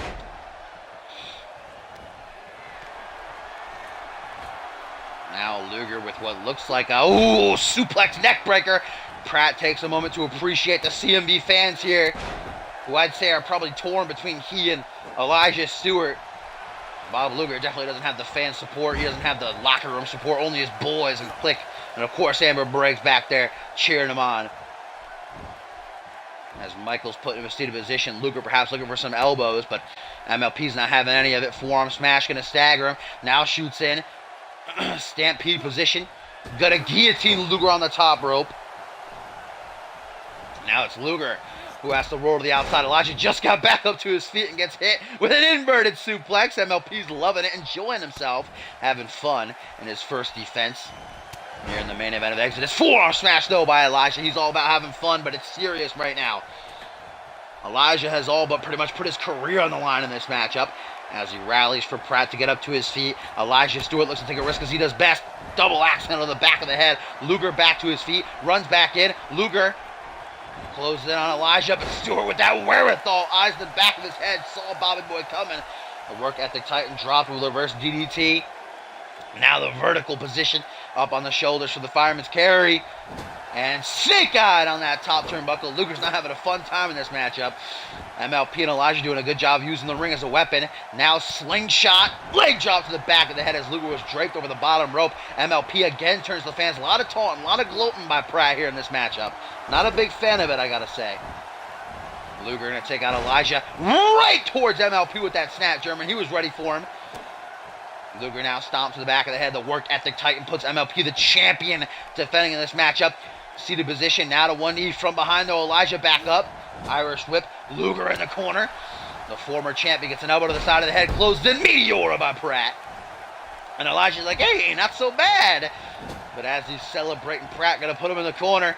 Now Luger with what looks like a... Ooh, suplex neck breaker. Pratt takes a moment to appreciate the CMV fans here, who I'd say are probably torn between he and Elijah Stewart. Bob Luger definitely doesn't have the fan support. He doesn't have the locker room support. Only his boys and Click. And of course Amber Briggs back there cheering him on. As Michaels put in a seated position, Luger perhaps looking for some elbows, but MLP's not having any of it. Forearm smash, gonna stagger him. Now shoots in. Stampede position. Gonna guillotine Luger on the top rope. Now it's Luger who has to roll to the outside. Elijah just got back up to his feet and gets hit with an inverted suplex. MLP's loving it, enjoying himself, having fun in his first defense. Here in the main event of Exodus. Forearm smash though by Elijah. He's all about having fun, but it's serious right now. Elijah has all but pretty much put his career on the line in this matchup. As he rallies for Pratt to get up to his feet, Elijah Stewart looks to take a risk as he does best. Double axe handle to the back of the head. Luger back to his feet, runs back in. Luger closes in on Elijah, but Stewart with that wherewithal, eyes the back of his head, saw Bobby Boy coming. The work ethic Titan dropped with a reverse DDT. Now the vertical position up on the shoulders for the fireman's carry. And snake-eyed on that top turnbuckle. Luger's not having a fun time in this matchup. MLP and Elijah doing a good job using the ring as a weapon. Now slingshot, leg drop to the back of the head as Luger was draped over the bottom rope. MLP again turns the fans. A lot of taunting, a lot of gloating by Pratt here in this matchup. Not a big fan of it, I gotta say. Luger gonna take out Elijah right towards MLP with that snap German. He was ready for him. Luger now stomps to the back of the head. The work ethic Titan puts MLP, the champion, defending in this matchup. Seated position, now to one knee from behind though. Elijah back up. Irish whip. Luger in the corner. The former champion gets an elbow to the side of the head. Closed in. Meteora by Pratt. And Elijah's like, hey, not so bad. But as he's celebrating, Pratt gonna put him in the corner.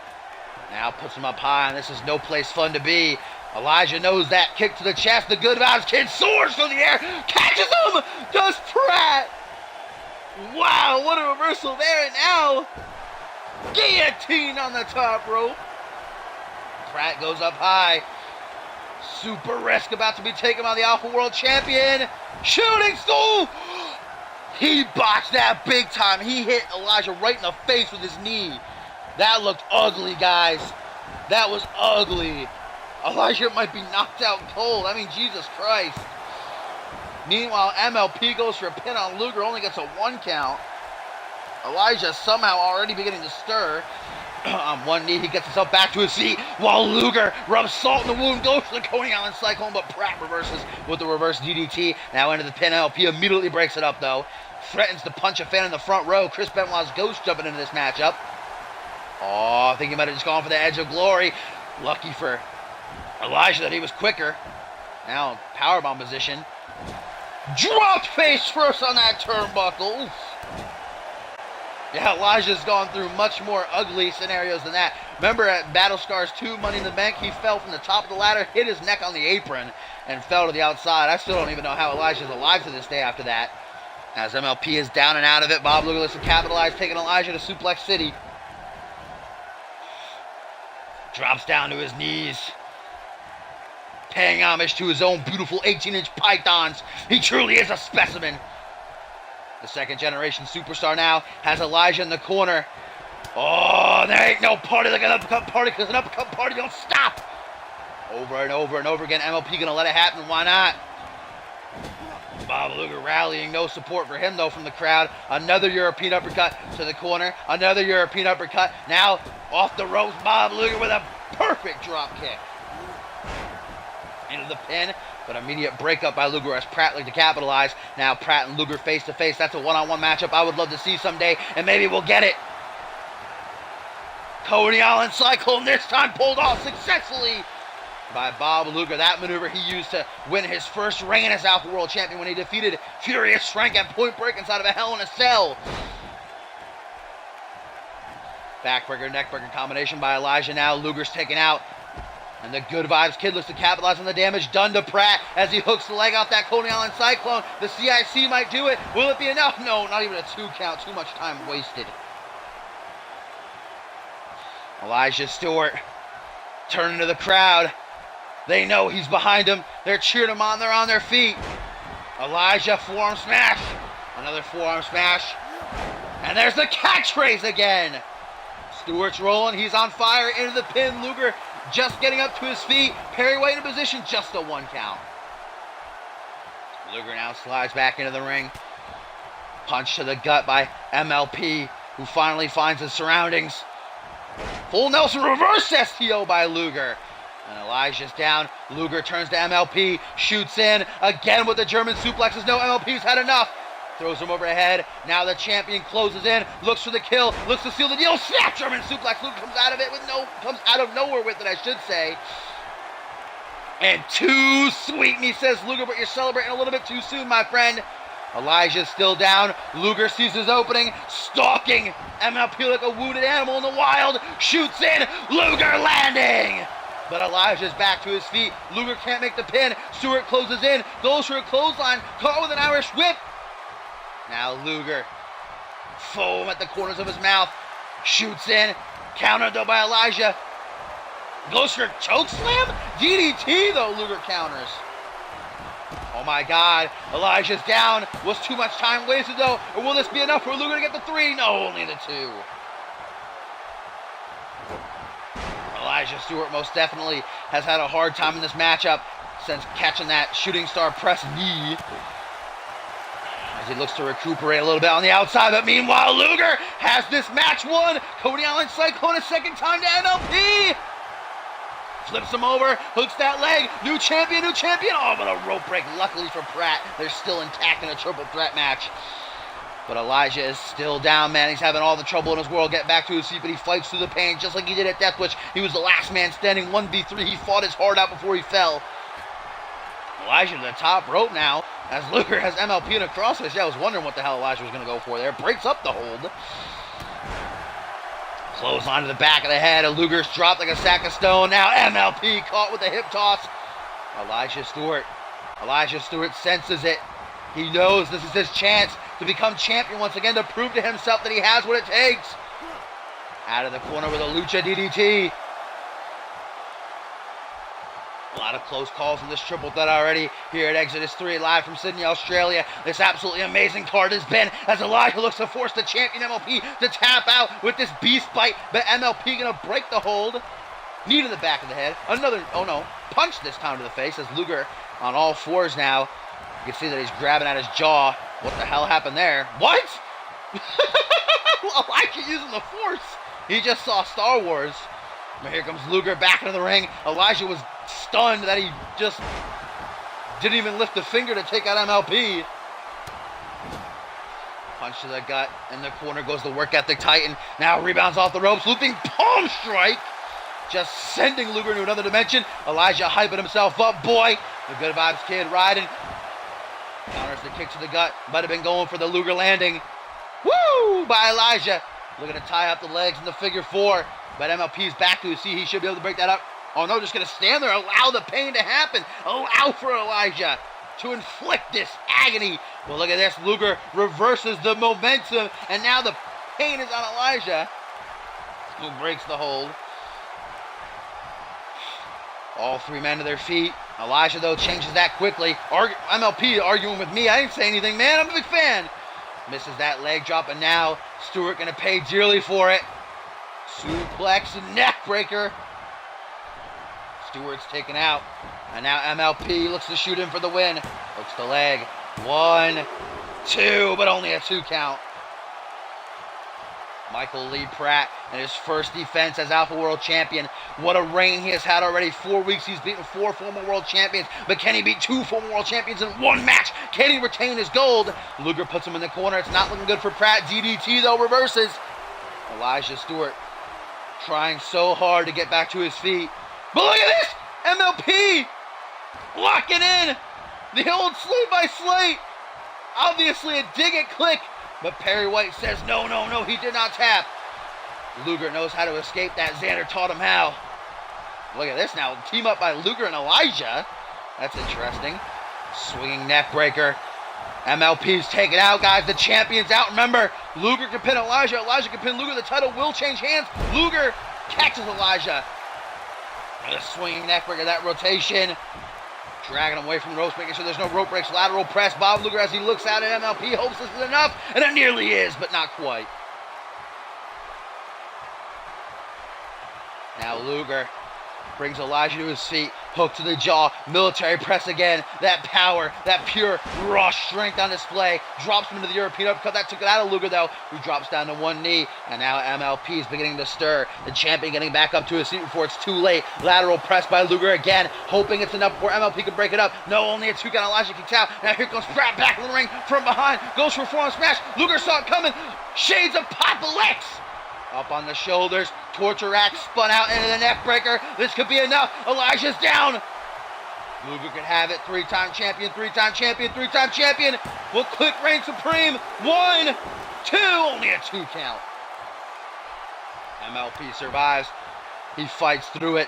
Now puts him up high, and this is no place fun to be. Elijah knows that kick to the chest. The good vibes kid soars through the air. Catches him. Does Pratt. Wow, what a reversal there. And now guillotine on the top rope. Pratt goes up high. Super risk about to be taken by the Alpha World Champion. Shooting star. He botched that big time. He hit Elijah right in the face with his knee. That looked ugly, guys. That was ugly. Elijah might be knocked out cold. I mean, Jesus Christ. Meanwhile, MLP goes for a pin on Luger, only gets a 1 count. Elijah somehow already beginning to stir. On one knee, he gets himself back to his feet while Luger rubs salt in the wound, goes for the Coney Island Cyclone, but Pratt reverses with the reverse DDT. Now into the pin. MLP immediately breaks it up, though. Threatens to punch a fan in the front row. Chris Benoit's ghost jumping into this matchup. Oh, I think he might have just gone for the Edge of Glory. Lucky for Elijah that he was quicker. Now, powerbomb position. Dropped face first on that turnbuckle. Oof. Yeah, Elijah's gone through much more ugly scenarios than that. Remember at Battle Scars 2, Money in the Bank, he fell from the top of the ladder, hit his neck on the apron, and fell to the outside. I still don't even know how Elijah's alive to this day after that. As MLP is down and out of it, Bob Luger looks to capitalize, taking Elijah to Suplex City. Drops down to his knees. Paying homage to his own beautiful 18-inch pythons. He truly is a specimen. The second generation superstar now has Elijah in the corner. Oh, there ain't no party like an uppercut party, because an uppercut party don't stop. Over and over and over again. MLP gonna let it happen. Why not? Bob Luger rallying. No support for him, though, from the crowd. Another European uppercut to the corner. Another European uppercut. Now, off the ropes, Bob Luger with a perfect drop kick. Into the pin, but immediate breakup by Luger as Pratt looked to capitalize. Now Pratt and Luger face to face. That's a one-on-one matchup I would love to see someday, and maybe we'll get it. Coney Island Cyclone this time pulled off successfully by Bob Luger. That maneuver he used to win his first reign as Alpha World Champion when he defeated Furious Frank at Point Break inside of a Hell in a Cell. Backbreaker, neckbreaker combination by Elijah now. Luger's taken out. And the Good Vibes Kid looks to capitalize on the damage done to Pratt as he hooks the leg off that Coney Island Cyclone. The CIC might do it. Will it be enough? No, not even a 2 count. Too much time wasted. Elijah Stewart turning to the crowd. They know he's behind him. They're cheering him on. They're on their feet. Elijah, forearm smash. Another forearm smash. And there's the catchphrase again. Stewart's rolling. He's on fire. Into the pin. Luger just getting up to his feet. Perry White in position. Just a 1 count. Luger now slides back into the ring. Punch to the gut by MLP, who finally finds his surroundings. Full Nelson reverse STO by Luger. And Elijah's down. Luger turns to MLP. Shoots in. Again with the German suplexes. No, MLP's had enough. Throws him overhead. Now the champion closes in. Looks for the kill. Looks to seal the deal. Snap German suplex. Luger comes out of it with comes out of nowhere with it, I should say. And too sweet, me says Luger, but you're celebrating a little bit too soon, my friend. Elijah's still down. Luger sees his opening. Stalking MLP like a wounded animal in the wild. Shoots in. Luger landing. But Elijah's back to his feet. Luger can't make the pin. Stewart closes in. Goes for a clothesline. Caught with an Irish whip. Now Luger. Foam at the corners of his mouth. Shoots in. Countered though by Elijah. Goes for a choke slam. DDT though. Luger counters. Oh my God. Elijah's down. Was too much time wasted though. Or will this be enough for Luger to get the 3? No, only the 2. Elijah Stewart most definitely has had a hard time in this matchup since catching that shooting star press knee. As he looks to recuperate a little bit on the outside, but meanwhile Luger has this match won. Coney Island Cyclone a second time to MLP. Flips him over, hooks that leg. New champion, new champion. Oh, but a rope break. Luckily for Pratt, they're still intact in a triple threat match. But Elijah is still down, man. He's having all the trouble in his world getting back to his feet, but he fights through the pain just like he did at Death Wish. He was the last man standing, 1v3. He fought his heart out before he fell. Elijah to the top rope now, as Luger has MLP in a crossface. Yeah, I was wondering what the hell Elijah was going to go for there. Breaks up the hold. Clothesline to the back of the head. Luger's dropped like a sack of stone. Now MLP caught with a hip toss. Elijah Stewart senses it. He knows this is his chance to become champion once again, to prove to himself that he has what it takes. Out of the corner with a Lucha DDT. A lot of close calls in this triple threat already here at Exodus 3, live from Sydney, Australia. This absolutely amazing card has been as Elijah looks to force the champion MLP to tap out with this beast bite, but MLP gonna break the hold. Knee to the back of the head. Another, oh no, punch this time to the face as Luger on all fours now. You can see that he's grabbing at his jaw. What the hell happened there? What? Elijah using the force. He just saw Star Wars. But here comes Luger back into the ring. Elijah was stunned that he just didn't even lift a finger to take out MLP. Punch to the gut. In the corner goes the work ethic Titan. Now rebounds off the ropes. Looping palm strike. Just sending Luger into another dimension. Elijah hyping himself up. Boy, the Good Vibes Kid riding. Counters the kick to the gut. Might have been going for the Luger landing. Woo! By Elijah. Looking to tie up the legs in the figure four. But MLP's back to his seat. He should be able to break that up. Oh no, just going to stand there. Allow the pain to happen. Allow for Elijah to inflict this agony. Well, look at this. Luger reverses the momentum. And now the pain is on Elijah, who breaks the hold. All three men to their feet. Elijah, though, changes that quickly. MLP arguing with me. I didn't say anything, man. I'm a big fan. Misses that leg drop, and now Stewart going to pay dearly for it. Suplex and neck breaker. Stewart's taken out. And now MLP looks to shoot him for the win. Hooks the leg. 1, 2, but only a 2 count. Michael Lee Pratt in his first defense as Alpha World Champion. What a reign he has had already. 4 weeks he's beaten 4 former world champions. But can he beat 2 former world champions in 1 match? Can he retain his gold? Luger puts him in the corner. It's not looking good for Pratt. DDT though reverses. Elijah Stewart trying so hard to get back to his feet. But look at this! MLP locking in. The old Slate by Slate. Obviously a dig at Click. But Perry White says, no, no, no, he did not tap. Luger knows how to escape that. Xander taught him how. Look at this now. Team up by Luger and Elijah. That's interesting. Swinging neck breaker. MLP's taken out, guys. The champion's out. Remember, Luger can pin Elijah. Elijah can pin Luger. The title will change hands. Luger catches Elijah. And a swinging neck breaker. That rotation. Dragging him away from the ropes, making sure there's no rope breaks. Lateral press. Bob Luger, as he looks out at MLP, hopes this is enough. And it nearly is, but not quite. Now Luger brings Elijah to his feet. Hook to the jaw. Military press again. That power, that pure, raw strength on display. Drops him into the European uppercut. That took it out of Luger, though, who drops down to one knee. And now MLP is beginning to stir. The champion getting back up to his feet before it's too late. Lateral press by Luger again, hoping it's enough before MLP can break it up. No, only a 2 count. Elijah kicks out. Now here comes Pratt back in the ring from behind. Goes for a forearm smash. Luger saw it coming. Shades of Apocalypse. Up on the shoulders, torture rack spun out into the neck breaker. This could be enough. Elijah's down. Luger could have it. 3-time champion, 3-time champion, 3-time champion. Will Click reign supreme? 1, 2, only a 2 count. MLP survives. He fights through it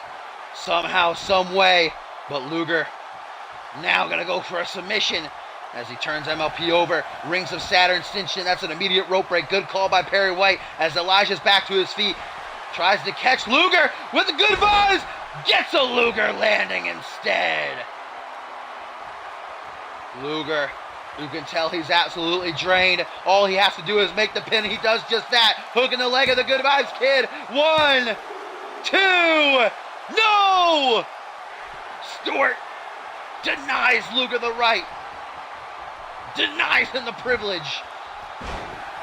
somehow, some way. But Luger now gonna go for a submission as he turns MLP over. Rings of Saturn cinched in. That's an immediate rope break. Good call by Perry White as Elijah's back to his feet. Tries to catch Luger with the Good Vibes. Gets a Luger landing instead. Luger, you can tell he's absolutely drained. All he has to do is make the pin. He does just that. Hooking the leg of the Good Vibes Kid. 1, 2, no! Stewart denies Luger the right. Denies him the privilege.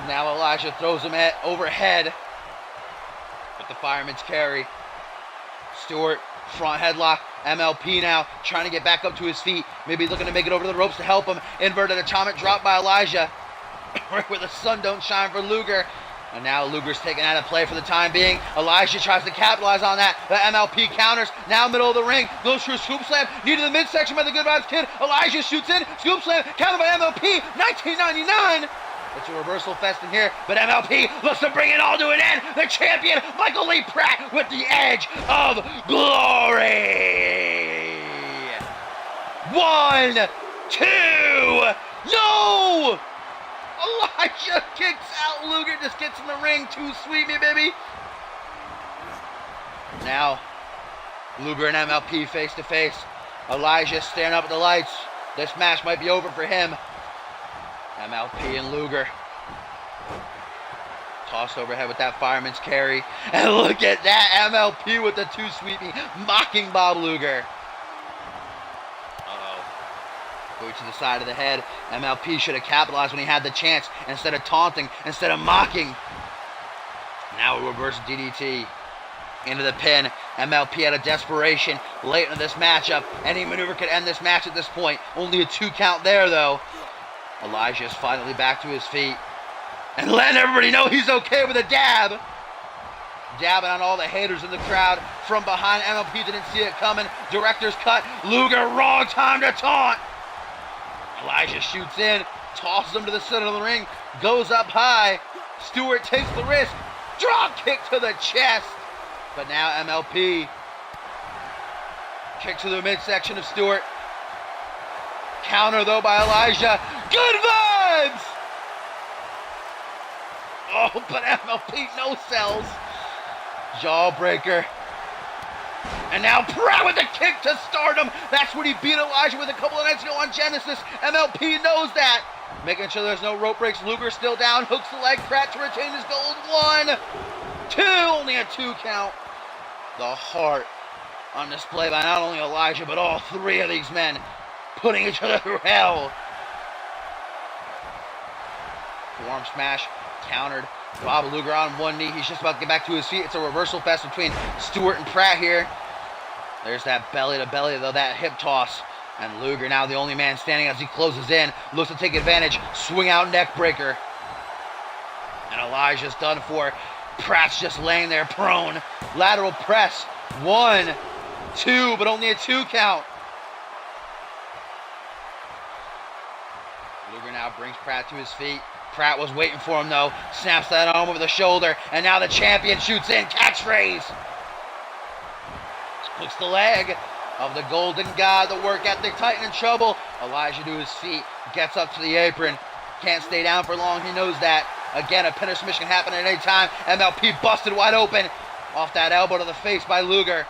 Now Elijah throws him overhead with the fireman's carry. Stewart, front headlock. MLP now trying to get back up to his feet. Maybe looking to make it over the ropes to help him. Inverted atomic drop by Elijah. Right where the sun don't shine for Luger. And now Luger's taken out of play for the time being. Elijah tries to capitalize on that. The MLP counters. Now middle of the ring. Goes for a scoop slam. Knee to the midsection by the Good Vibes Kid. Elijah shoots in. Scoop slam. Countered by MLP. 1999. It's a reversal fest in here. But MLP looks to bring it all to an end. The champion, Michael Lee Pratt, with the edge of glory. 1, 2. No! Elijah kicks out. Luger just gets in the ring. Too sweet, me baby. Now, Luger and MLP face to face. Elijah staring up at the lights. This match might be over for him. MLP and Luger. Toss overhead with that fireman's carry. And look at that. MLP with the too sweet me. Mocking Bob Luger. To the side of the head. MLP should have capitalized when he had the chance instead of taunting, instead of mocking. Now a reverse DDT into the pin. MLP out of desperation late into this matchup. Any maneuver could end this match at this point. Only a 2 count there, though. Elijah is finally back to his feet and letting everybody know he's okay with a dab. Dabbing on all the haters in the crowd from behind. MLP didn't see it coming. Director's cut. Luger, wrong time to taunt. Elijah shoots in, tosses him to the center of the ring, goes up high. Stewart takes the risk. Drop kick to the chest. But now MLP. Kick to the midsection of Stewart. Counter though by Elijah. Good vibes! Oh, but MLP no sells. Jawbreaker. And now Pratt with a kick to stardom. That's what he beat Elijah with a couple of nights ago on Genesis. MLP knows that. Making sure there's no rope breaks. Luger still down. Hooks the leg. Pratt to retain his gold. 1, 2. Only a 2 count. The heart on display by not only Elijah, but all 3 of these men. Putting each other through hell. Forearm smash. Countered. Bob Luger on one knee. He's just about to get back to his feet. It's a reversal fest between Stewart and Pratt here. There's that belly to belly, though, that hip toss. And Luger now the only man standing as he closes in. Looks to take advantage. Swing out neck breaker. And Elijah's done for. Pratt's just laying there prone. Lateral press. 1, 2, but only a 2 count. Luger now brings Pratt to his feet. Pratt was waiting for him, though. Snaps that arm over the shoulder. And now the champion shoots in. Catchphrase. Hooks the leg of the Golden God. The work ethic titan in trouble. Elijah to his feet. Gets up to the apron. Can't stay down for long. He knows that. Again, a pinner submission can happen at any time. MLP busted wide open. Off that elbow to the face by Luger.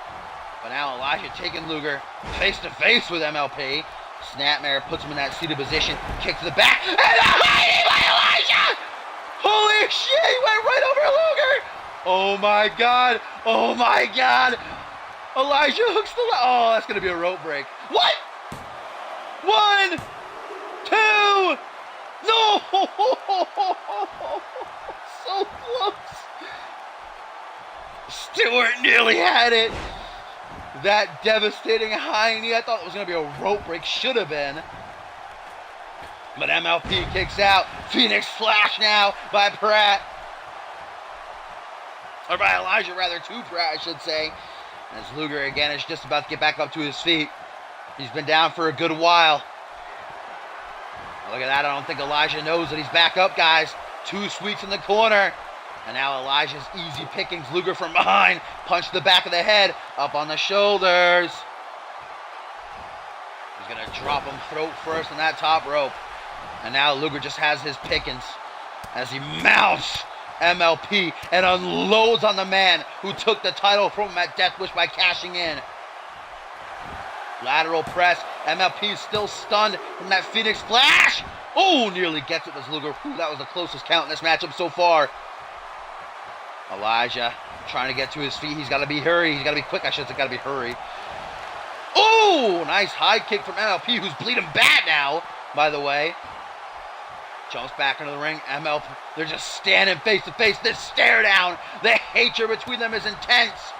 But now Elijah taking Luger face to face with MLP. Snapmare puts him in that seated position. Kick to the back. And a high knee by Elijah! Holy shit, he went right over Luger! Oh my god! Oh my god! Elijah hooks the leg. Oh, that's going to be a rope break. What? 1, 2. No! So close. Stewart nearly had it. That devastating high knee. I thought it was going to be a rope break. Should have been. But MLP kicks out. Phoenix Splash now by Pratt. Or by Elijah, rather, to Pratt, I should say. As Luger again is just about to get back up to his feet. He's been down for a good while. Look at that. I don't think Elijah knows that he's back up, guys. 2 sweeps in the corner. And now Elijah's easy pickings. Luger from behind. Punch to the back of the head. Up on the shoulders. He's going to drop him throat first on that top rope. And now Luger just has his pickings as he mounts MLP and unloads on the man who took the title from him at Death Wish by cashing in. Lateral press. MLP is still stunned from that Phoenix Splash. Oh, nearly gets it as Luger. Ooh, that was the closest count in this matchup so far. Elijah trying to get to his feet. He's got to be hurry. He's got to be quick. I should say got to be hurry. Oh, nice high kick from MLP, who's bleeding bad now, by the way. Jumps back into the ring. MLP, they're just standing face to face. This stare down. The hatred between them is intense.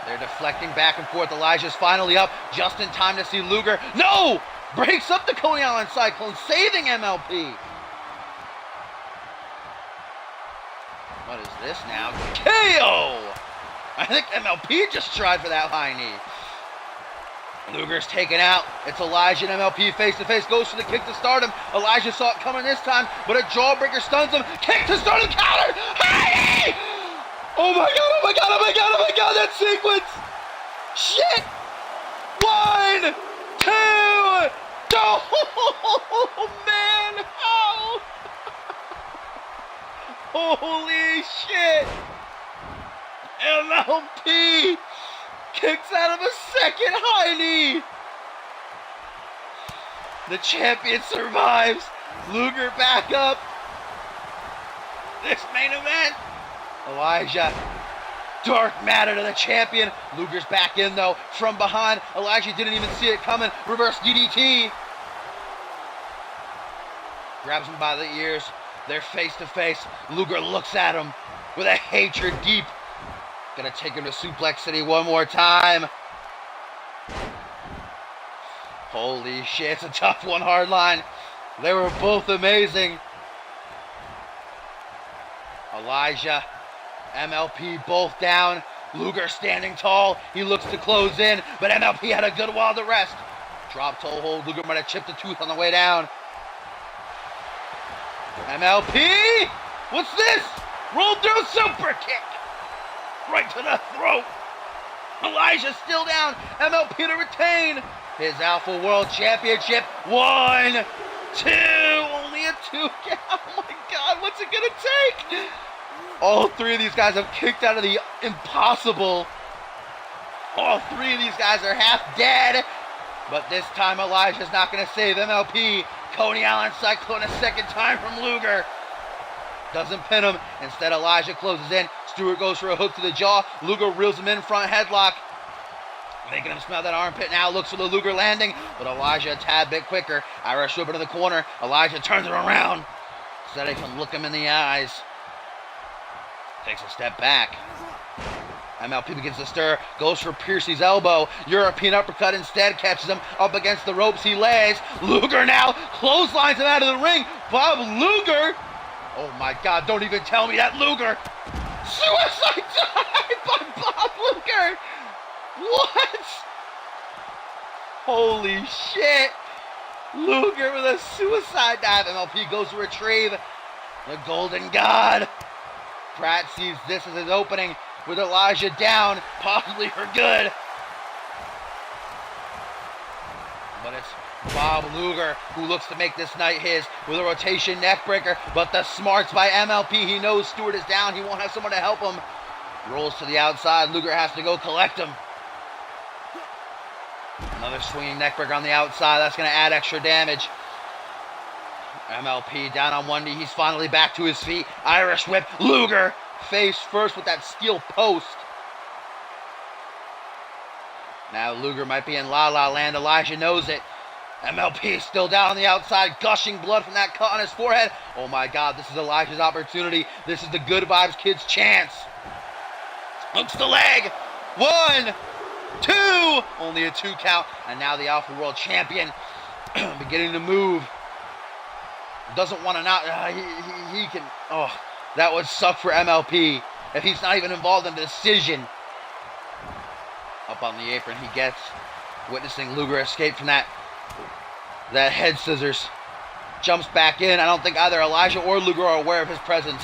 They're deflecting back and forth. Elijah's finally up just in time to see Luger. No! Breaks up the Coney Island Cyclone, saving MLP. What is this now? KO! I think MLP just tried for that high knee. Luger's taken out. It's Elijah and MLP face to face. Goes for the kick to stardom. Elijah saw it coming this time, but a jawbreaker stuns him. Kick to stardom, counter! High knee! Oh my god, oh my god, oh my god, oh my god, that sequence! Shit! 1, 2, oh man, how? Holy shit! MLP kicks out of a second high knee. The champion survives. Luger back up. This main event. Elijah. Dark matter to the champion. Luger's back in though. From behind. Elijah didn't even see it coming. Reverse DDT. Grabs him by the ears. They're face to face. Luger looks at him with a hatred deep. Gonna take him to Suplex City one more time. Holy shit, it's a tough one, Hardline. They were both amazing. Elijah, MLP both down. Luger standing tall. He looks to close in, but MLP had a good while to rest. Drop toe hold. Luger might have chipped a tooth on the way down. MLP! What's this? Roll through super kick. Right to the throat. Elijah still down. MLP to retain his Alpha World Championship. 1, 2. Only a 2 count. Oh my God, what's it gonna take? All three of these guys have kicked out of the impossible. All three of these guys are half dead. But this time Elijah's not going to save MLP. Coney Island Cyclone a second time from Luger. Doesn't pin him. Instead, Elijah closes in. Stewart goes for a hook to the jaw. Luger reels him in, front headlock. Making him smell that armpit now. Looks for the Luger landing. But Elijah a tad bit quicker. Irish whip into the corner. Elijah turns it around so that he can look him in the eyes. Takes a step back. MLP begins to stir, goes for Piercy's elbow. European uppercut instead, catches him up against the ropes. He lays. Luger now clotheslines him out of the ring. Bob Luger. Oh my God, don't even tell me that Luger. Suicide dive by Bob Luger. What? Holy shit. Luger with a suicide dive. MLP goes to retrieve the Golden God. Pratt sees this as his opening with Elijah down, possibly for good. But it's Bob Luger who looks to make this night his with a rotation neckbreaker. But the smarts by MLP. He knows Stewart is down. He won't have someone to help him. Rolls to the outside. Luger has to go collect him. Another swinging neckbreaker on the outside. That's going to add extra damage. MLP down on one knee. He's finally back to his feet. Irish whip. Luger face first with that steel post. Now Luger might be in La La Land. Elijah knows it. MLP still down on the outside, gushing blood from that cut on his forehead. Oh my God, this is Elijah's opportunity. This is the Good Vibes Kid's chance. Hooks the leg. 1, 2. Only a 2 count. And now the Alpha World Champion beginning to move. Doesn't want to not. He can. Oh, that would suck for MLP if he's not even involved in the decision. Up on the apron he gets, witnessing Luger escape from that head scissors. Jumps back in. I don't think either Elijah or Luger are aware of his presence.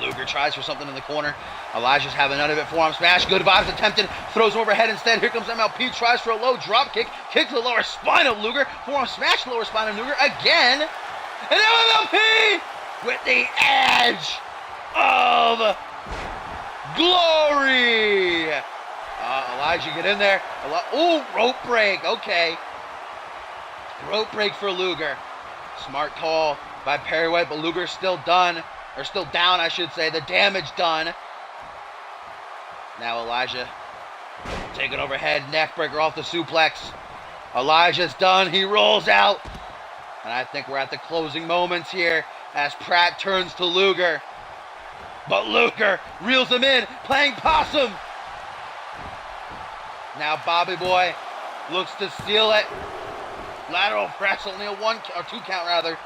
Luger tries for something in the corner. Elijah's having none of it. Forearm smash. Good Vibes attempted. Throws him overhead instead. Here comes MLP. Tries for a low drop kick. Kick to the lower spine of Luger. Forearm smash to the lower spine of Luger again. And now MLP with the edge of glory. Elijah, get in there. Oh, rope break. Okay. Rope break for Luger. Smart call by Perry White, but Luger's still done. Or still down, I should say. The damage done. Now Elijah taking overhead. Neck breaker off the suplex. Elijah's done. He rolls out. And I think we're at the closing moments here as Pratt turns to Luger. But Luger reels him in, playing possum. Now Bobby Boy looks to steal it. Lateral press, only a 1 or 2 count rather.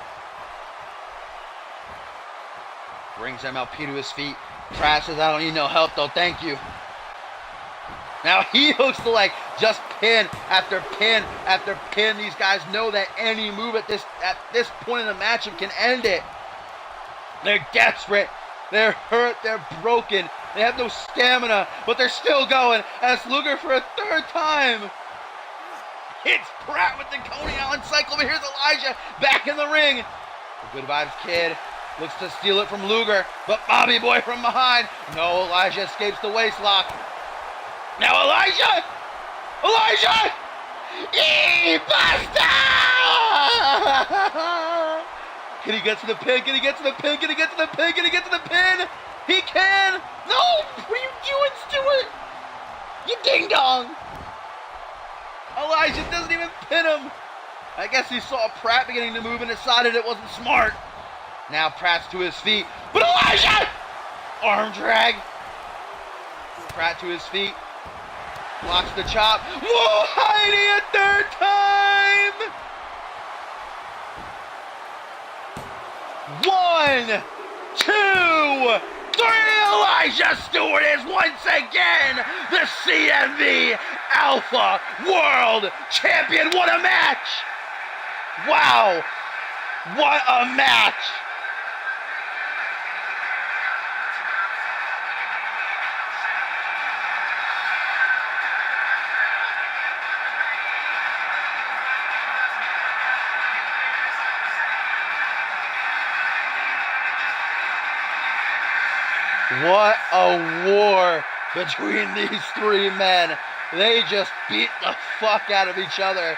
Brings MLP to his feet. Pratt says, I don't need no help though, thank you. Now he hooks the leg, just pin after pin after pin. These guys know that any move at this point in the matchup can end it. They're desperate. They're hurt. They're broken. They have no stamina, but they're still going. As Luger for a 3rd time hits Pratt with the Coney Island cycle. But here's Elijah back in the ring. The Good Vibes Kid looks to steal it from Luger, but Bobby Boy from behind. No, Elijah escapes the waist lock. Now Elijah! E-Buster! Can he get to the pin? Can he get to the pin? Can he get to the pin? Can he get to the pin? He can! No! What are you doing, Stewart? You ding-dong! Elijah doesn't even pin him. I guess he saw Pratt beginning to move and decided it wasn't smart. Now Pratt's to his feet, but Elijah! Arm drag. Pratt to his feet. Blocks the chop. Whoa, Heidi a third time! 1, 2, 3. Elijah Stewart is once again the CMV Alpha World Champion. What a match! Wow! What a match! What a war between these three men. They just beat the fuck out of each other.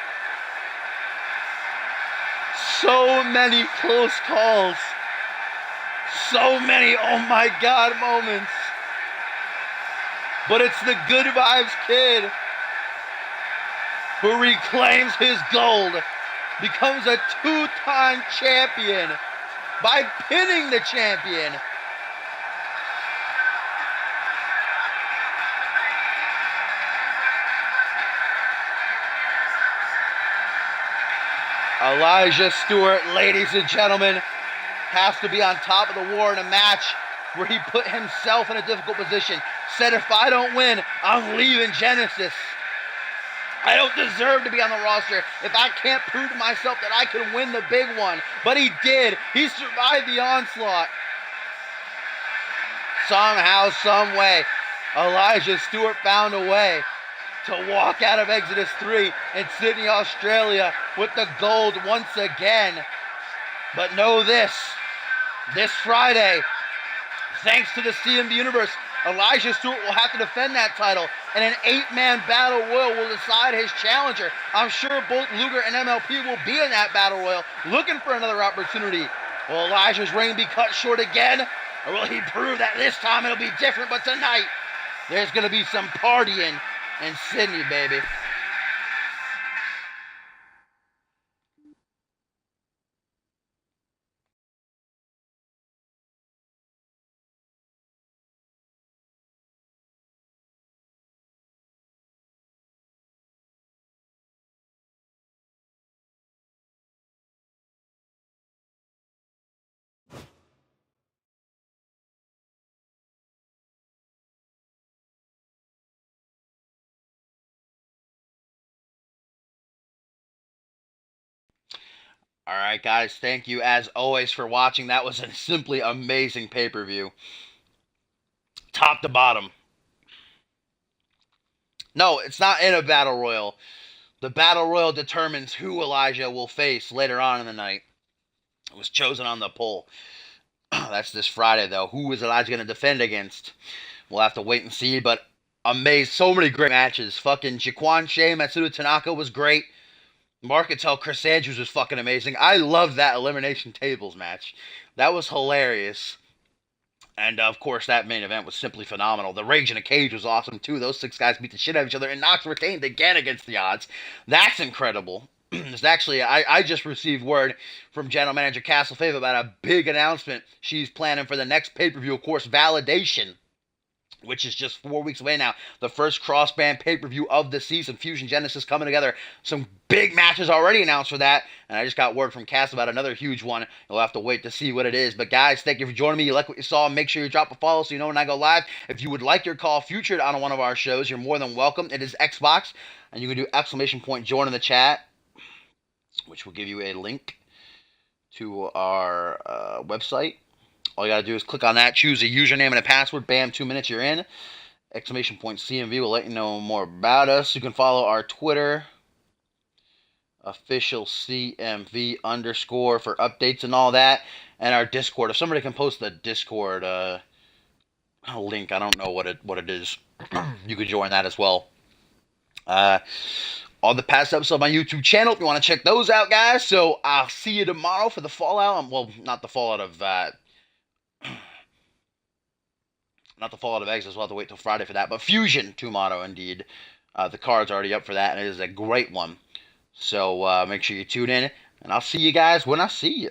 So many close calls. So many oh my god moments. But it's the Good Vibes Kid who reclaims his gold, becomes a two-time champion by pinning the champion. Elijah Stewart, ladies and gentlemen, has to be on top of the war in a match where he put himself in a difficult position. Said, if I don't win, I'm leaving Genesis. I don't deserve to be on the roster if I can't prove to myself that I can win the big one. But he did. He survived the onslaught. Somehow, some way, Elijah Stewart found a way to walk out of Exodus 3 in Sydney, Australia with the gold once again. But know this Friday, thanks to the CMV Universe, Elijah Stewart will have to defend that title, and an 8-man battle royal will decide his challenger. I'm sure both Luger and MLP will be in that battle royal, looking for another opportunity. Will Elijah's reign be cut short again, or will he prove that this time it'll be different? But tonight, there's going to be some partying in Sydney, baby. All right, guys, thank you as always for watching. That was a simply amazing pay-per-view. Top to bottom. No, it's not in a battle royal. The battle royal determines who Elijah will face later on in the night. It was chosen on the poll. That's this Friday, though. Who is Elijah going to defend against? We'll have to wait and see, but amazed. So many great matches. Fucking Jaquan Shea, Matsuda Tanaka was great. Marketel, Chris Andrews was fucking amazing. I loved that Elimination Tables match. That was hilarious. And, of course, that main event was simply phenomenal. The Rage in a Cage was awesome, too. Those 6 guys beat the shit out of each other, and Knox retained again against the odds. That's incredible. It's actually, I just received word from General Manager Castle Fave about a big announcement she's planning for the next pay-per-view, of course, Validation, which is just 4 weeks away now. The first cross-band pay-per-view of the season. Fusion Genesis coming together. Some big matches already announced for that. And I just got word from Cass about another huge one. You'll have to wait to see what it is. But guys, thank you for joining me. You like what you saw, make sure you drop a follow so you know when I go live. If you would like your call featured on one of our shows, you're more than welcome. It is Xbox. And you can do ! Join in the chat, which will give you a link to our website. All you gotta do is click on that, choose a username and a password. Bam, 2 minutes, you're in. ! CMV will let you know more about us. You can follow our Twitter, official CMV _ for updates and all that. And our Discord. If somebody can post the Discord link, I don't know what it is. You could join that as well. All the past episodes of my YouTube channel, if you want to check those out, guys. So I'll see you tomorrow for the Fallout. Well, not the Fallout of not the Fallout of Exodus. We'll have to wait till Friday for that. But Fusion tomorrow, indeed. The card's already up for that, and it is a great one. So make sure you tune in, and I'll see you guys when I see you.